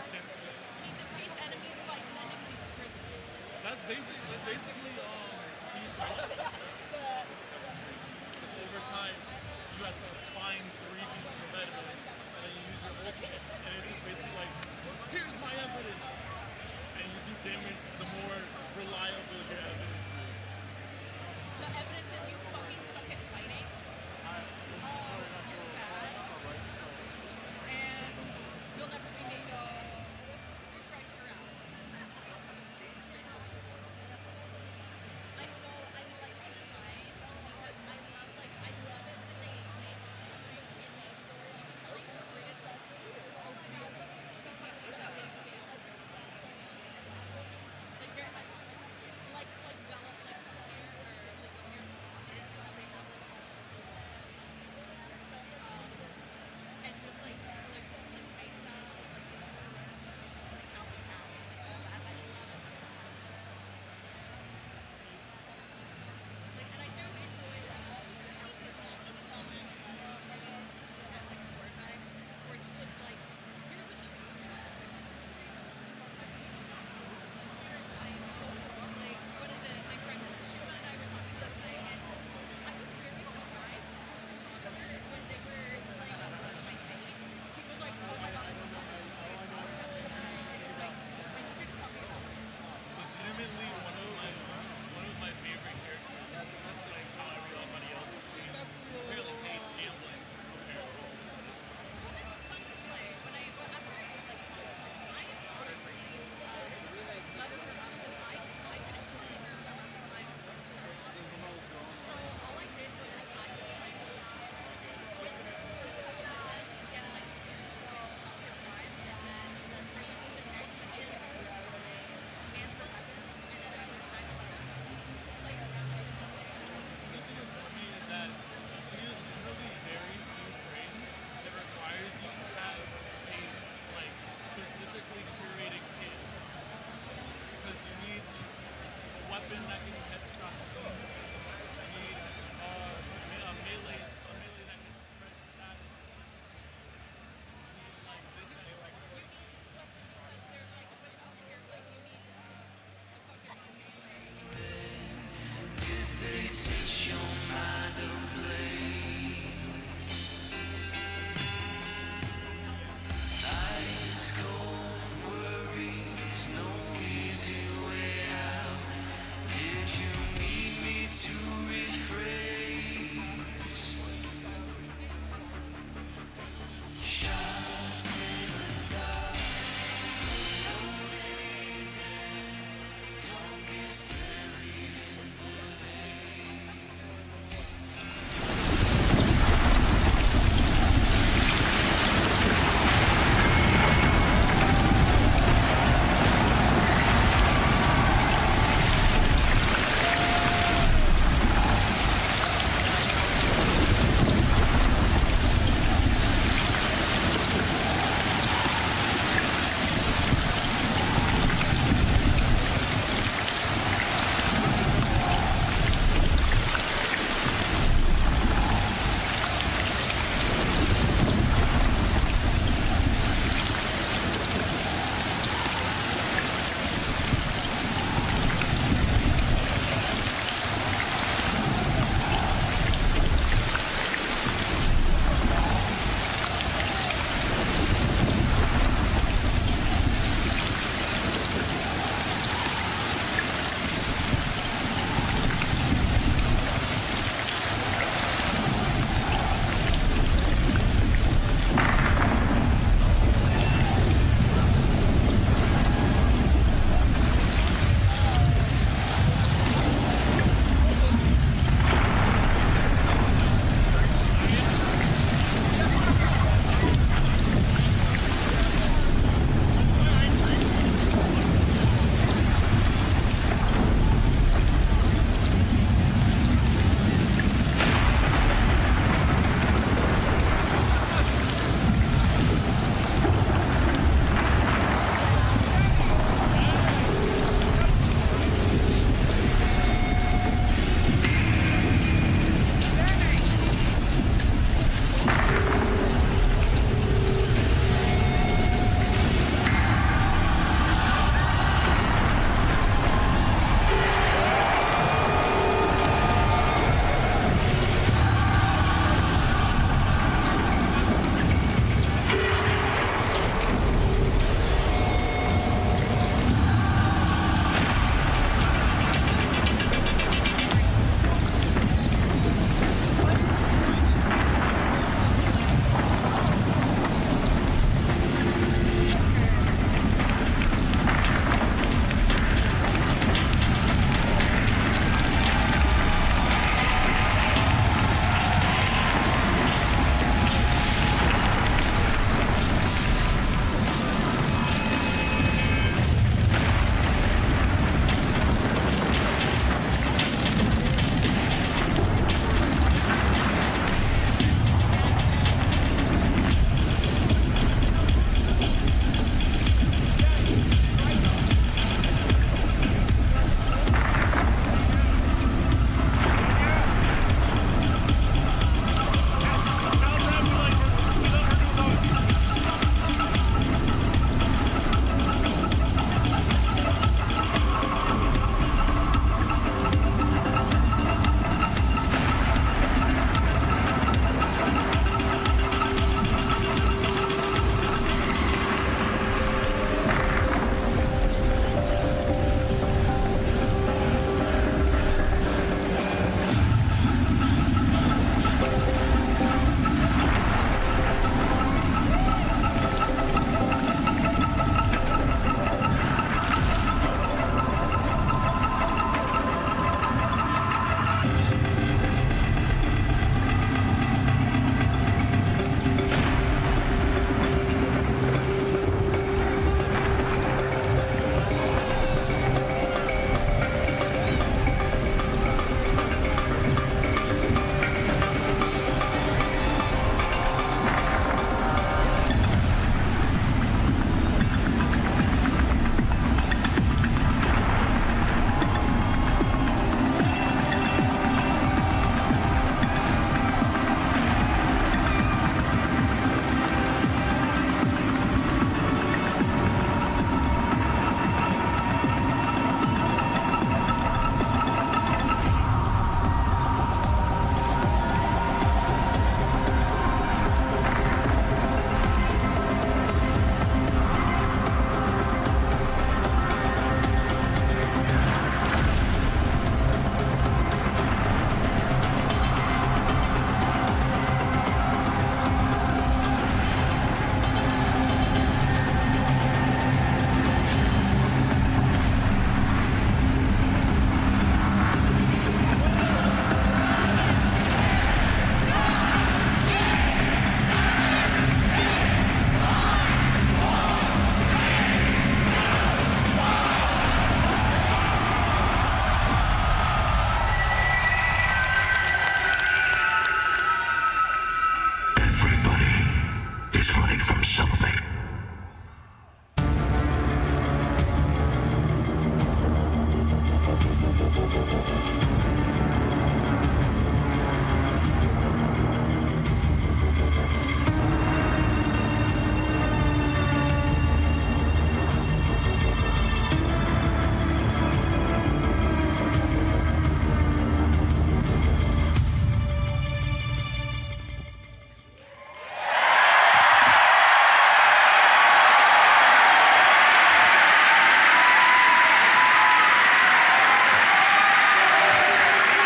He defeats enemies by sending them to prison. That's basically over time you have to find 3 pieces of evidence and then you use your ultimate and it's just basically like, here's my evidence, and you do damage the more reliable your evidence is. The evidence is you fucking suck at fighting. You're bad. And you'll never be made three strikes you're out. I don't know, I'm like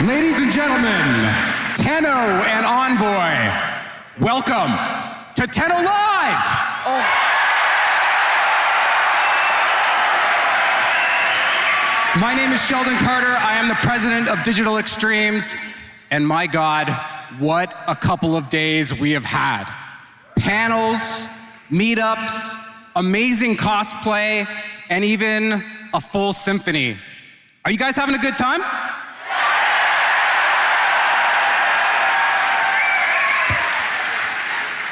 Ladies and gentlemen, Tenno and Envoy, welcome to Tenno Live! My name is Sheldon Carter. I am the president of Digital Extremes, and my God, what a couple of days we have had. Panels, meetups, amazing cosplay, and even a full symphony. Are you guys having a good time?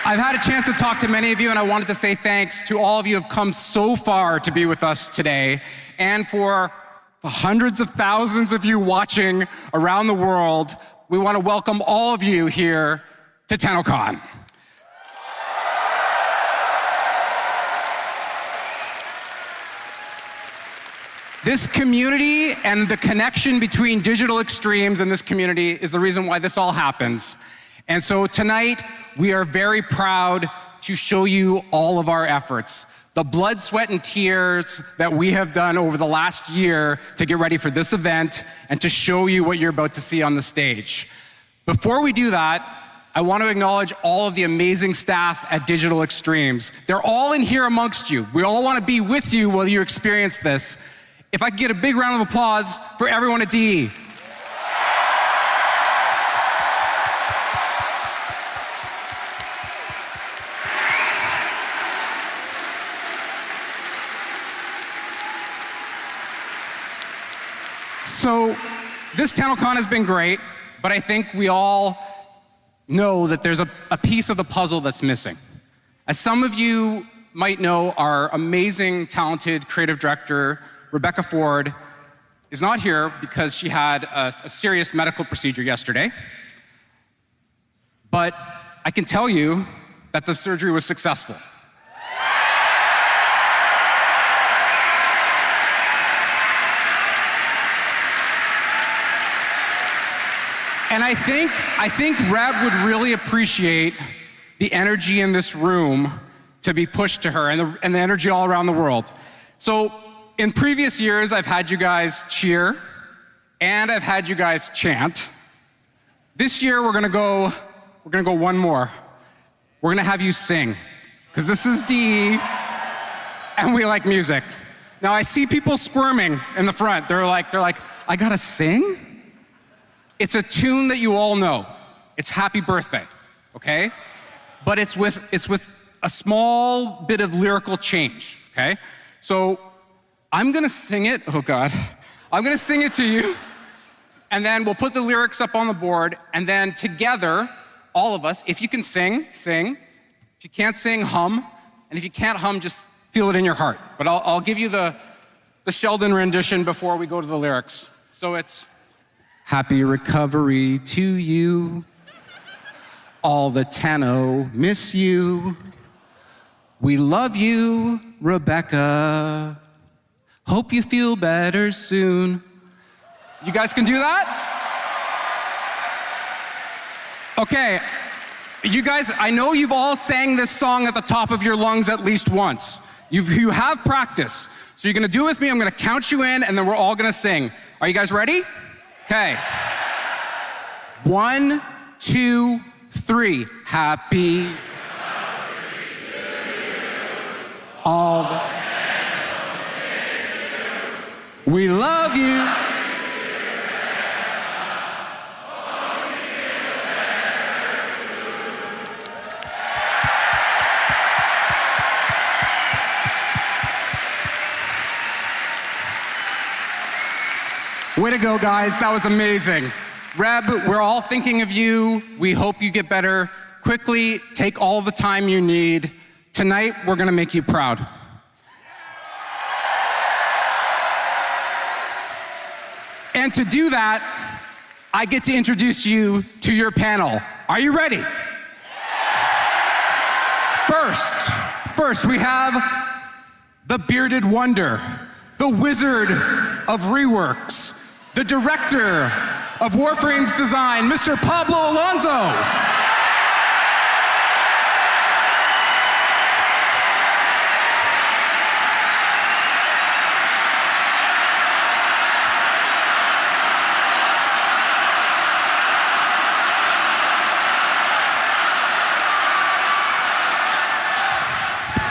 I've had a chance to talk to many of you, and I wanted to say thanks to all of you who have come so far to be with us today, and for the hundreds of thousands of you watching around the world. We want to welcome all of you here to TennoCon. This community and the connection between Digital Extremes and this community is the reason why this all happens. And so tonight, we are very proud to show you all of our efforts, the blood, sweat, and tears that we have done over the last year to get ready for this event and to show you what you're about to see on the stage. Before we do that, I want to acknowledge all of the amazing staff at Digital Extremes. They're all in here amongst you. We all want to be with you while you experience this. If I could get a big round of applause for everyone at DE. So this TennoCon has been great, but I think we all know that there's a piece of the puzzle that's missing. As some of you might know, our amazing, talented creative director, Rebecca Ford, is not here because she had a serious medical procedure yesterday. But I can tell you that the surgery was successful. And I think Reb would really appreciate the energy in this room to be pushed to her and the energy all around the world. So in previous years, I've had you guys cheer and I've had you guys chant. This year, we're gonna go one more. We're gonna have you sing, because this is DE and we like music. Now I see people squirming in the front. They're like, I gotta sing? It's a tune that you all know. It's Happy Birthday, okay? But it's with a small bit of lyrical change, okay? So I'm gonna sing it, oh God. I'm gonna sing it to you, and then we'll put the lyrics up on the board, and then together, all of us, if you can sing, sing. If you can't sing, hum. And if you can't hum, just feel it in your heart. But I'll give you the Sheldon rendition before we go to the lyrics. So it's, happy recovery to you. All the Tenno miss you. We love you, Rebecca. Hope you feel better soon. You guys can do that? Okay, you guys, I know you've all sang this song at the top of your lungs at least once. You have practice. So you're gonna do it with me, I'm gonna count you in, and then we're all gonna sing. Are you guys ready? Okay. 1, 2, 3. Happy. All the. We love you. Way to go, guys. That was amazing. Reb, we're all thinking of you. We hope you get better quickly. Take all the time you need. Tonight, we're gonna make you proud. And to do that, I get to introduce you to your panel. Are you ready? First, we have the bearded wonder, the wizard of reworks, the director of Warframe's design, Mr. Pablo Alonso.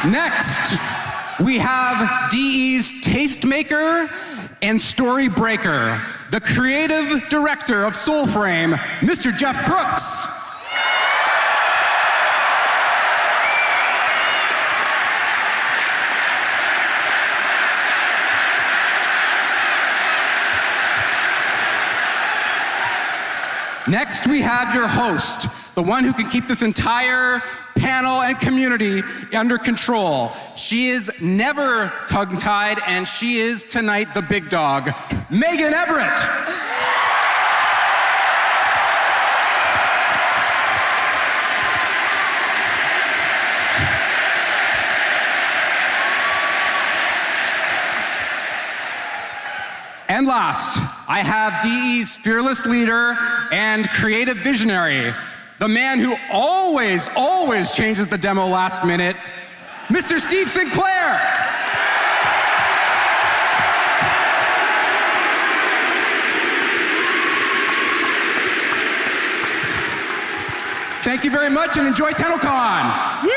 Next, we have DE's tastemaker and story breaker, the creative director of Soulframe, Mr. Jeff Crooks. Next, we have your host, the one who can keep this entire panel and community under control. She is never tongue-tied, and she is tonight the big dog, Megan Everett. And last, I have DE's fearless leader and creative visionary, the man who always changes the demo last minute, Mr. Steve Sinclair. Thank you very much and enjoy tennocom. Woo!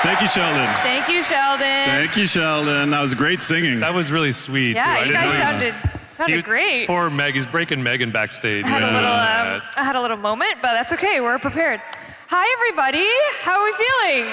Thank you, Sheldon. Thank you, Sheldon. Thank you, Sheldon. That was great singing. That was really sweet. Yeah, too. you guys sounded great. Poor Meg, he's breaking Megan backstage. I had a little moment, but that's okay. We're prepared. Hi, everybody. How are we feeling?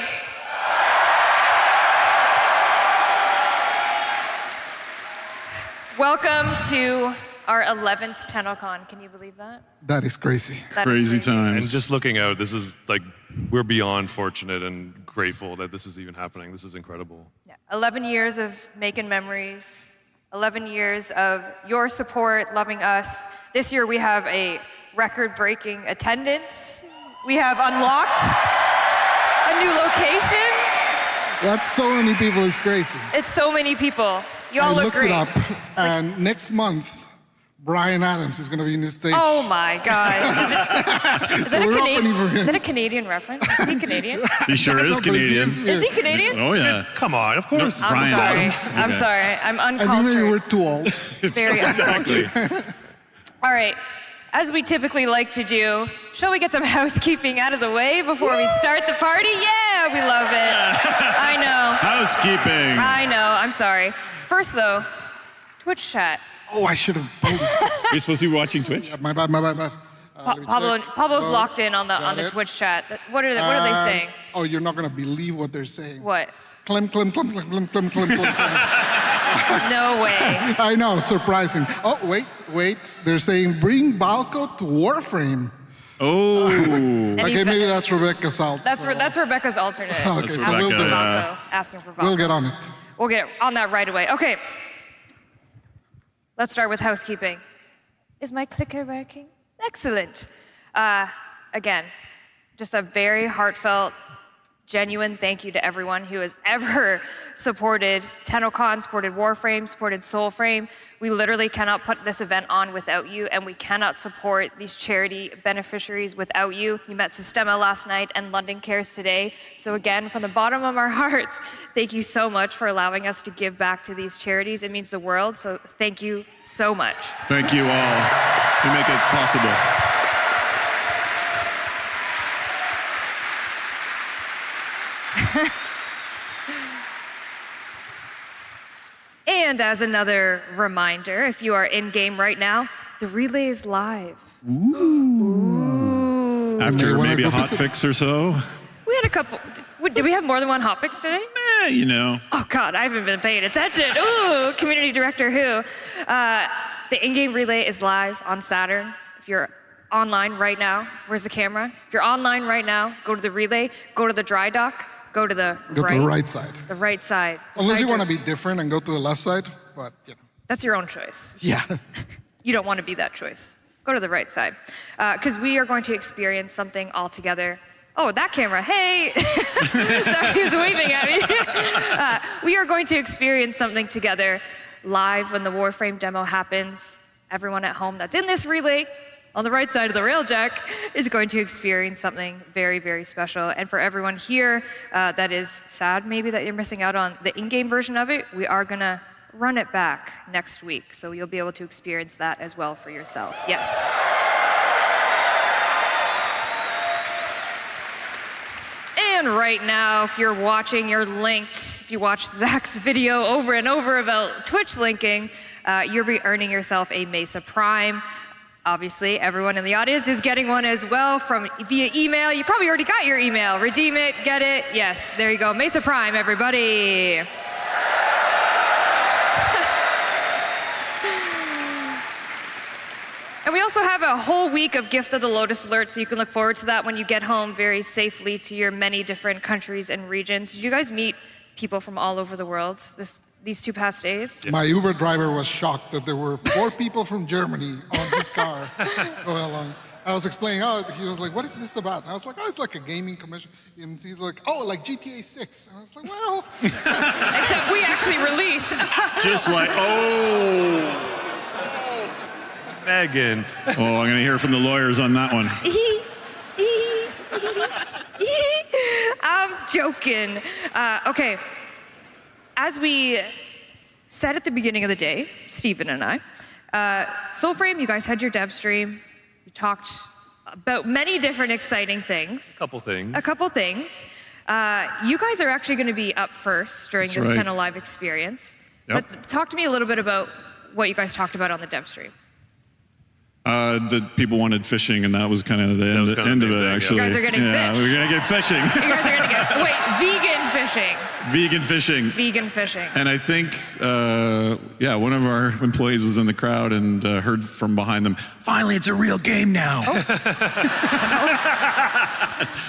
Welcome to our 11th tennocom. Can you believe that? That is crazy. That is crazy times. And just looking out, this is like, we're beyond fortunate and grateful that this is even happening. This is incredible. Yeah. 11 years of making memories, 11 years of your support, loving us. This year we have a record-breaking attendance. We have unlocked a new location. That's so many people, it's crazy. It's so many people. You all look great. I looked it up, and next month, Brian Adams is going to be in the stage. Oh my God. Is that a Canadian reference? Is he Canadian? He sure is Canadian. Is he Canadian? Oh, yeah. Come on, of course. No, Brian Adams. I'm sorry. I'm uncultured. I think maybe we're too old. Very Exactly. All right. As we typically like to do, shall we get some housekeeping out of the way before we start the party? Yeah, we love it. I know. Housekeeping. I know. I'm sorry. First, though, Twitch chat. Oh, I should have told this. You're supposed to be watching Twitch? My bad. Pablo's locked in on the Twitch chat. What are they saying? Oh, you're not going to believe what they're saying. What? Clem. No way. I know, surprising. Oh, wait. They're saying bring Balco to Warframe. Oh. Okay, maybe that's Rebecca's alt. That's Rebecca's alternate. Okay, so we'll do it. Asking for Balco. We'll get on it. We'll get on that right away. Okay. Let's start with housekeeping. Is my clicker working? Excellent. Again, just a very heartfelt, genuine thank you to everyone who has ever supported tennocom, supported Warframe, supported Soulframe. We literally cannot put this event on without you, and we cannot support these charity beneficiaries without you. You met Sistema last night and London Cares today. So again, from the bottom of our hearts, thank you so much for allowing us to give back to these charities. It means the world, so thank you so much. Thank you all. You make it possible. And as another reminder, if you are in-game right now, the relay is live. Ooh. After maybe a hotfix or so? We had a couple. Did we have more than one hotfix today? You know. Oh, God, I haven't been paying attention. Ooh, community director who? The in-game relay is live on Saturn. If you're online right now, where's the camera? If you're online right now, go to the relay, go to the dry dock, go to the Go to the right side. The right side. Unless you want to be different and go to the left side, but you know. That's your own choice. Yeah. You don't want to be that choice. Go to the right side. Because we are going to experience something all together. Oh, that camera, hey! Sorry, he was waving at me. We are going to experience something together live when the Warframe demo happens. Everyone at home that's in this relay on the right side of the railjack is going to experience something very, very special. And for everyone here that is sad maybe that you're missing out on the in-game version of it, we are gonna run it back next week. So you'll be able to experience that as well for yourself. Yes. And right now, if you're watching, you're linked. If you watch Zach's video over and over about Twitch linking, you'll be earning yourself a Mesa Prime. Obviously, everyone in the audience is getting one as well via email. You probably already got your email. Redeem it, get it. Yes, there you go. Mesa Prime, everybody. And we also have a whole week of Gift of the Lotus alerts, so you can look forward to that when you get home very safely to your many different countries and regions. Did you guys meet people from all over the world these 2 past days? My Uber driver was shocked that there were 4 people from Germany on his car going along. I was explaining, he was like, what is this about? And I was like, it's like a gaming commission. And he's like, like GTA 6. And I was like, well. Except we actually release. Just like, Megan. I'm going to hear from the lawyers on that one. I'm joking. Okay. As we said at the beginning of the day, Steven and I, Soulframe, you guys had your dev stream. You talked about many different exciting things. A couple things. You guys are actually going to be up first during this Tenno Live experience. Yep. But talk to me a little bit about what you guys talked about on the dev stream. The people wanted fishing, and that was kind of the end of it, actually. You guys are getting fish. We're going to get fishing. You guys are going to get, vegan fishing. Vegan fishing. And I think, one of our employees was in the crowd and heard from behind them, finally, it's a real game now.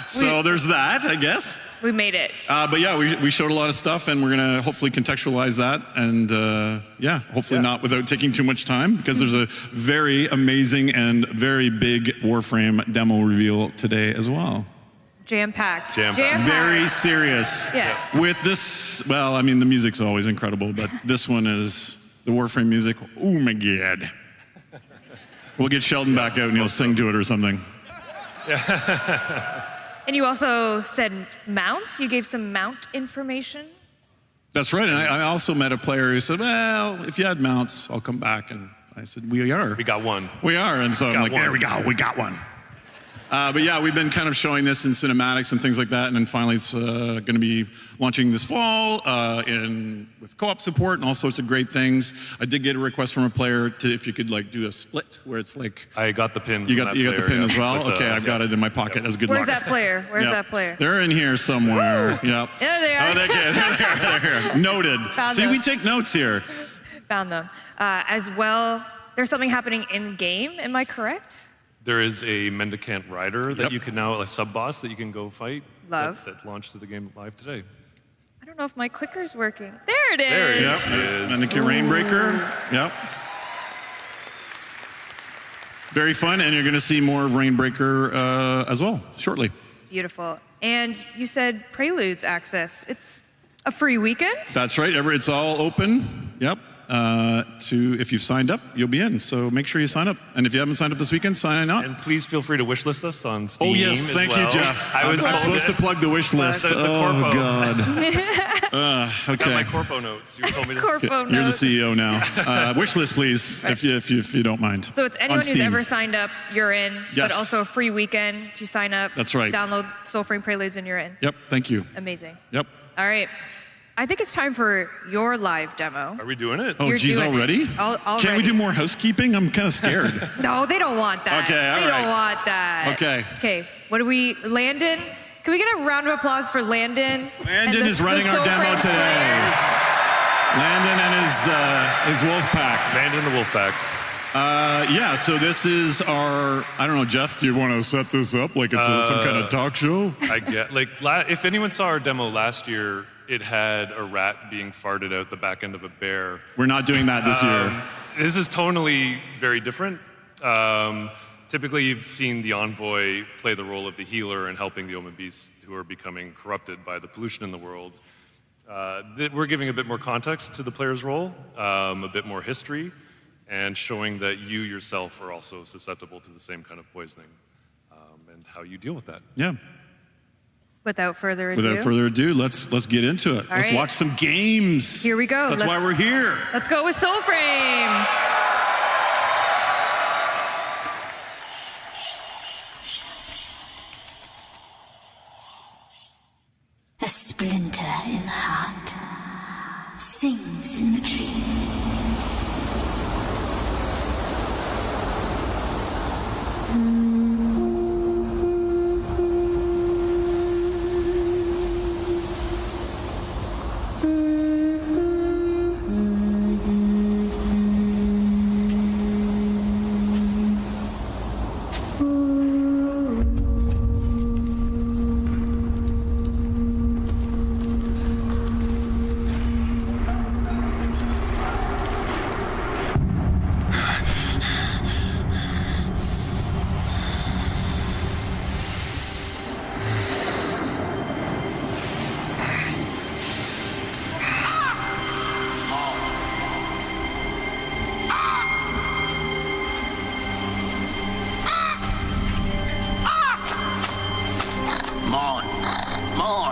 So there's that, I guess. We made it. But yeah, we showed a lot of stuff, and we're going to hopefully contextualize that, and hopefully not without taking too much time, because there's a very amazing and very big Warframe demo reveal today as well. Jam-packed. Very serious. Yes. With this, well, I mean, the music's always incredible, but this one is the Warframe music. Oh my God. We'll get Sheldon back out and he'll sing to it or something. And you also said mounts. You gave some mount information. That's right. And I also met a player who said, well, if you had mounts, I'll come back. And I said, we are. We got one. We are. And so I'm like, there we go. We got one. But yeah, we've been kind of showing this in cinematics and things like that, and then finally it's going to be launching this fall with co-op support and all sorts of great things. I did get a request from a player if you could do a split where it's like. I got the pin. You got the pin as well. Okay, I've got it in my pocket as good luck. Where's that player? Where's that player? They're in here somewhere. Yep. Yeah, they are. Oh, they're here. Noted. Found See, them. we take notes here. Found them. As well, there's something happening in game. Am I correct? There is a Mendicant Rider that you can now, a sub-boss that you can go fight. Love. That launched to the game live today. I don't know if my clicker's working. There it is. There it Yep. is. Mendicant Rainbreaker. Yep. Very fun, and you're going to see more of Rainbreaker as well shortly. Beautiful. And you said Preludes access. It's a free weekend? That's right. It's all open. Yep. If you've signed up, you'll be in. So make sure you sign up. And if you haven't signed up this weekend, sign up. And please feel free to wishlist us on Steam. Oh yes, thank you, Jeff. I'm supposed to plug the wish list. Corpo. God. Okay. Got my Corpo notes. You told me to. Corpo You're the notes. CEO now. Wish list, please, if you don't mind. So it's anyone who's ever signed up, you're in. Yes. But also a free weekend. If you sign up, That's right. Download Soulframe Preludes and you're in. Yep. Thank you. Amazing. Yep. All right. I think it's time for your live demo. Are we doing it? Oh, geez, already? Can't we do more housekeeping? I'm kind of scared. No, they don't want that. Okay, all They right. don't want that. Okay. Okay, what do we, Landon? Can we get a round of applause for Landon? Landon is running our demo Soulframe today. Slayers? Landon and his wolf pack. Landon and the wolf pack. So this is our, I don't know, Jeff, do you want to set this up like it's some kind of talk show? I get, if anyone saw our demo last year, it had a rat being farted out the back end of a bear. We're not doing that this year. This is tonally very different. Typically, you've seen the Envoy play the role of the healer and helping the Omen beasts who are becoming corrupted by the pollution in the world. We're giving a bit more context to the player's role, a bit more history, and showing that you yourself are also susceptible to the same kind of poisoning, and how you deal with that. Yeah. Without further ado. Let's get into it. All Let's right. watch some games. Here we go. That's why we're here. Let's go with Soulframe. splinter in the heart, sings in the tree.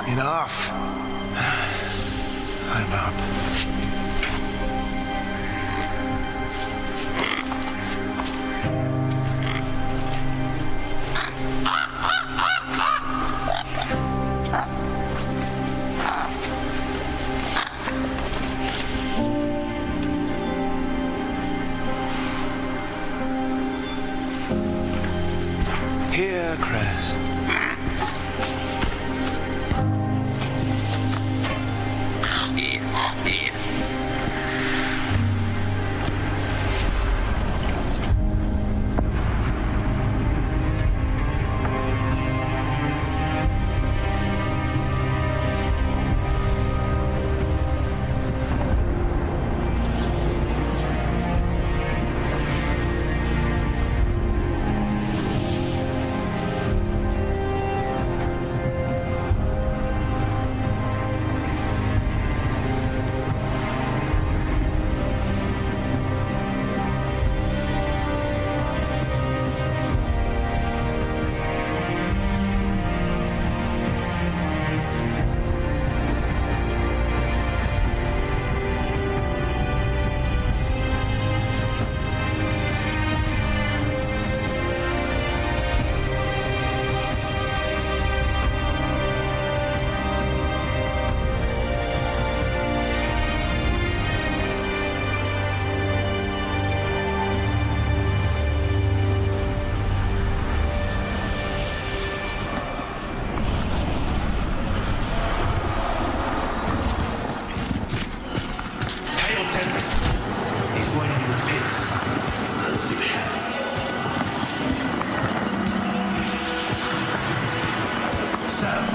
Enough. I'm up. Here, Cress.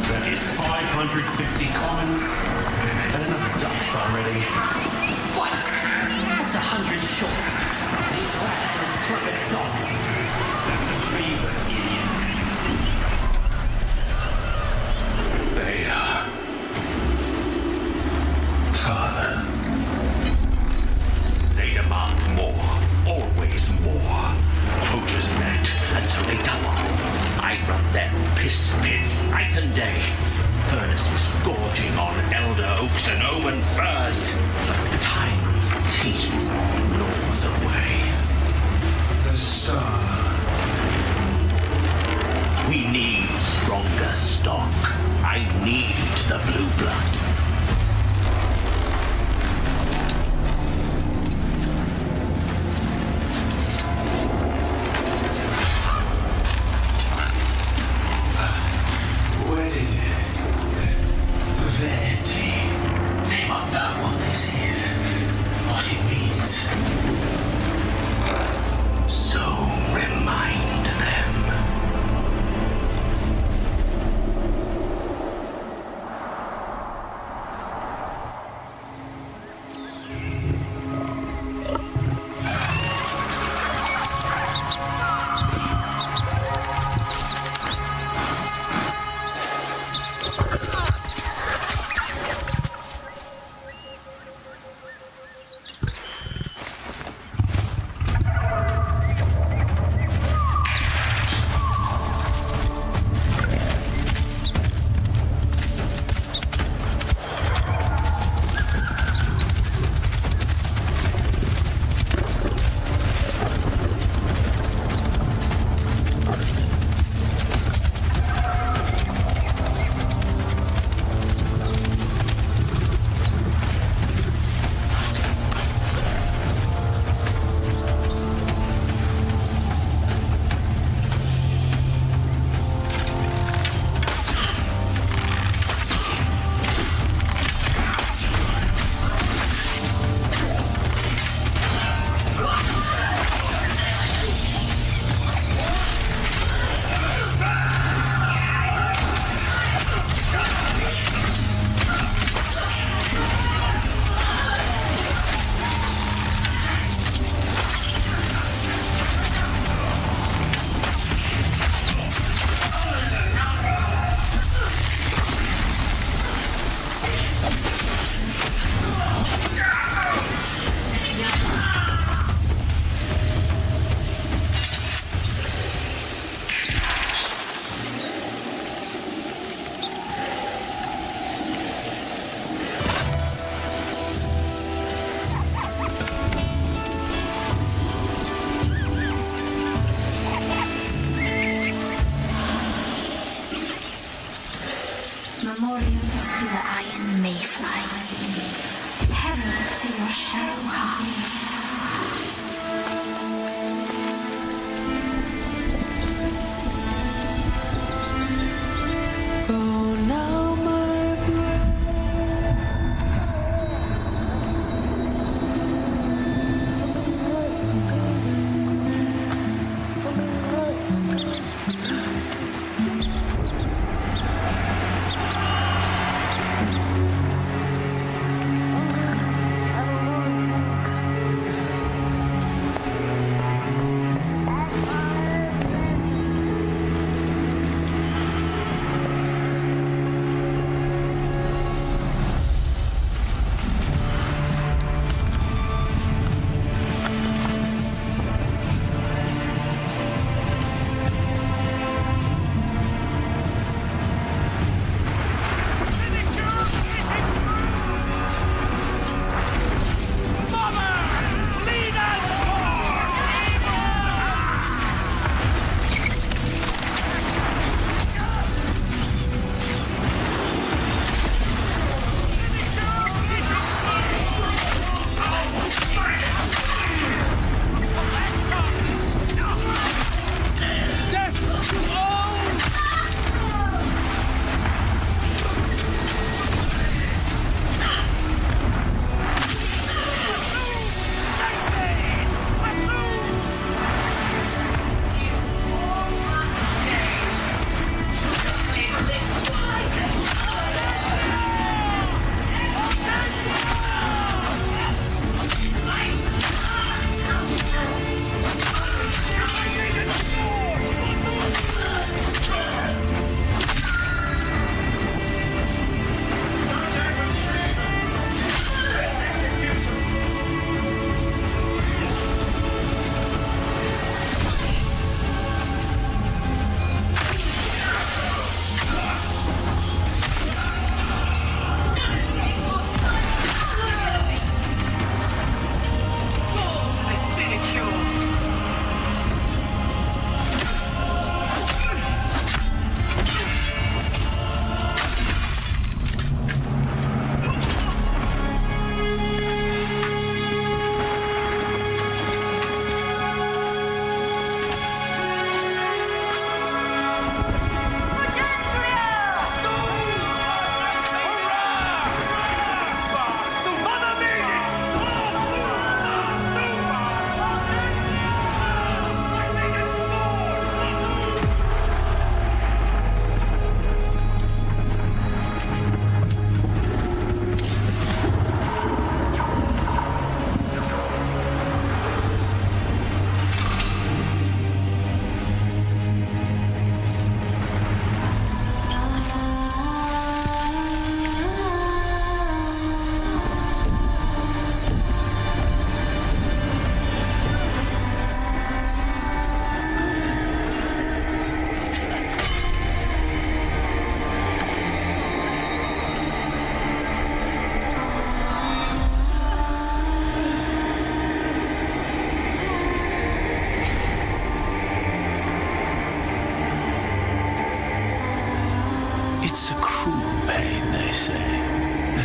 There is 550 commons and enough ducks already. What? That's 100 short. These rats are as quick as dogs. That's a beaver, idiot. They are. Father. They demand more. Always more. Quotas met, and so they double. I run them piss pits night and day. Furnaces gorging on elder oaks and omen firs. But time's teeth gnaws away. The star. We need stronger stock. I need the blue blood. leaf light. Herald to your shadow heart.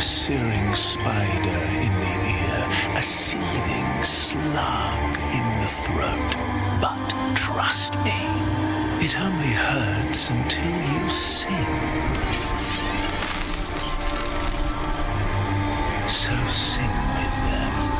searing spider in the ear, a seething slug in the throat. But trust me, it only hurts until you sing. So sing with them.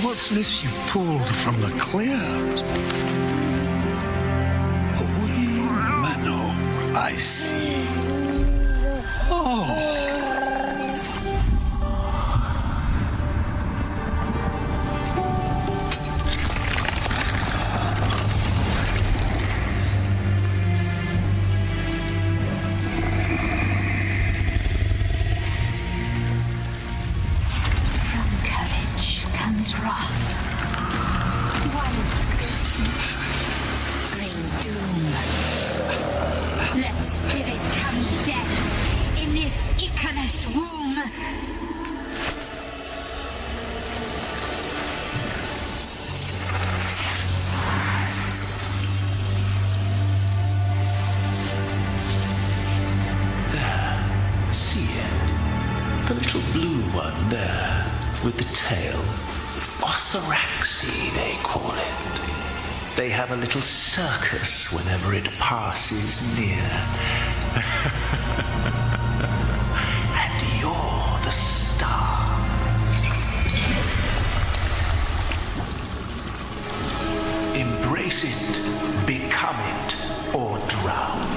What's this you pulled from the clear? A wee minnow, I see. Oh. Wrath. Wild innocence. Bring doom. Let spirit come death in this Icarus womb. There. See it? The little blue one there with the tail. Orthoraxy, they call it. They have a little circus whenever it passes near. And you're the star. Embrace it, become it, or drown.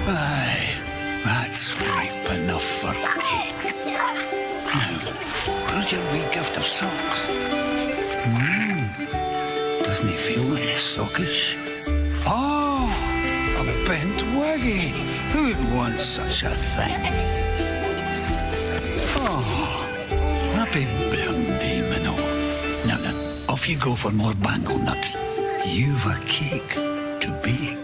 Aye, that's ripe enough for cake. Now, where's your wee gift of socks? Doesn't he feel like sockish? Oh, a bent waggy. Who'd want such a thing? Oh, happy birthday, minnow. Now then, off you go for more bangle nuts. You've a cake to bake.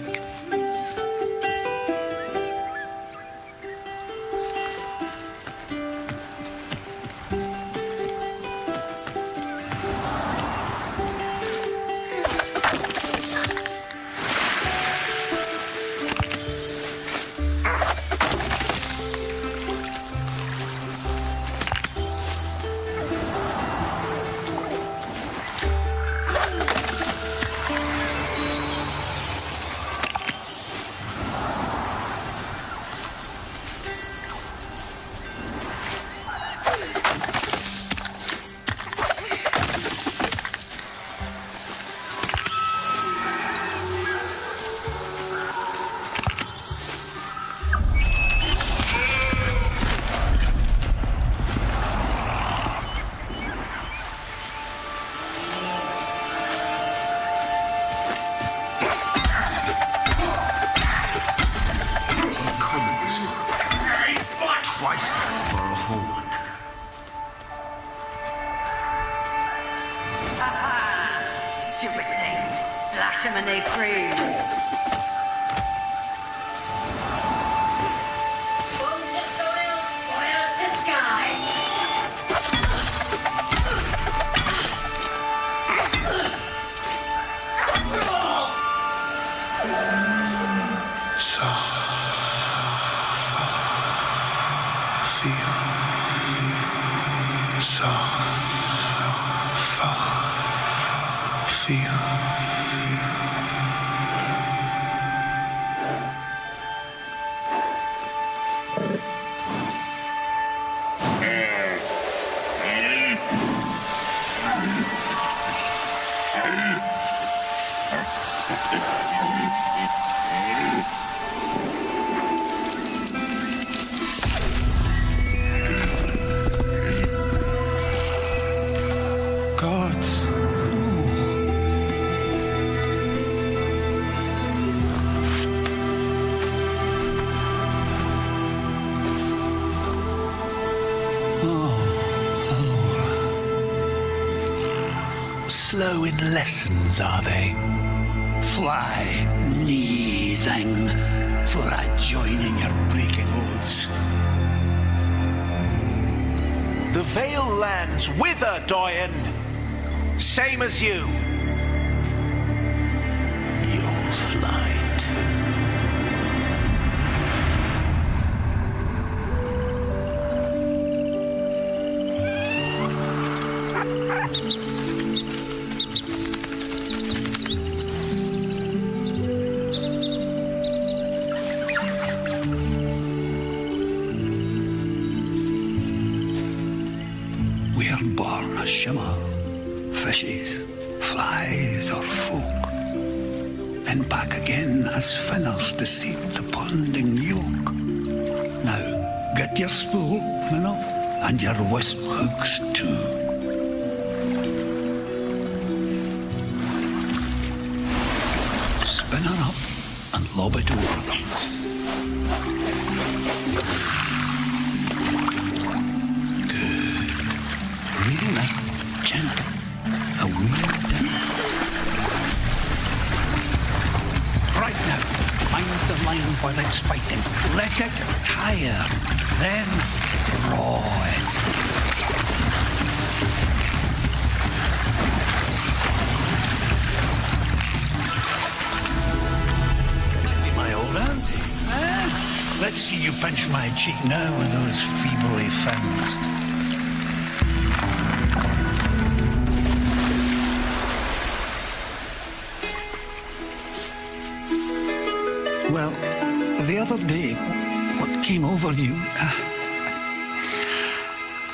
Stupid things. Flash them and they freeze. Boom to soil, spoil to sky. So, feel. So, feel. slow in lessons, are they? Fly, nee then, for I join in your breaking oaths. The Vale lands wither, Doyen. Same as you. Your flight. We are born a shimmer, fishes, flies or folk, then back again as finners to seek the ponding yoke. Now, get your spool, Minnow, and your wisp hooks too. Spin her up and lob it over them. Really gentle, a wee dip. Right now, mind the line while it's fighting. Let it tire, then draw it. My old auntie, eh? Let's see you pinch my cheek now with those feebly fins. Well, the other day, what came over you?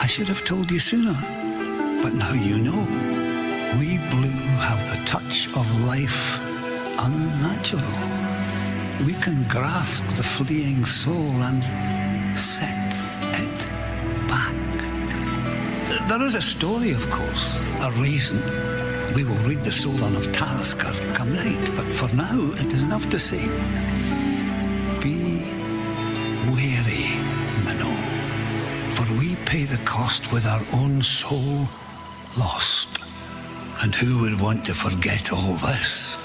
I should have told you sooner, but now you know. We blue have the touch of life unnatural. We can grasp the fleeing soul and set it back. There is a story, of course, a reason. We will read the Solon of Tasker come night, but for now it is enough to say, be wary, Minnow, for we pay the cost with our own soul lost. And who would want to forget all this?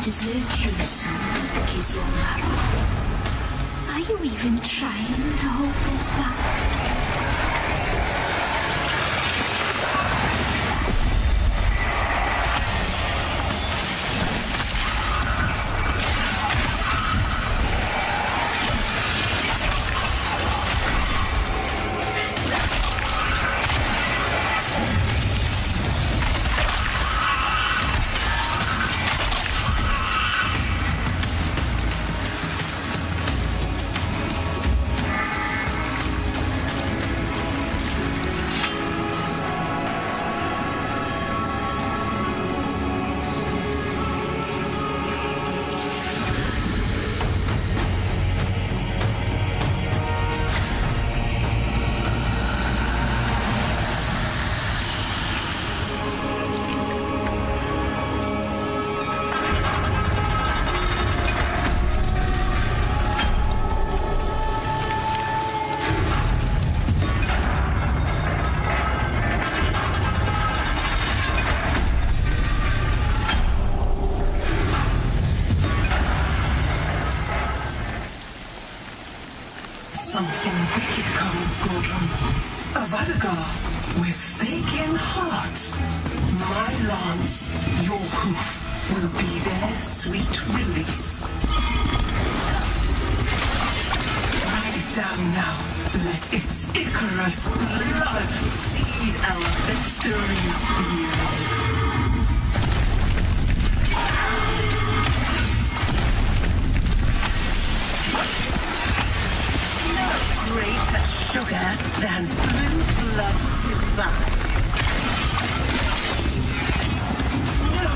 Desert you so weak is your marrow. Are you even trying to hold this back? Something wicked comes, Gordon. A Vadagar with vacant heart. My lance, your hoof, will be their sweet release. Write it down now. Let its Icarus blood seed our mystery field. Greater sugar than blue blood divine. No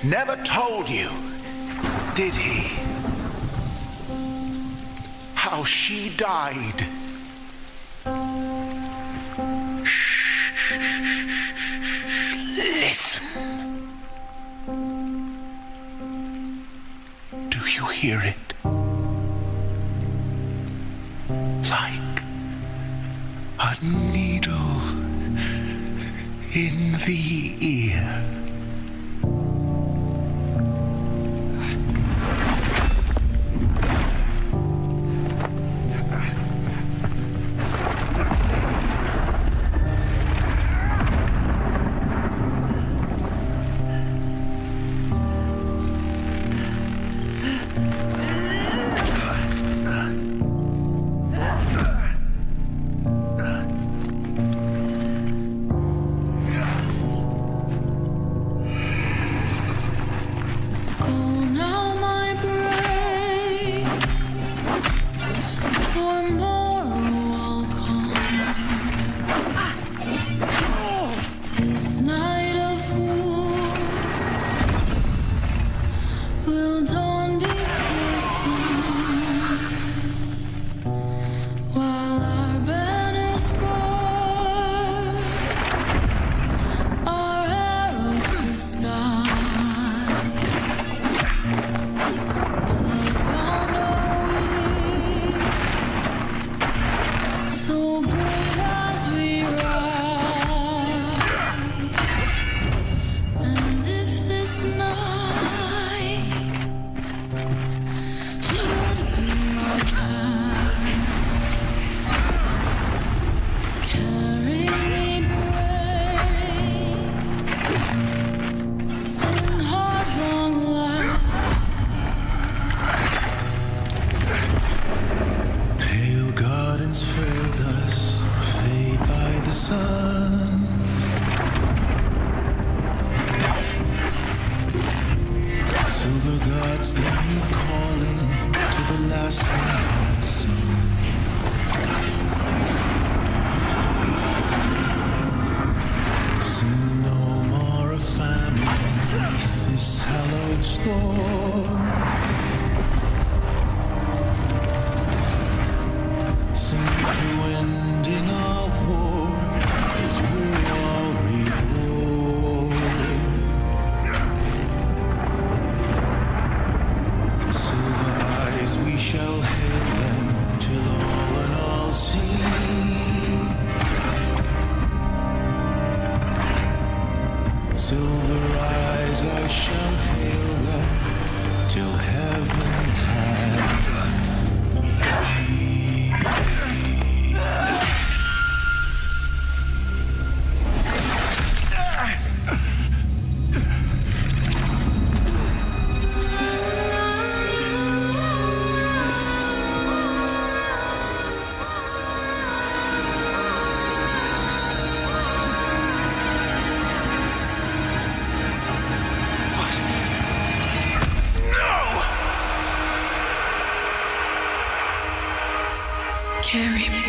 never told you, did he? How she died. Shh. Listen. Do you hear it? Like a needle in the ear. Carry me.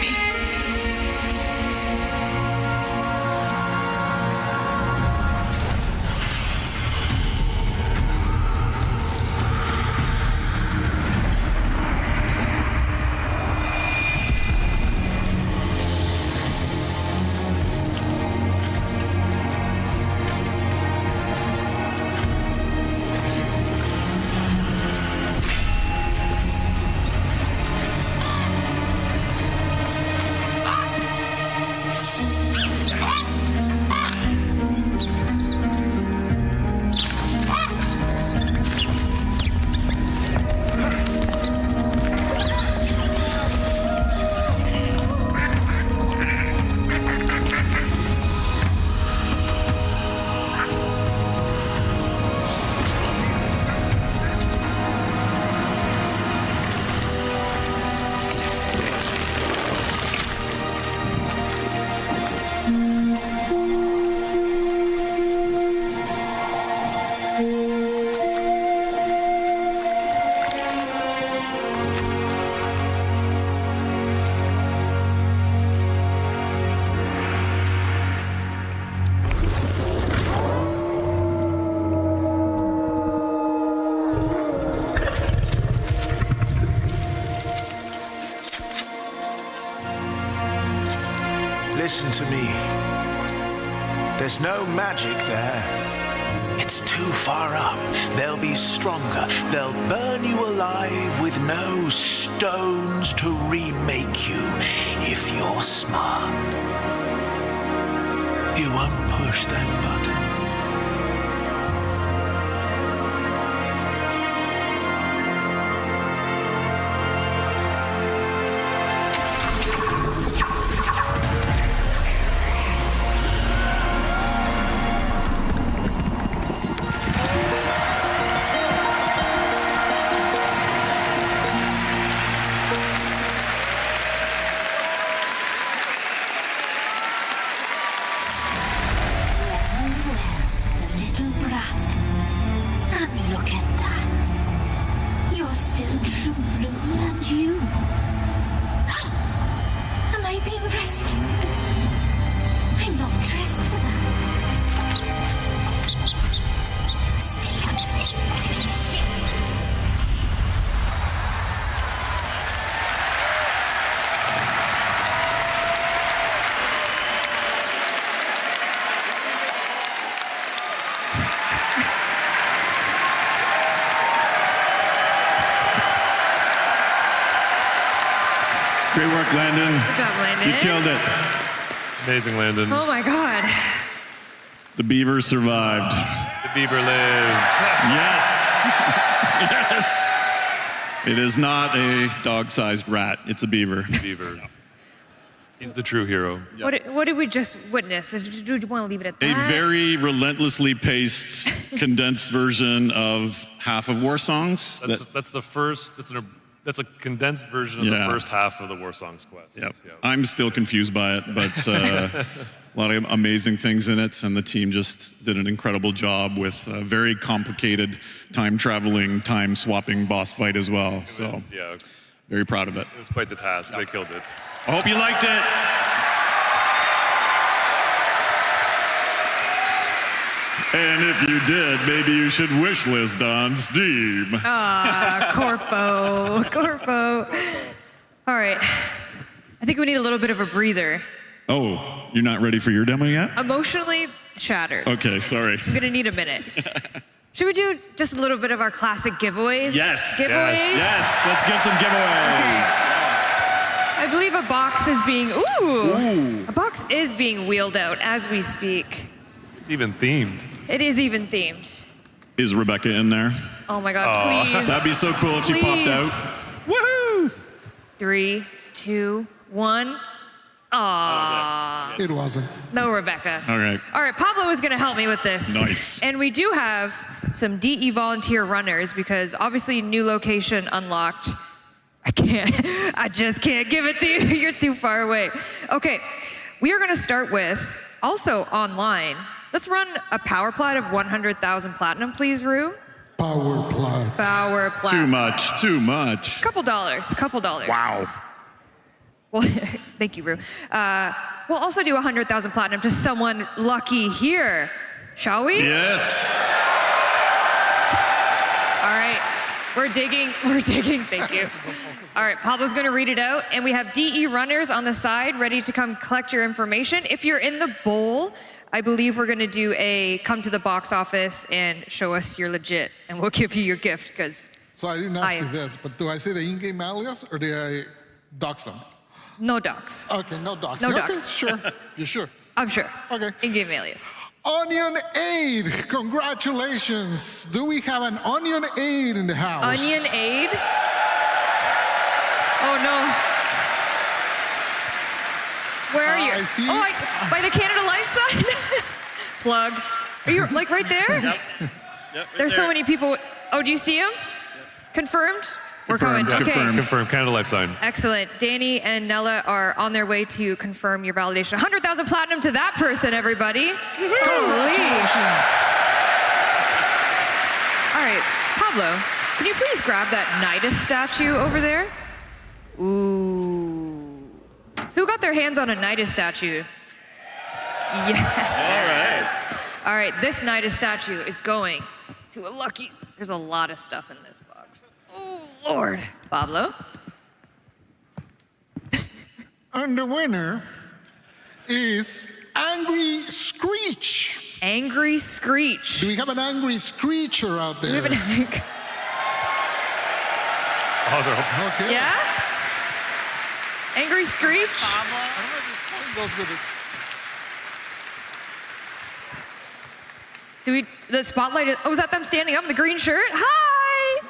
listen to me. There's no magic there. It's too far up. They'll be stronger. They'll burn you alive with no stones to remake you. If you're smart, you won't push that button. Great work, Landon. Good job, Landon. You killed it. Amazing, Landon. Oh my God. The beaver survived. The beaver lived. Yes. Yes. It is not a dog-sized rat. It's a beaver. Beaver. He's the true hero. What did we just witness? Do you want to leave it at A that? very relentlessly paced, condensed version of half of War Songs. That's the first. That's a condensed version of the first half of the War Songs quest. Yep. I'm still confused by it, but a lot of amazing things in it, and the team just did an incredible job with a very complicated time-traveling, time-swapping boss fight as well. So, very proud of it. It was quite the task. They killed it. I hope you liked it. And if you did, maybe you should wish list on Steam. Ah, Corpo. All right. I think we need a little bit of a breather. Oh, you're not ready for your demo yet? Emotionally shattered. Okay, sorry. I'm gonna need a minute. Should we do just a little bit of our classic giveaways? Yes. Giveaways? Yes. Let's give some giveaways. I believe a box is being, a box is being wheeled out as we speak. It's even themed. It is even themed. Is Rebecca in there? Oh my God, please. That'd be so cool if she popped out. Woohoo! 3, 2, 1. Aww. It wasn't. No, Rebecca. All right. All right, Pablo is going to help me with this. Nice. And we do have some DE volunteer runners because obviously new location unlocked. I just can't give it to you. You're too far away. Okay, we are going to start with, also online, let's run a power plat of 100,000 platinum, please, Rue. Power plat. Power plat. Too much. Couple dollars. Wow. Well, thank you, Rue. We'll also do 100,000 platinum to someone lucky here, shall we? Yes. All right, we're digging, thank you. All right, Pablo's gonna read it out, and we have DE runners on the side ready to come collect your information. If you're in the bowl, I believe we're gonna do a come to the box office and show us you're legit, and we'll give you your gift, because So I didn't ask you this, but do I say the in-game alias or do I dox them? no docs. Okay, no dox. No Okay, docs. sure. You sure? I'm sure. Okay. In-game alias. Onion Aid, congratulations. Do we have an Onion Aid in the house? Onion Aid? Oh no. Where are you? I see. Oh, by the Canada Life sign? Plug. Are you like right there? Yep, There's so many people. Oh, do you see him? Confirmed? We're coming. Okay. Confirmed. Canada Life sign. Excellent. Danny and Nella are on their way to confirm your validation. 100,000 platinum to that person, everybody. Holy. All right, Pablo, can you please grab that Nidus statue over there? Ooh. Who got their hands on a Nidus statue? Yes. All right, this Nidus statue is going to a lucky. There's a lot of stuff in this box. Oh, Lord. Pablo? And the winner is Angry Screech. Angry Screech. Do we have an angry screecher out there? Do we have an Oh, they're Okay. Yeah? Angry Screech? I don't know if this phone goes with it. The spotlight is, oh, is that them standing up in the green shirt? Hi!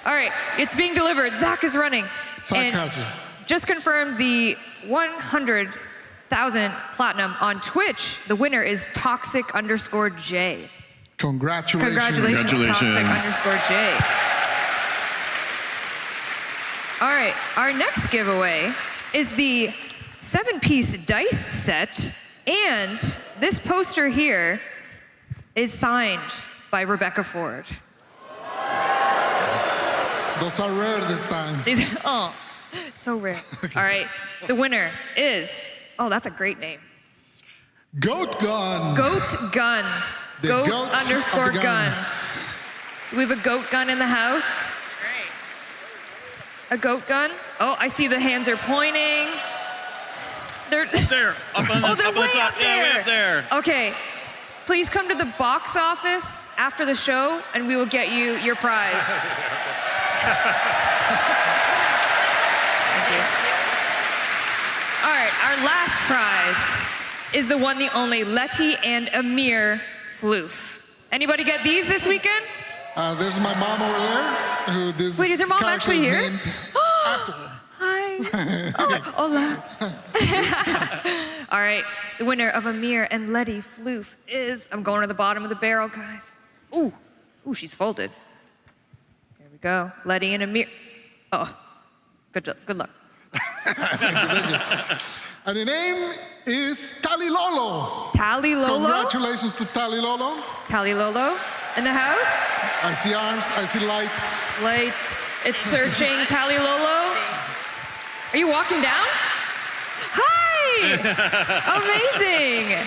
All right, it's being delivered. Zach is running. Zach has it. Just confirmed the 100,000 platinum on Twitch. The winner is Toxic_J. Congratulations. Congratulations, Toxic_J. All right, our next giveaway is the 7-piece dice set, and this poster here is signed by Rebecca Ford. Those are rare this time. Oh, so rare. All right, the winner is, oh, that's a great name. Goat Gun. Goat Gun. The Goat goat of underscore the gun. guns. We have a goat gun in the house. A goat gun. Oh, I see the hands are pointing. They're there. Up on the, oh, they're up way on top. up Yeah, there. way up there. Okay, please come to the box office after the show, and we will get you your prize. Thank you. All right, our last prize is the one, the only Letty and Amir floof. Anybody get these this weekend? There's my mom over there. Who this Wait, is your mom character actually is here? named after her. Hi. Oh, hola. All right, the winner of Amir and Letty floof is, I'm going to the bottom of the barrel, guys. Ooh, she's folded. There we go, Letty and Amir. Oh, good luck. Thank you. And the name is Tali Lolo. Tali Lolo? Congratulations to Tali Lolo. Tali Lolo in the house. I see arms, I see lights. Lights. It's searching. Tali Lolo. Are you walking down? Hi! Amazing.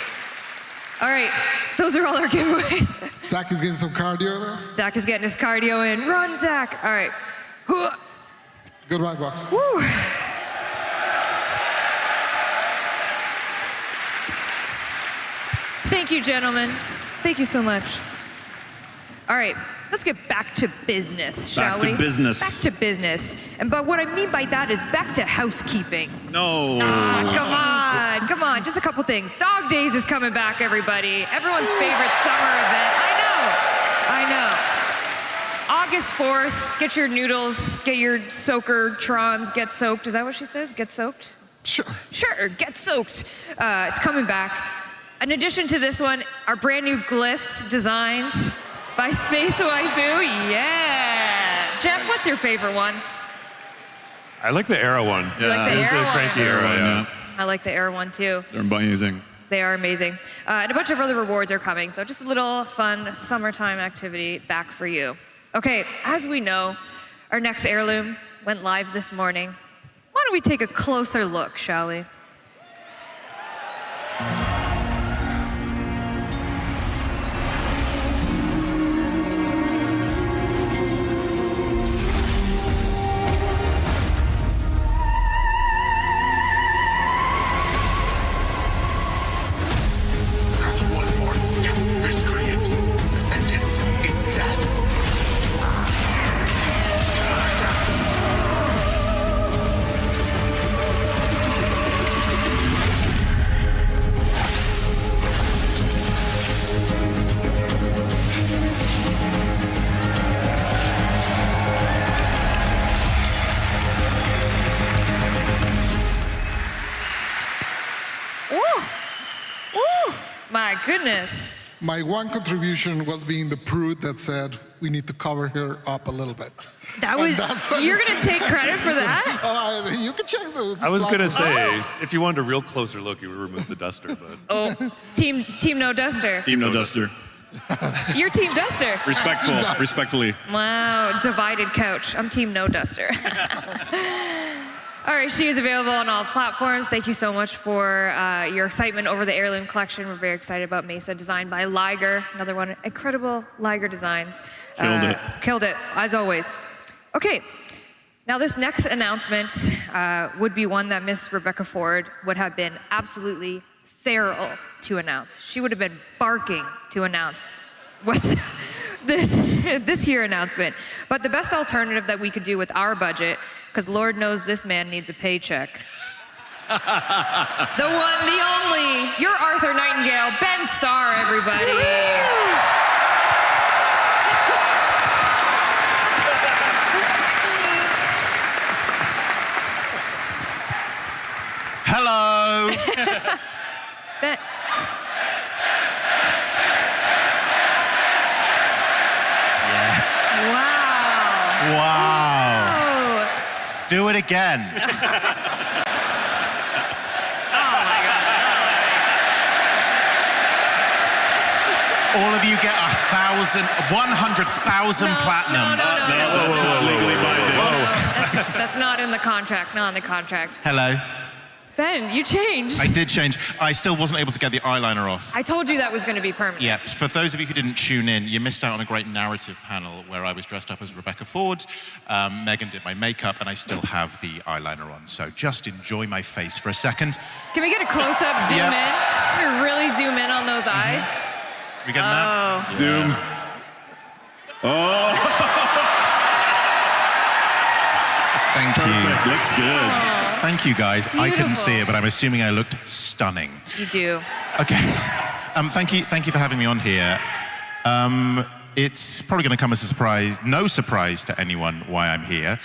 All right, those are all our giveaways. Zach is getting some cardio there. Zach is getting his cardio in. Run, Zach. All right. Goodbye, Box. Woo. Thank you, gentlemen. Thank you so much. All right, let's get back to business, shall we? Back to business. Back to business. But what I mean by that is back to housekeeping. No. Come on, just a couple things. Dog Days is coming back, everybody. Everyone's favorite summer event. I know. August 4th, get your noodles, get your soaker-trons, get soaked. Is that what she says? Get soaked? Sure, get soaked. It's coming back. In addition to this one, our brand new glyphs designed by Space Waifu. Yeah. Jeff, what's your favorite one? I like the Arrow one. You like the It's Arrow a cranky one? Arrow, yeah. I like the Air one too. They're amazing. They are amazing. And a bunch of other rewards are coming, so just a little fun summertime activity back for you. Okay, as we know, our next heirloom went live this morning. Why don't we take a closer look, shall we? One more step, miscreant. The sentence is death. My goodness. My one contribution was being the prude that said we need to cover her up a little bit. That was, you're gonna take credit for that? You can check the I was slide. gonna say, if you wanted a real closer look, you would remove the duster, but. Oh, team no duster. Team no duster. You're team duster. Respectfully. Wow, divided couch. I'm team no duster. All right, she is available on all platforms. Thank you so much for your excitement over the heirloom collection. We're very excited about Mesa, designed by Liger. Another one, incredible Liger designs. Killed it, as always. Okay, now this next announcement would be one that Miss Rebecca Ford would have been absolutely feral to announce. She would have been barking to announce what's this here announcement. But the best alternative that we could do with our budget, because Lord knows this man needs a paycheck. The one, the only, your Arthur Nightingale, Ben Starr, everybody. Hello. Ben. Wow. Wow. Do it again. All of you get 100,000 platinum. No, that's not legally binding. That's not in the contract, not in the contract. Hello. Ben, you changed. I did change. I still wasn't able to get the eyeliner off. I told you that was going to be permanent. Yeah, for those of you who didn't tune in, you missed out on a great narrative panel where I was dressed up as Rebecca Ford, Megan did my makeup, and I still have the eyeliner on. So just enjoy my face for a second. Can we get a close-up zoom in? Can we really zoom in on those eyes? We getting that? Zoom. Oh. Thank you. Perfect. Looks good. Thank you, guys. I couldn't see Beautiful. it, but I'm assuming I looked stunning. You do. Okay. Thank you for having me on here. It's probably going to come as a surprise, no surprise to anyone why I'm here,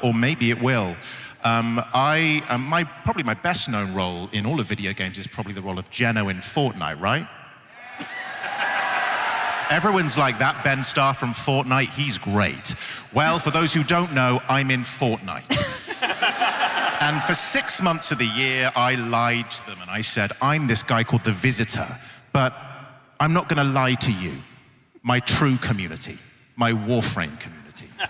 or maybe it will. Probably my best known role in all of video games is probably the role of Geno in Fortnite, right? Everyone's like, that Ben Starr from Fortnite, he's great. Well, for those who don't know, I'm in Fortnite. And for 6 months of the year, I lied to them and I said, I'm this guy called The Visitor, but I'm not going to lie to you, my true community, my warframe community. No.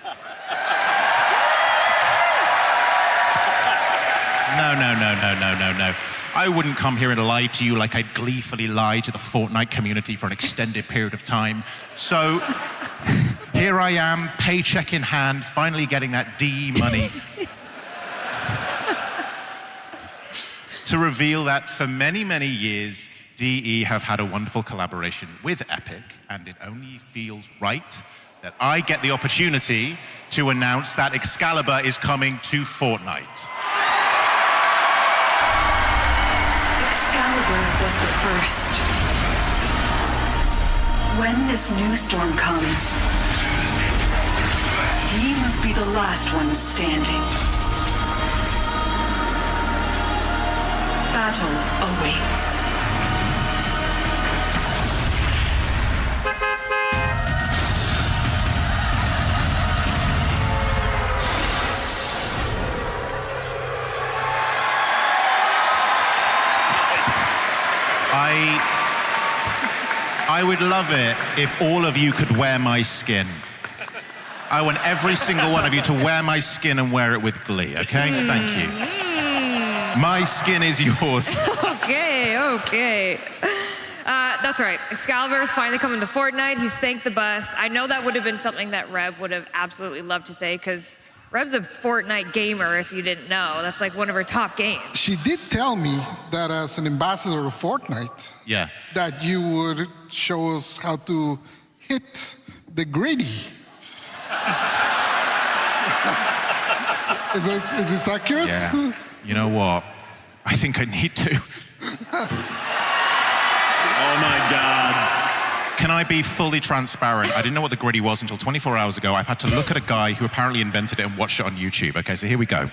I wouldn't come here and lie to you like I'd gleefully lie to the Fortnite community for an extended period of time. So here I am, paycheck in hand, finally getting that DE money. To reveal that for many, many years, DE have had a wonderful collaboration with Epic, and it only feels right that I get the opportunity to announce that Excalibur is coming to Fortnite. Excalibur was the first. When this new storm comes, he must be the last one standing. Battle awaits. I would love it if all of you could wear my skin. I want every single one of you to wear my skin and wear it with glee, okay? Thank you. My skin is yours. Okay. That's right. Excalibur is finally coming to Fortnite. He's thanked the bus. I know that would have been something that Reb would have absolutely loved to say, because Reb's a Fortnite gamer, if you didn't know. That's like one of her top games. She did tell me that as an ambassador of Fortnite, yeah, that you would show us how to hit the gritty. Is this accurate? Yeah. You know what? I think I need to. Oh my God. Can I be fully transparent? I didn't know what the gritty was until 24 hours ago. I've had to look at a guy who apparently invented it and watched it on YouTube. Okay, so here we go.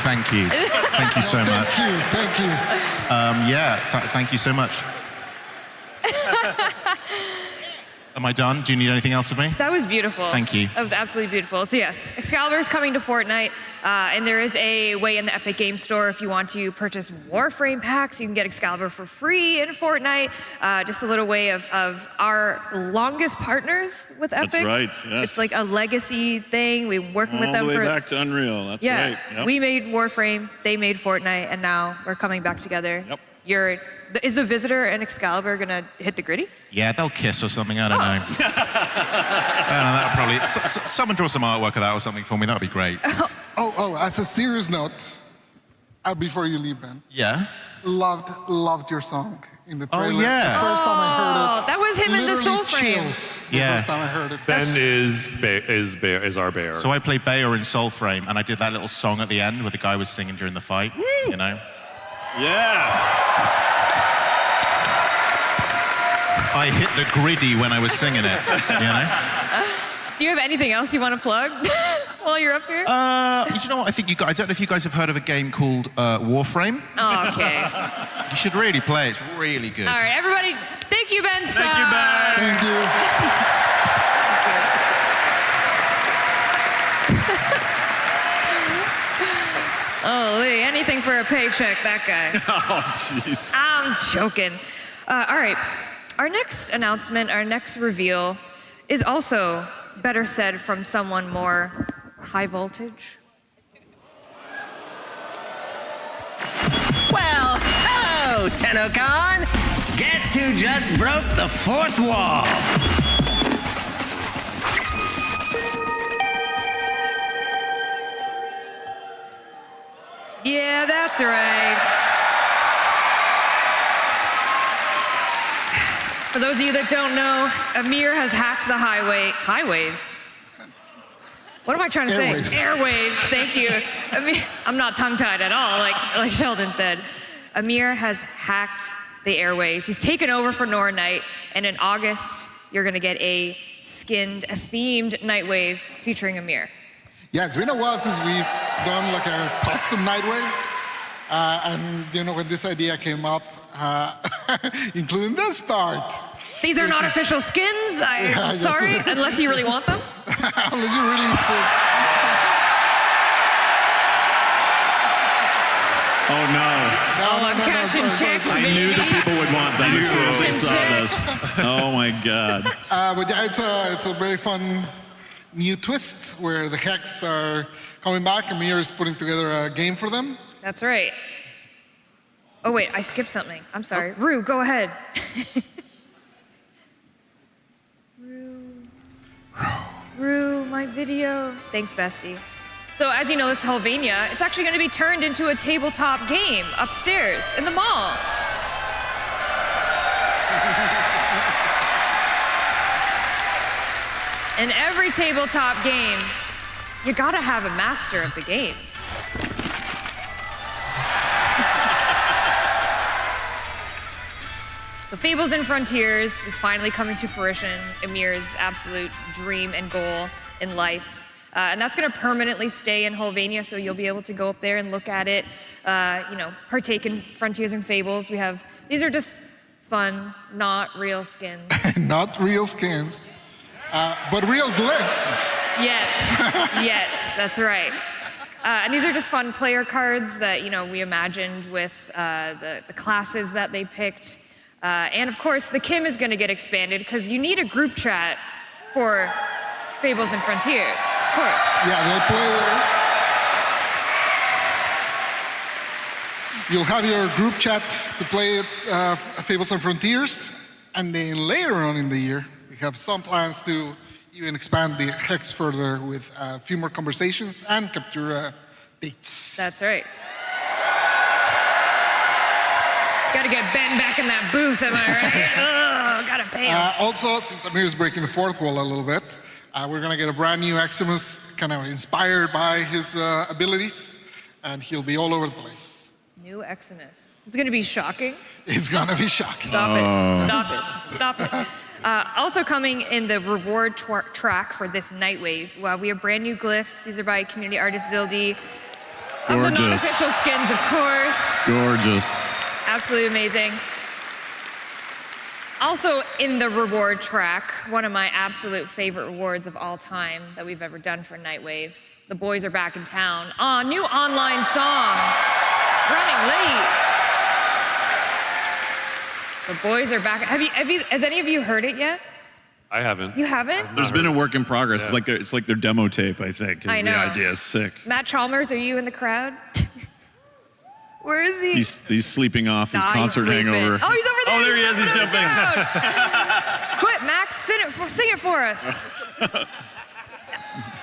Thank you. Thank you so much. Thank you. Thank you so much. Am I done? Do you need anything else of me? That was beautiful. Thank you. That was absolutely beautiful. So yes, Excalibur is coming to Fortnite, and there is a way in the Epic Game Store if you want to purchase Warframe packs, you can get Excalibur for free in Fortnite. Just a little way of our longest partners with Epic. That's right, yes. It's like a legacy thing. We've been working with them all the for... way back to Unreal, that's right. Yeah, we made Warframe, they made Fortnite, and now we're coming back together. Yep. Is the Visitor and Excalibur gonna hit the gritty? Yeah, they'll kiss or something. I don't know. I don't know. That'll probably. Someone draw some artwork of that or something for me. That'd be great. As a serious note, before you leave, Ben. Yeah. Loved your song in the trailer. yeah. The first time I heard it. That was him in the literally Soul Frame. chills Yeah. The first time I heard it. Ben is our bear. So I played Bayor in Soul Frame, and I did that little song at the end where the guy was singing during the fight. Woo! You know. Yeah. I hit the griddy when I was singing it. You know. Do you have anything else you want to plug while you're up here? You know what? I think you guys. I don't know if you guys have heard of a game called Warframe. Oh, okay. You should really play. It's really good. All right, everybody. Thank you, Ben. Thank you, Ben. Thank you. Oh, Lee, anything for a paycheck, that guy. Oh, jeez. I'm joking. All right, our next announcement, our next reveal is also better said from someone more high voltage. Well, hello, tennocom. Guess who just broke the fourth wall? Yeah, that's right. For those of you that don't know, Amir has hacked the highwaves. What am I trying to Airwaves. say? Airwaves, thank you. I'm not tongue-tied at all, like Sheldon said. Amir has hacked the airwaves. He's taken over for Nora Knight, and in August, you're gonna get a themed Nightwave featuring Amir. Yeah, it's been a while since we've done like a custom Nightwave. And you know, when this idea came up, including this part. These are not official skins. I'm sorry, unless you really want them. Unless you really insist. Oh no. I'm catching chicks. I knew that people would want them as soon as they saw this. Oh my God. But yeah, it's a very fun new twist where the Hex are coming back. Amir is putting together a game for them. That's right. Oh wait, I skipped something. I'm sorry. Rue, go ahead. Rue, my video. Thanks, bestie. So as you know, this Helvania, it's actually going to be turned into a tabletop game upstairs in the mall. In every tabletop game, you gotta have a master of the games. So Fables and Frontiers is finally coming to fruition, Amir's absolute dream and goal in life. And that's gonna permanently stay in Helvania, so you'll be able to go up there and look at it, partake in Frontiers and Fables. These are just fun, not real skins. Not real skins, but real glyphs. Yet, that's right. And these are just fun player cards that, we imagined with the classes that they picked. And of course, the Kim is gonna get expanded because you need a group chat for Fables and Frontiers, of course. Yeah, they'll play with. You'll have your group chat to play Fables and Frontiers, and then later on in the year, we have some plans to even expand the Hex further with a few more conversations and capture dates. That's right. Gotta get Ben back in that booth, am I right? Ugh, gotta pay him. Also, since Amir's breaking the fourth wall a little bit, we're gonna get a brand new Eximus, kind of inspired by his abilities, and he'll be all over the place. New Eximus. It's gonna be shocking. It's gonna be shocking. Stop it. Also coming in the reward track for this Nightwave, we have brand new glyphs. These are by community artist Zildi. Of the non-official skins, of course. Gorgeous. Absolutely amazing. Also in the reward track, one of my absolute favorite rewards of all time that we've ever done for Nightwave. The boys are back in town. New online song, Running Late. The boys are back. Has any of you heard it yet? I haven't. You haven't? There's been a work in progress. Yeah. It's like their demo tape, I think. I know. The idea is sick. Matt Chalmers, are you in the crowd? Where is he? He's sleeping off his Nah, he's concert sleeping. hangover. Oh, he's over there. Oh, there he is. He's jumping. Quit, Max. Sing it for us.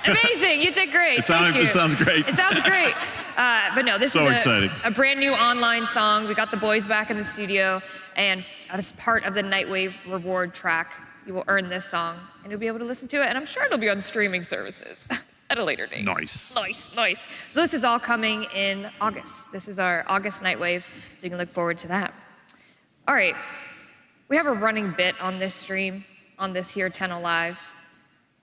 Amazing. You did great. It Thank you. sounds great. It sounds great. But no, this So is exciting. a brand new online song. We got the boys back in the studio, and as part of the Nightwave reward track, you will earn this song, and you'll be able to listen to it, and I'm sure it'll be on streaming services at a later date. Nice. Nice. So this is all coming in August. This is our August Nightwave, so you can look forward to that. All right. We have a running bit on this stream, on this here Tenno Live,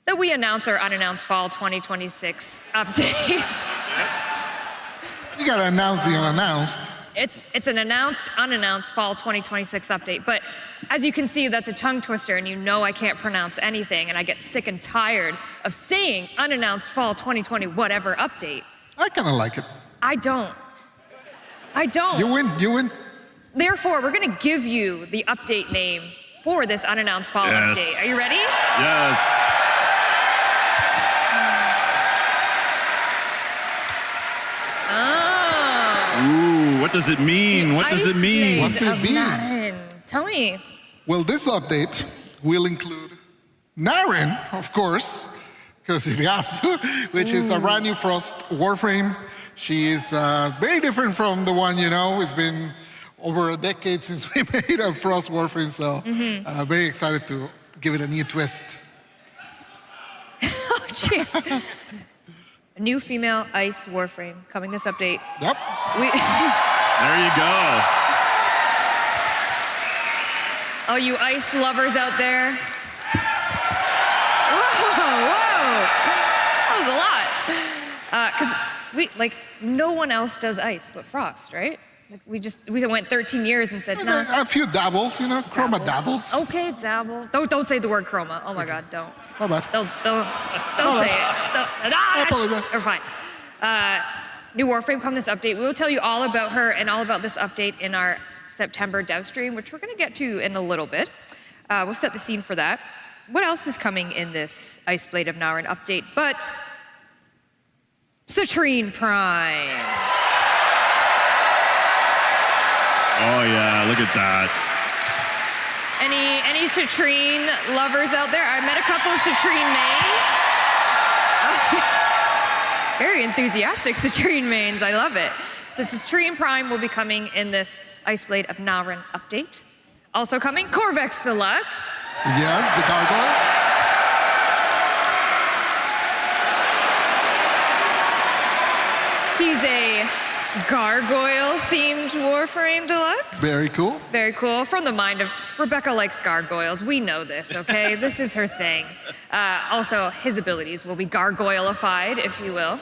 that we announce our unannounced fall 2026 update. You gotta announce the unannounced. It's an announced, unannounced fall 2026 update, but as you can see, that's a tongue twister, and you know I can't pronounce anything, and I get sick and tired of saying unannounced fall 2020 whatever update. I kind of like it. I don't. You win. Therefore, we're gonna give you the update name for this unannounced fall update. Are you ready? Yes. Ooh, what does it mean? What does it mean? What could it be? Tell me. Well, this update will include Naren, of course, because it has to, which is a brand new Frost warframe. She is very different from the one you know. It's been over a decade since we made a Frost warframe, so very excited to give it a new twist. Oh, jeez. A new female ice warframe coming this update. Yep. There you go. Oh, you ice lovers out there. Whoa. That was a lot. Because no one else does ice but Frost, right? Like we went 13 years and said, no. A few dabbles, Chroma dabbles. Okay, dabble. Don't say the word chroma. Oh my God, don't. My bad. Don't say it. We're fine. New warframe come this update. We will tell you all about her and all about this update in our September dev stream, which we're going to get to in a little bit. We'll set the scene for that. What else is coming in this Ice Blade of Naren update but Citrine Prime? Oh yeah, look at that. Any Citrine lovers out there? I met a couple of Citrine mains. Very enthusiastic Citrine mains. I love it. So Citrine Prime will be coming in this Ice Blade of Naren update. Also coming, Corvex Deluxe. Yes, the gargoyle. He's a gargoyle-themed Warframe Deluxe. Very cool. Very cool. From the mind of Rebecca likes gargoyles. We know this, okay? This is her thing. Also, his abilities will be gargoyleified, if you will.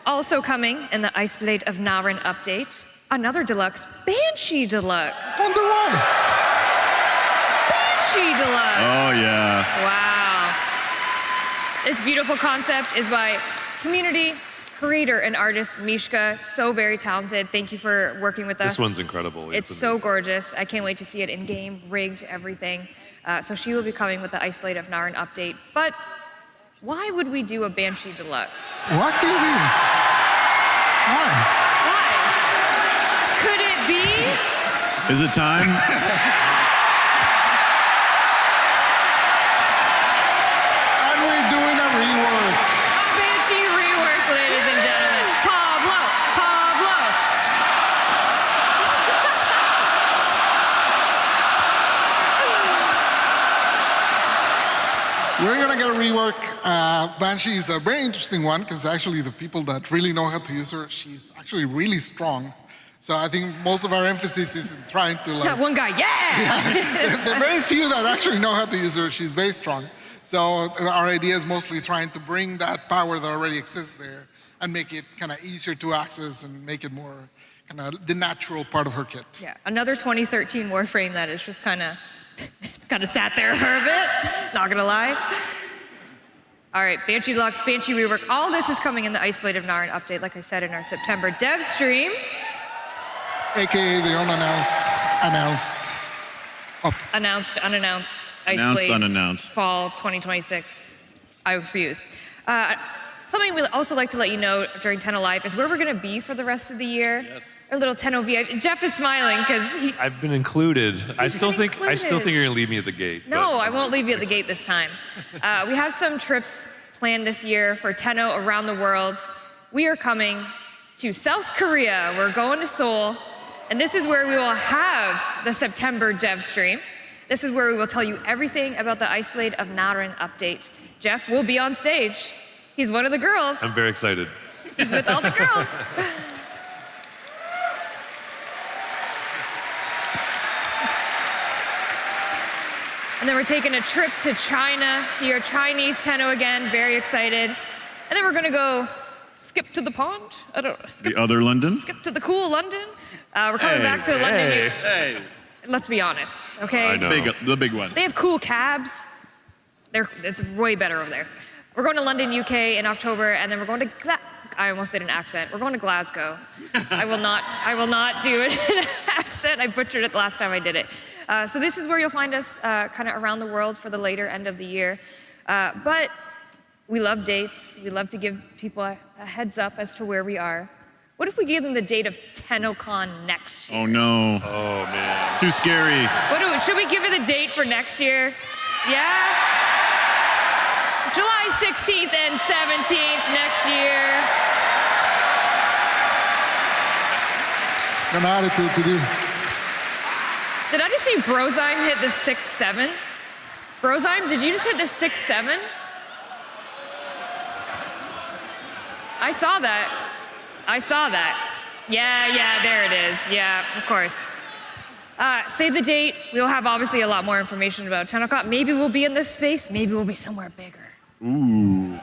Also coming in the Ice Blade of Naren update, another deluxe, Banshee Deluxe. On the way. Banshee Deluxe. Oh yeah. Wow. This beautiful concept is by community creator and artist Mishka, so very talented. Thank you for working with us. This one's incredible. It's so gorgeous. I can't wait to see it in game, rigged, everything. So she will be coming with the Ice Blade of Naren update. But why would we do a Banshee Deluxe? What could it be? Why? Could it be? Is it time? And we're doing a rework. Banshee rework, ladies and gentlemen. Pablo. We're gonna get a rework. Banshee is a very interesting one because actually the people that really know how to use her, she's actually really strong. So I think most of our emphasis is in trying to That one guy, yeah! There are very few that actually know how to use her. She's very strong. So our idea is mostly trying to bring that power that already exists there and make it kind of easier to access and make it more kind of the natural part of her kit. Yeah, another 2013 Warframe that is just kind of sat there for a bit, not gonna lie. All right, Banshee Deluxe, Banshee Rework, all this is coming in the Ice Blade of Naren update, like I said, in our September dev stream. AKA the Announced, unannounced, Ice Announced, Blade. unannounced. Fall 2026. I refuse. Something we also like to let you know during Tenno Live is where we're going to be for the rest of the year. Yes. Our little Tenno VIP. Jeff is smiling because I've been included. I still think you're gonna leave me at the gate. No, I won't leave you at the gate this time. We have some trips planned this year for Tenno around the world. We are coming to South Korea. We're going to Seoul, and this is where we will have the September Dev stream. This is where we will tell you everything about the Ice Blade of Narin update. Jeff will be on stage. He's one of the girls. I'm very excited. He's with all the girls. And then we're taking a trip to China, see our Chinese Tenno again, very excited. And then we're gonna go skip to the pond. I don't know. The other London? Skip to the cool London. We're coming back to London. Hey. Let's be honest, okay? I know. The big one. They have cool cabs. It's way better over there. We're going to London, UK in October, and then we're going to I almost did an accent. We're going to Glasgow. I will not do an accent. I butchered it the last time I did it. So this is where you'll find us kind of around the world for the later end of the year. But we love dates. We love to give people a heads up as to where we are. What if we gave them the date of TennoCon next year? Oh no. Oh man. Too scary. Should we give it the date for next year? Yeah? July 16th and 17th next year. An attitude to do. Did I just see Brozyme hit the 6-7? Brozyme, did you just hit the 6-7? I saw that. Yeah, there it is. Yeah, of course. Save the date. We'll have obviously a lot more information about TennoCon. Maybe we'll be in this space. Maybe we'll be somewhere bigger. Ooh.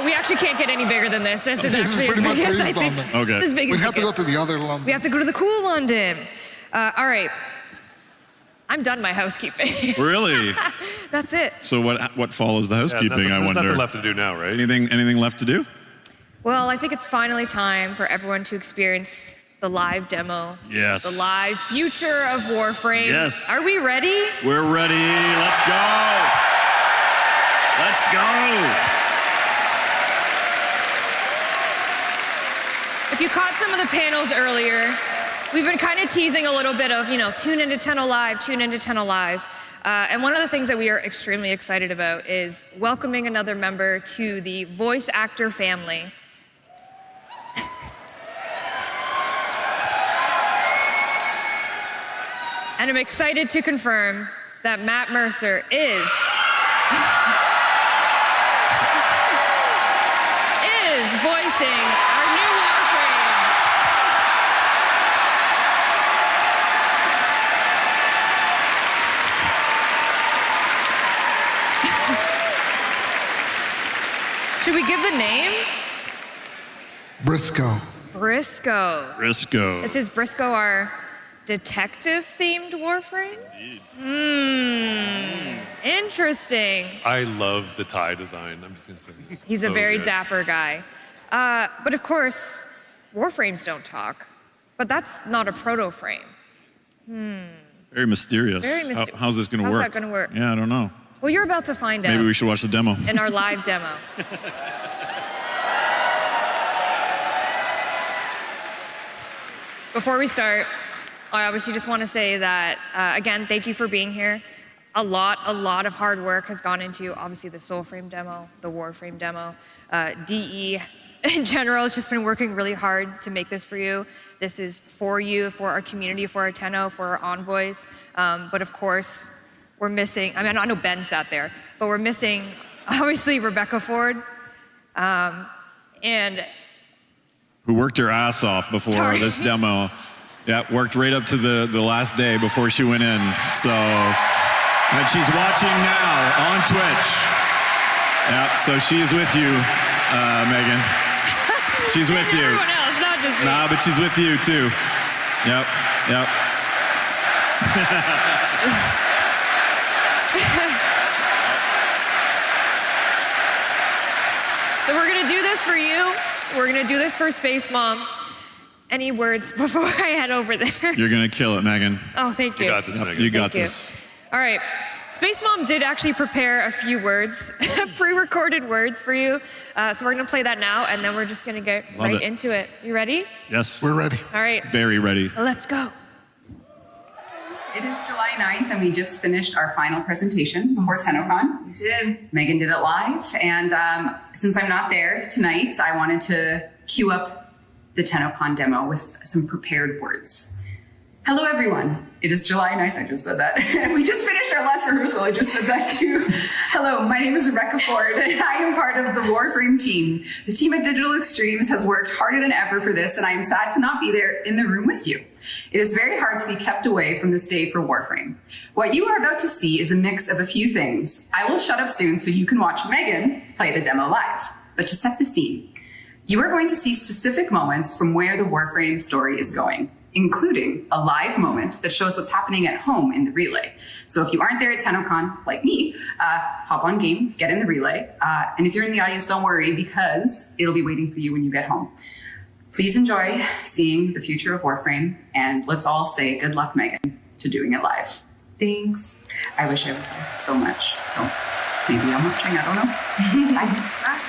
We actually can't get any bigger than this. This is actually as big as I think. Okay. This is big We as have it to go gets. to the other London. We have to go to the cool London. All right. I'm done my housekeeping. Really? That's it. So what follows the housekeeping, I There's wonder? nothing left to do now, right? Anything left to do? Well, I think it's finally time for everyone to experience the live demo. Yes. The live future of Warframe. Yes. Are we ready? We're ready. Let's go. Let's go. If you caught some of the panels earlier, we've been kind of teasing a little bit of, tune into Tenno Live, tune into Tenno Live. And one of the things that we are extremely excited about is welcoming another member to the voice actor family. And I'm excited to confirm that Matt Mercer is voicing our new Warframe. Should we give the name? Briscoe. Briscoe. Is Briscoe our detective-themed Warframe? Interesting. I love the tie design. I'm just gonna say. He's a very dapper guy. But of course, Warframes don't talk. But that's not a proto-frame. Very mysterious. How's this going to work? How's that going to work? Yeah, I don't know. Well, you're about to find out. Maybe we should watch the demo. In our live demo. Before we start, I obviously just want to say that, again, thank you for being here. A lot of hard work has gone into, obviously, the Soulframe demo, the Warframe demo. DE, in general, has just been working really hard to make this for you. This is for you, for our community, for our Tenno, for our envoys. But of course, we're missing, I know Ben sat there, but we're missing, obviously, Rebecca Ford. And who worked her ass off before this demo. Yeah, worked right up to the last day before she went in. So, and she's watching now on Twitch. Yeah, so she's with you, Megan. She's with you. Everyone else, not just me. Nah, but she's with you too. Yep. So we're gonna do this for you. We're gonna do this for Space Mom. Any words before I head over there? You're gonna kill it, Megan. Oh, thank you. You got this, Megan. You got this. All right, Space Mom did actually prepare a few words, pre-recorded words for you. So we're gonna play that now, and then we're just gonna get right into it. You ready? Yes. We're ready. All right. Very ready. Let's go. It is July 9th, and we just finished our final presentation before tennocom. We did. Megan did it live, and since I'm not there tonight, I wanted to cue up the tennocom demo with some prepared words. Hello, everyone. It is July 9th. I just said that. We just finished our last rehearsal. I just said that too. Hello, my name is Rebecca Ford, and I am part of the warframe team. The team at Digital Extremes has worked harder than ever for this, and I am sad to not be there in the room with you. It is very hard to be kept away from this day for warframe. What you are about to see is a mix of a few things. I will shut up soon so you can watch Megan play the demo live. But to set the scene, you are going to see specific moments from where the warframe story is going, including a live moment that shows what's happening at home in the relay. So if you aren't there at tennocom, like me, hop on game, get in the relay. And if you're in the audience, don't worry, because it'll be waiting for you when you get home. Please enjoy seeing the future of warframe, and let's all say good luck, Megan, to doing it live. Thanks. I wish I was there so much. So maybe I'm watching, I don't know. Bye.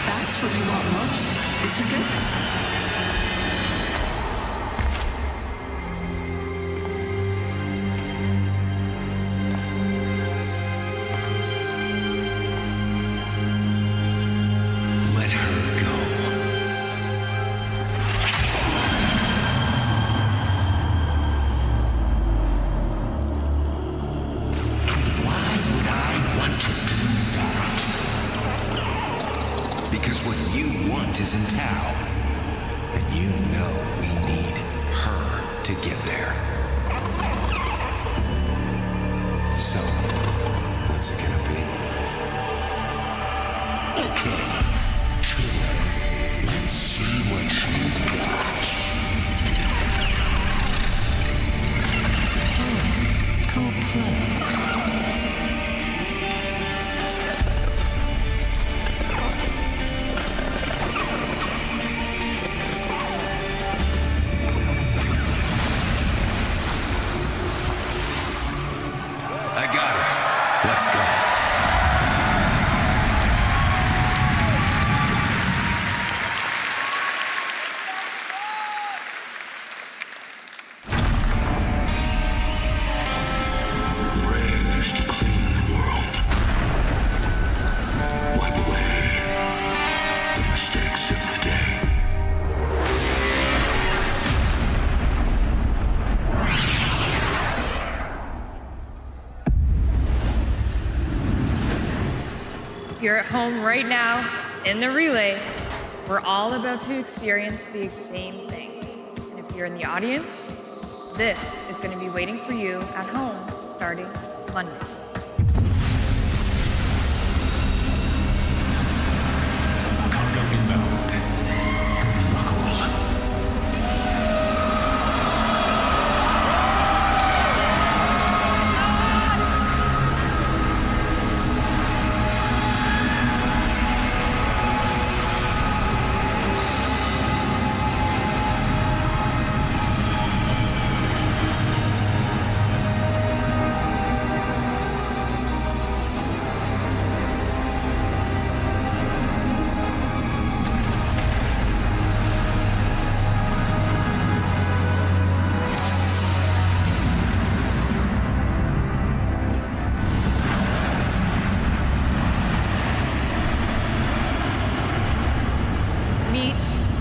That's what you want most, isn't it? Let her go. Why would I want to do that? Because what you want is in town. And you know we need her to get there. So, what's it gonna be? Okay. Let's see what you got. Go play. I got her. Let's go. you're at home right now in the relay, we're all about to experience the same thing. And if you're in the audience, this is going to be waiting for you at home starting Monday.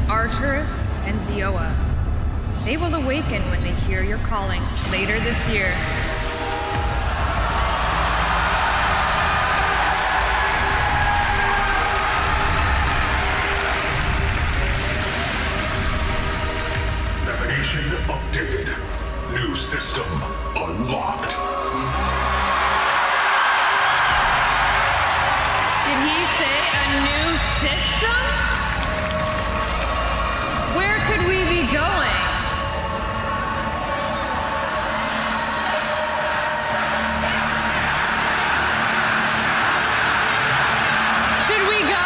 Arturus and Zioa. They will awaken when they hear your calling later this year. Navigation updated. New system unlocked. Did he say a new system? Where could we be going? Should we go?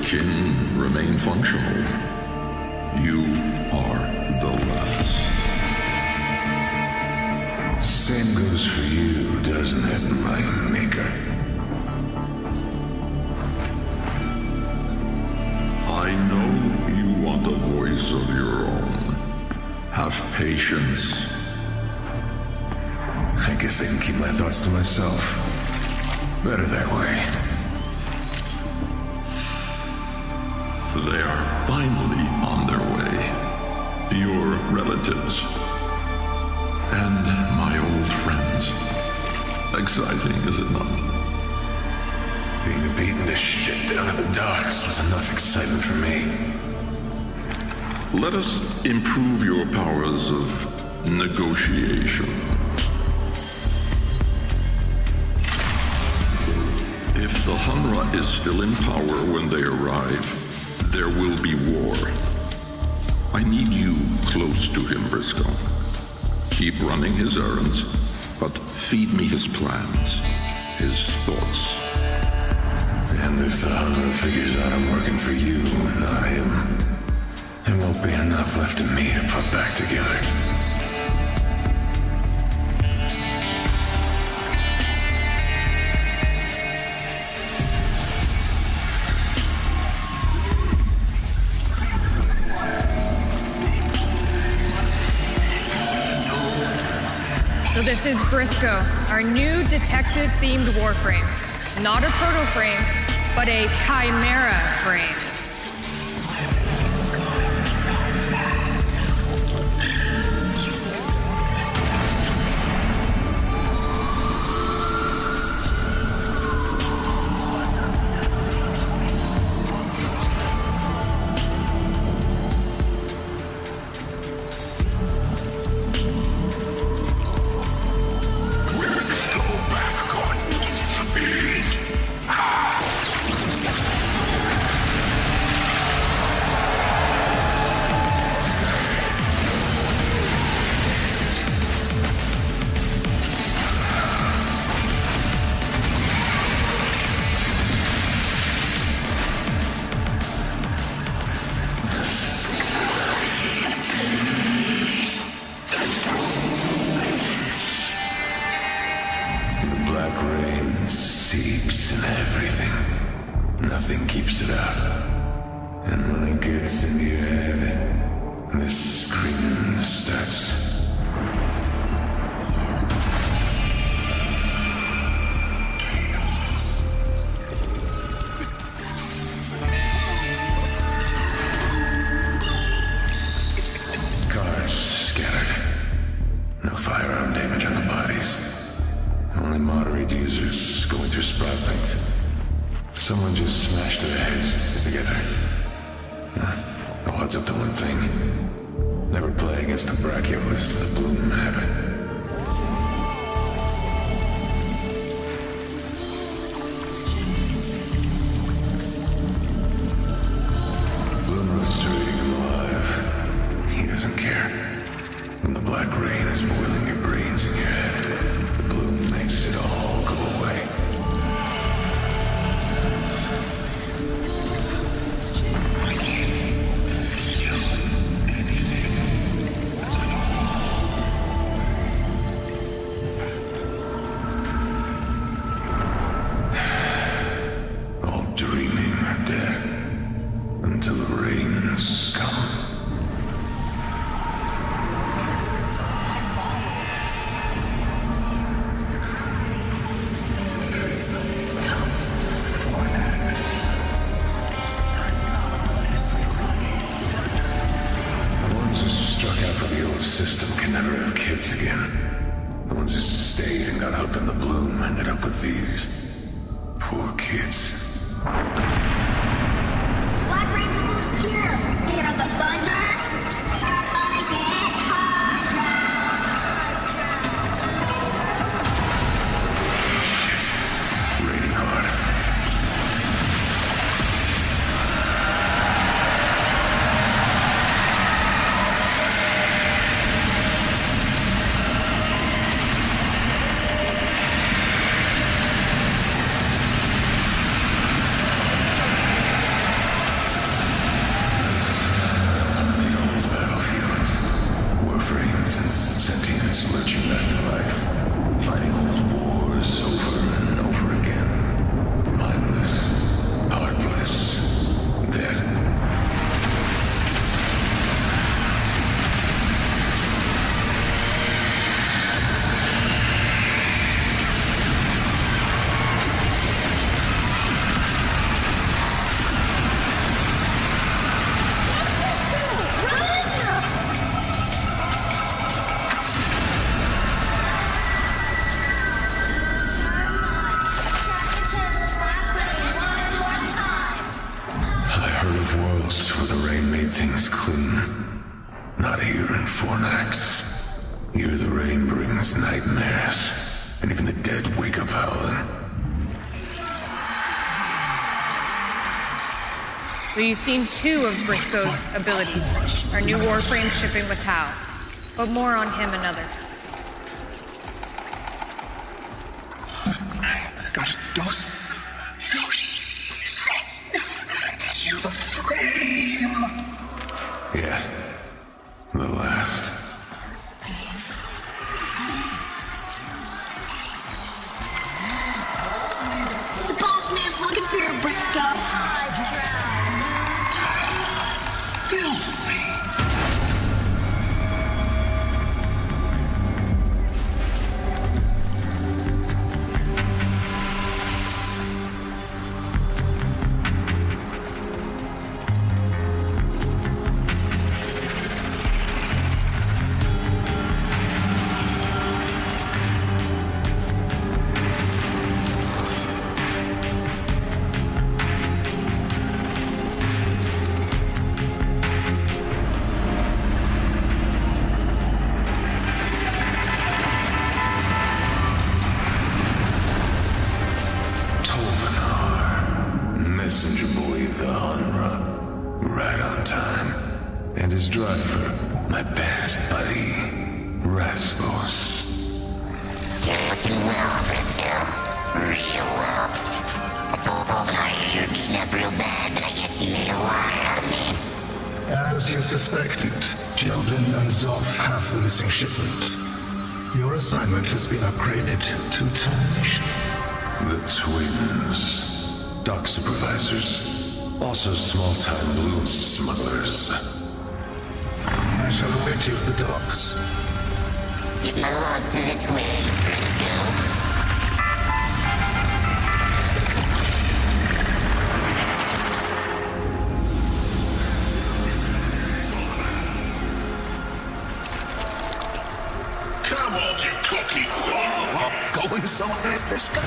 Kin remain functional. You are the last. Same goes for you, doesn't it, my maker? I know you want a voice of your own. Have patience. I guess I can keep my thoughts to myself. Better that way. They are finally on their way. Your relatives. And my old friends. Exciting, is it not? Being beaten to shit down in the docks was enough excitement for me. Let us improve your powers of negotiation. If the Hunra is still in power when they arrive, there will be war. I need you close to him, Briscoe. Keep running his errands, but feed me his plans, his thoughts. And if the hunger figures out I'm working for you, not him, there won't be enough left of me to put back together. So this is Briscoe, our new detective-themed warframe. Not a proto-frame, but a chimera frame. Nothing keeps it out. And when it gets in your head, this screaming starts. Cards scattered. No firearm damage on the bodies. Only moderate users going through sprout plates. Someone just smashed their heads together. No odds up to one thing. Never play against a brachiolist with a bloom habit. Bloomroot's treating him alive. He doesn't care. When the black rain is boiling your brains in your head, the bloom makes it all go away. We've seen 2 of Briscoe's abilities, our new warframe shipping with Tau, but more on him another time. Got a dose. You the frame. Yeah, the last. The boss man's looking for you, Briscoe. Filthy. Messenger boy of the Hanra, right on time. And his driver, my best buddy, Rasmus. You're looking well, Briscoe. Real well. I told Olvenar you're beating up real bad, but I guess you made a liar out of me. As you suspected, Jeldrin and Zoff have the missing shipment. Your assignment has been upgraded to termination. The twins. Dock supervisors. Also small-time blue smugglers. I shall await you at the docks. Give my love to the twins, Briscoe. Come on, you cookie son! Going somewhere, Briscoe?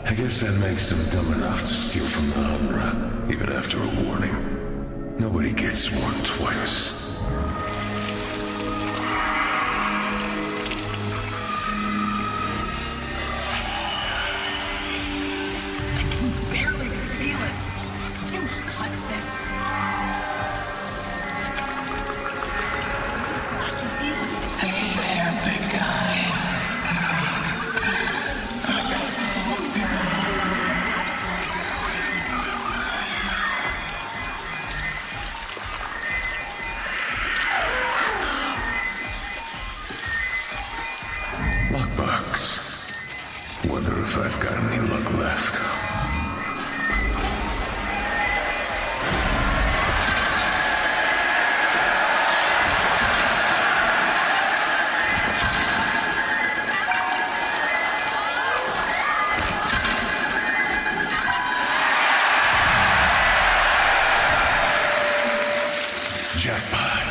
I guess that makes them dumb enough to steal from the Hanra, even after a warning. Nobody gets warned twice. I can barely feel it. You cut this. Hey there, big guy. Lockbox. Wonder if I've got any luck left. Jackpot.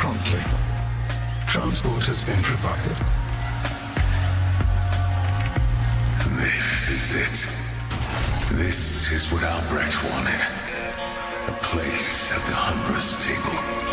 promptly. Transport has been provided. This is it. This is what Albrecht wanted. A place at the Hunrus table.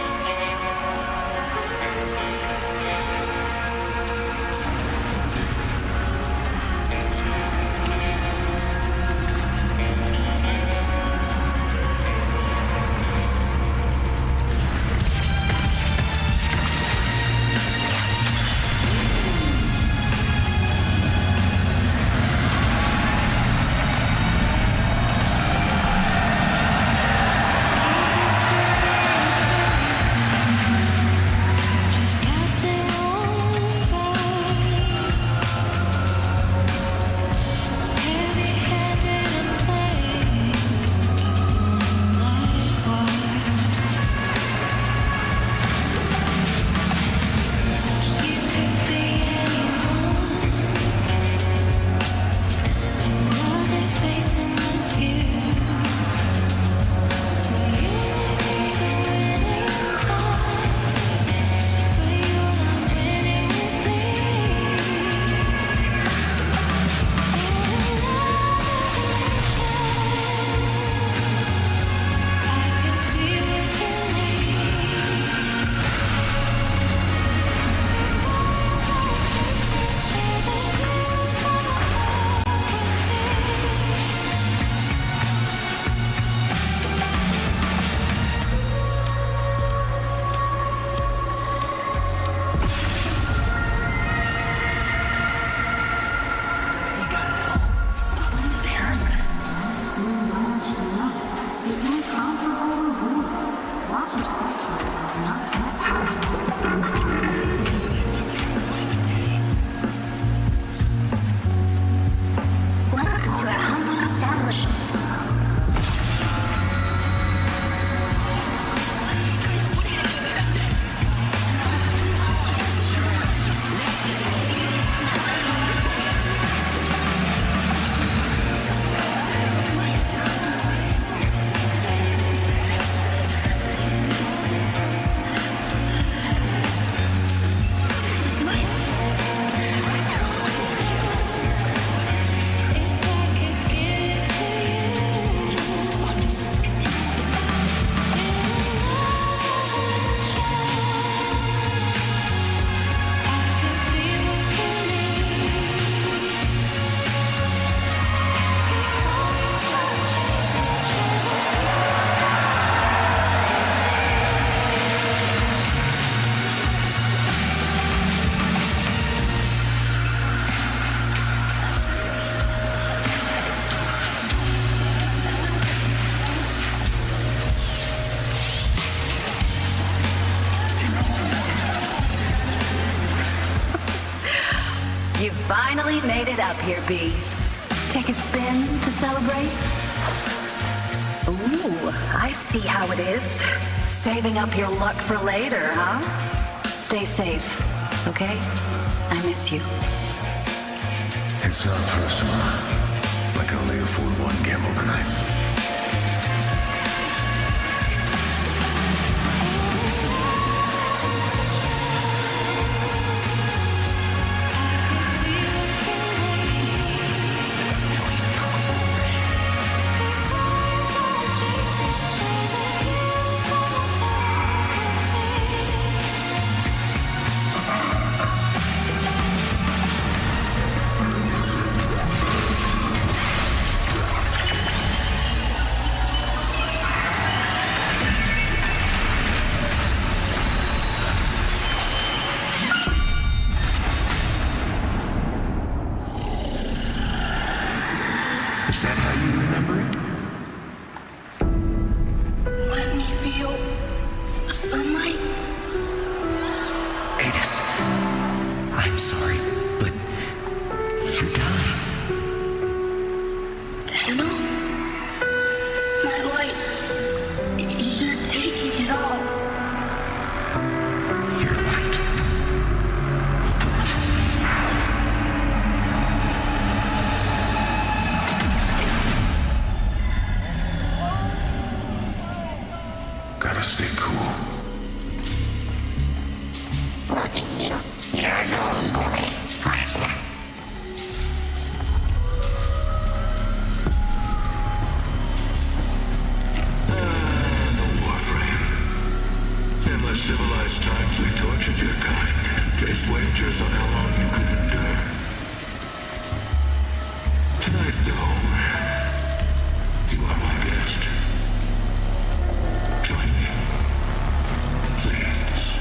You finally made it up here, B. Take a spin to celebrate? Ooh, I see how it is. Saving up your luck for later, huh? Stay safe, okay? I miss you. It's not personal. I can only afford one gamble tonight. Is that how you remember it? Let me feel the sunlight. Adis, I'm sorry, but you're dying. Tenno? My light. You're taking it all. Your light. Look at you. You're a golden boy, aren't you? The warframe. In less civilized times, we tortured your kind and placed wagers on how long you could endure. Tonight, though, you are my guest. Join me, please.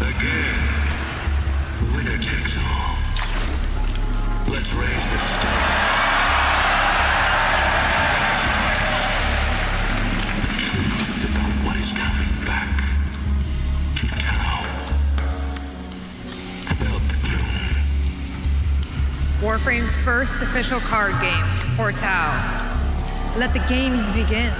Again, winner takes all. Let's raise the stakes. The truth about what is coming back to town. About the gloom. Warframe's first official card game, or Tau. Let the games begin.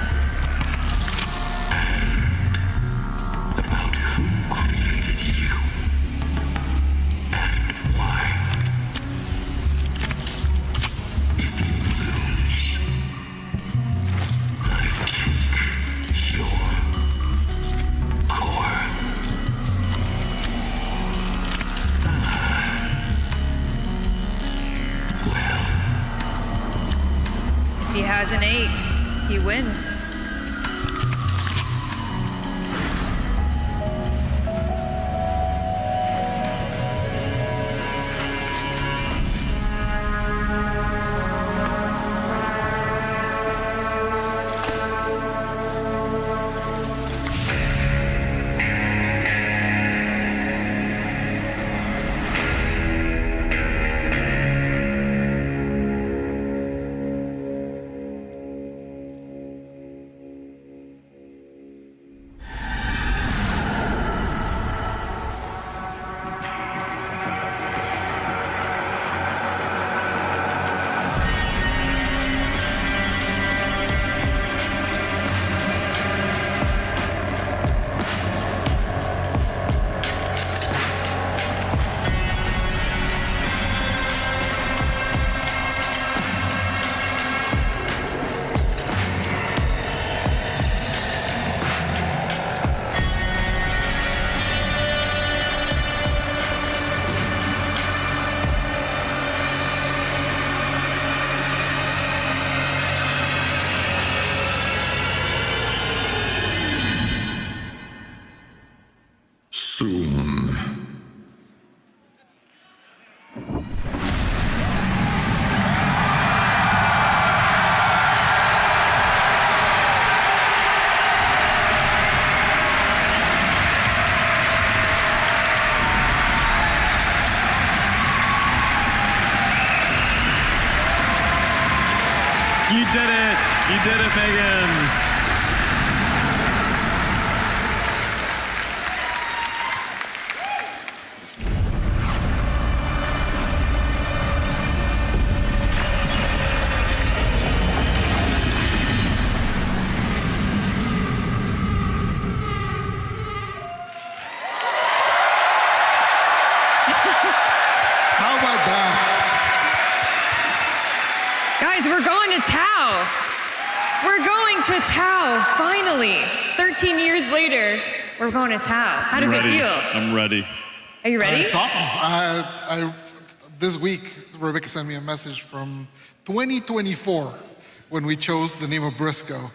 If he has an 8, he wins. Soon. You did it! You did it, Megan! How about that? Guys, we're going to Tau. We're going to Tau, finally. 13 years later, we're going to Tau. How does it feel? I'm ready. Are you ready? It's awesome. This week, Rebecca sent me a message from 2024 when we chose the name of Briscoe.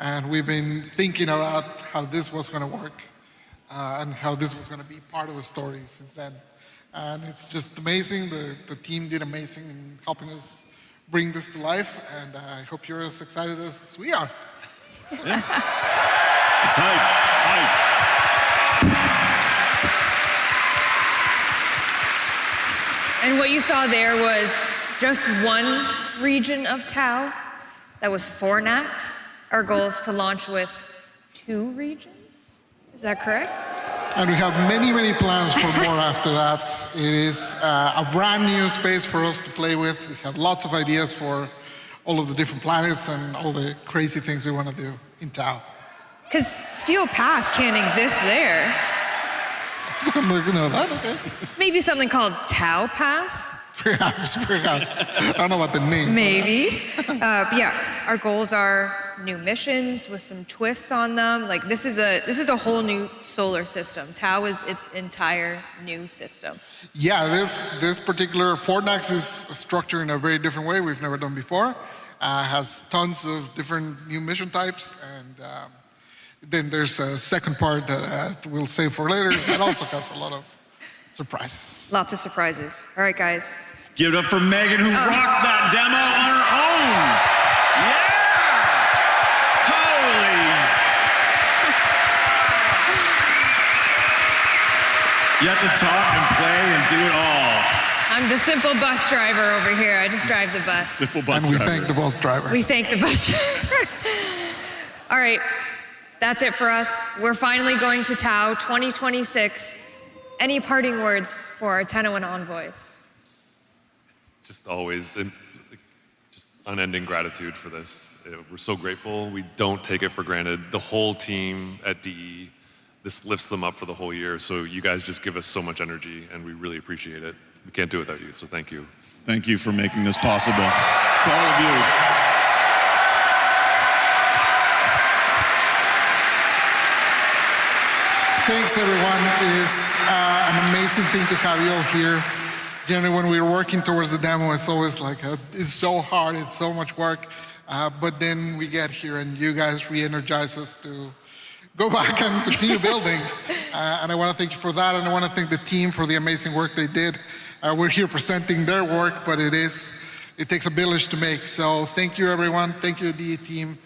And we've been thinking about how this was going to work and how this was going to be part of the story since then. And it's just amazing. The team did amazing in helping us bring this to life. And I hope you're as excited as we are. Yeah. It's hype. And what you saw there was just one region of Tau. That was Fornax. Our goal is to launch with 2 regions. Is that correct? And we have many, many plans for more after that. It is a brand new space for us to play with. We have lots of ideas for all of the different planets and all the crazy things we want to do in Tau. Because Steel Path can't exist there. I'm not gonna know that, okay. Maybe something called Tau Path? Perhaps. I don't know about the name. Maybe. But yeah, our goals are new missions with some twists on them. Like this is a whole new solar system. Tau is its entire new system. Yeah, this particular Fortnax is structured in a very different way we've never done before. Has tons of different new mission types, and then there's a second part that we'll save for later that also has a lot of surprises. Lots of surprises. All right, guys. Give it up for Megan, who rocked that demo on her own. Yeah! Holy! You have to talk and play and do it all. I'm the simple bus driver over here. I just drive the bus. Simple bus and driver. we thank the bus driver. We thank the bus driver. All right, that's it for us. We're finally going to Tau 2026. Any parting words for our Tennocom envoys? Just always, just unending gratitude for this. We're so grateful. We don't take it for granted. The whole team at DE, this lifts them up for the whole year. So you guys just give us so much energy, and we really appreciate it. We can't do it without you, so thank you. Thank you for making this possible. To all of you. Thanks, everyone. It is an amazing thing to have you all here. Generally, when we're working towards the demo, it's always like, it's so hard, it's so much work. But then we get here and you guys re-energize us to go back and continue building. And I want to thank you for that. And I want to thank the team for the amazing work they did. We're here presenting their work, but it takes a village to make. So thank you, everyone. Thank you, the DE team.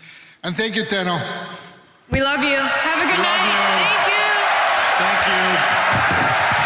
And thank you, Tenno. We love you. Have a good night. Thank you.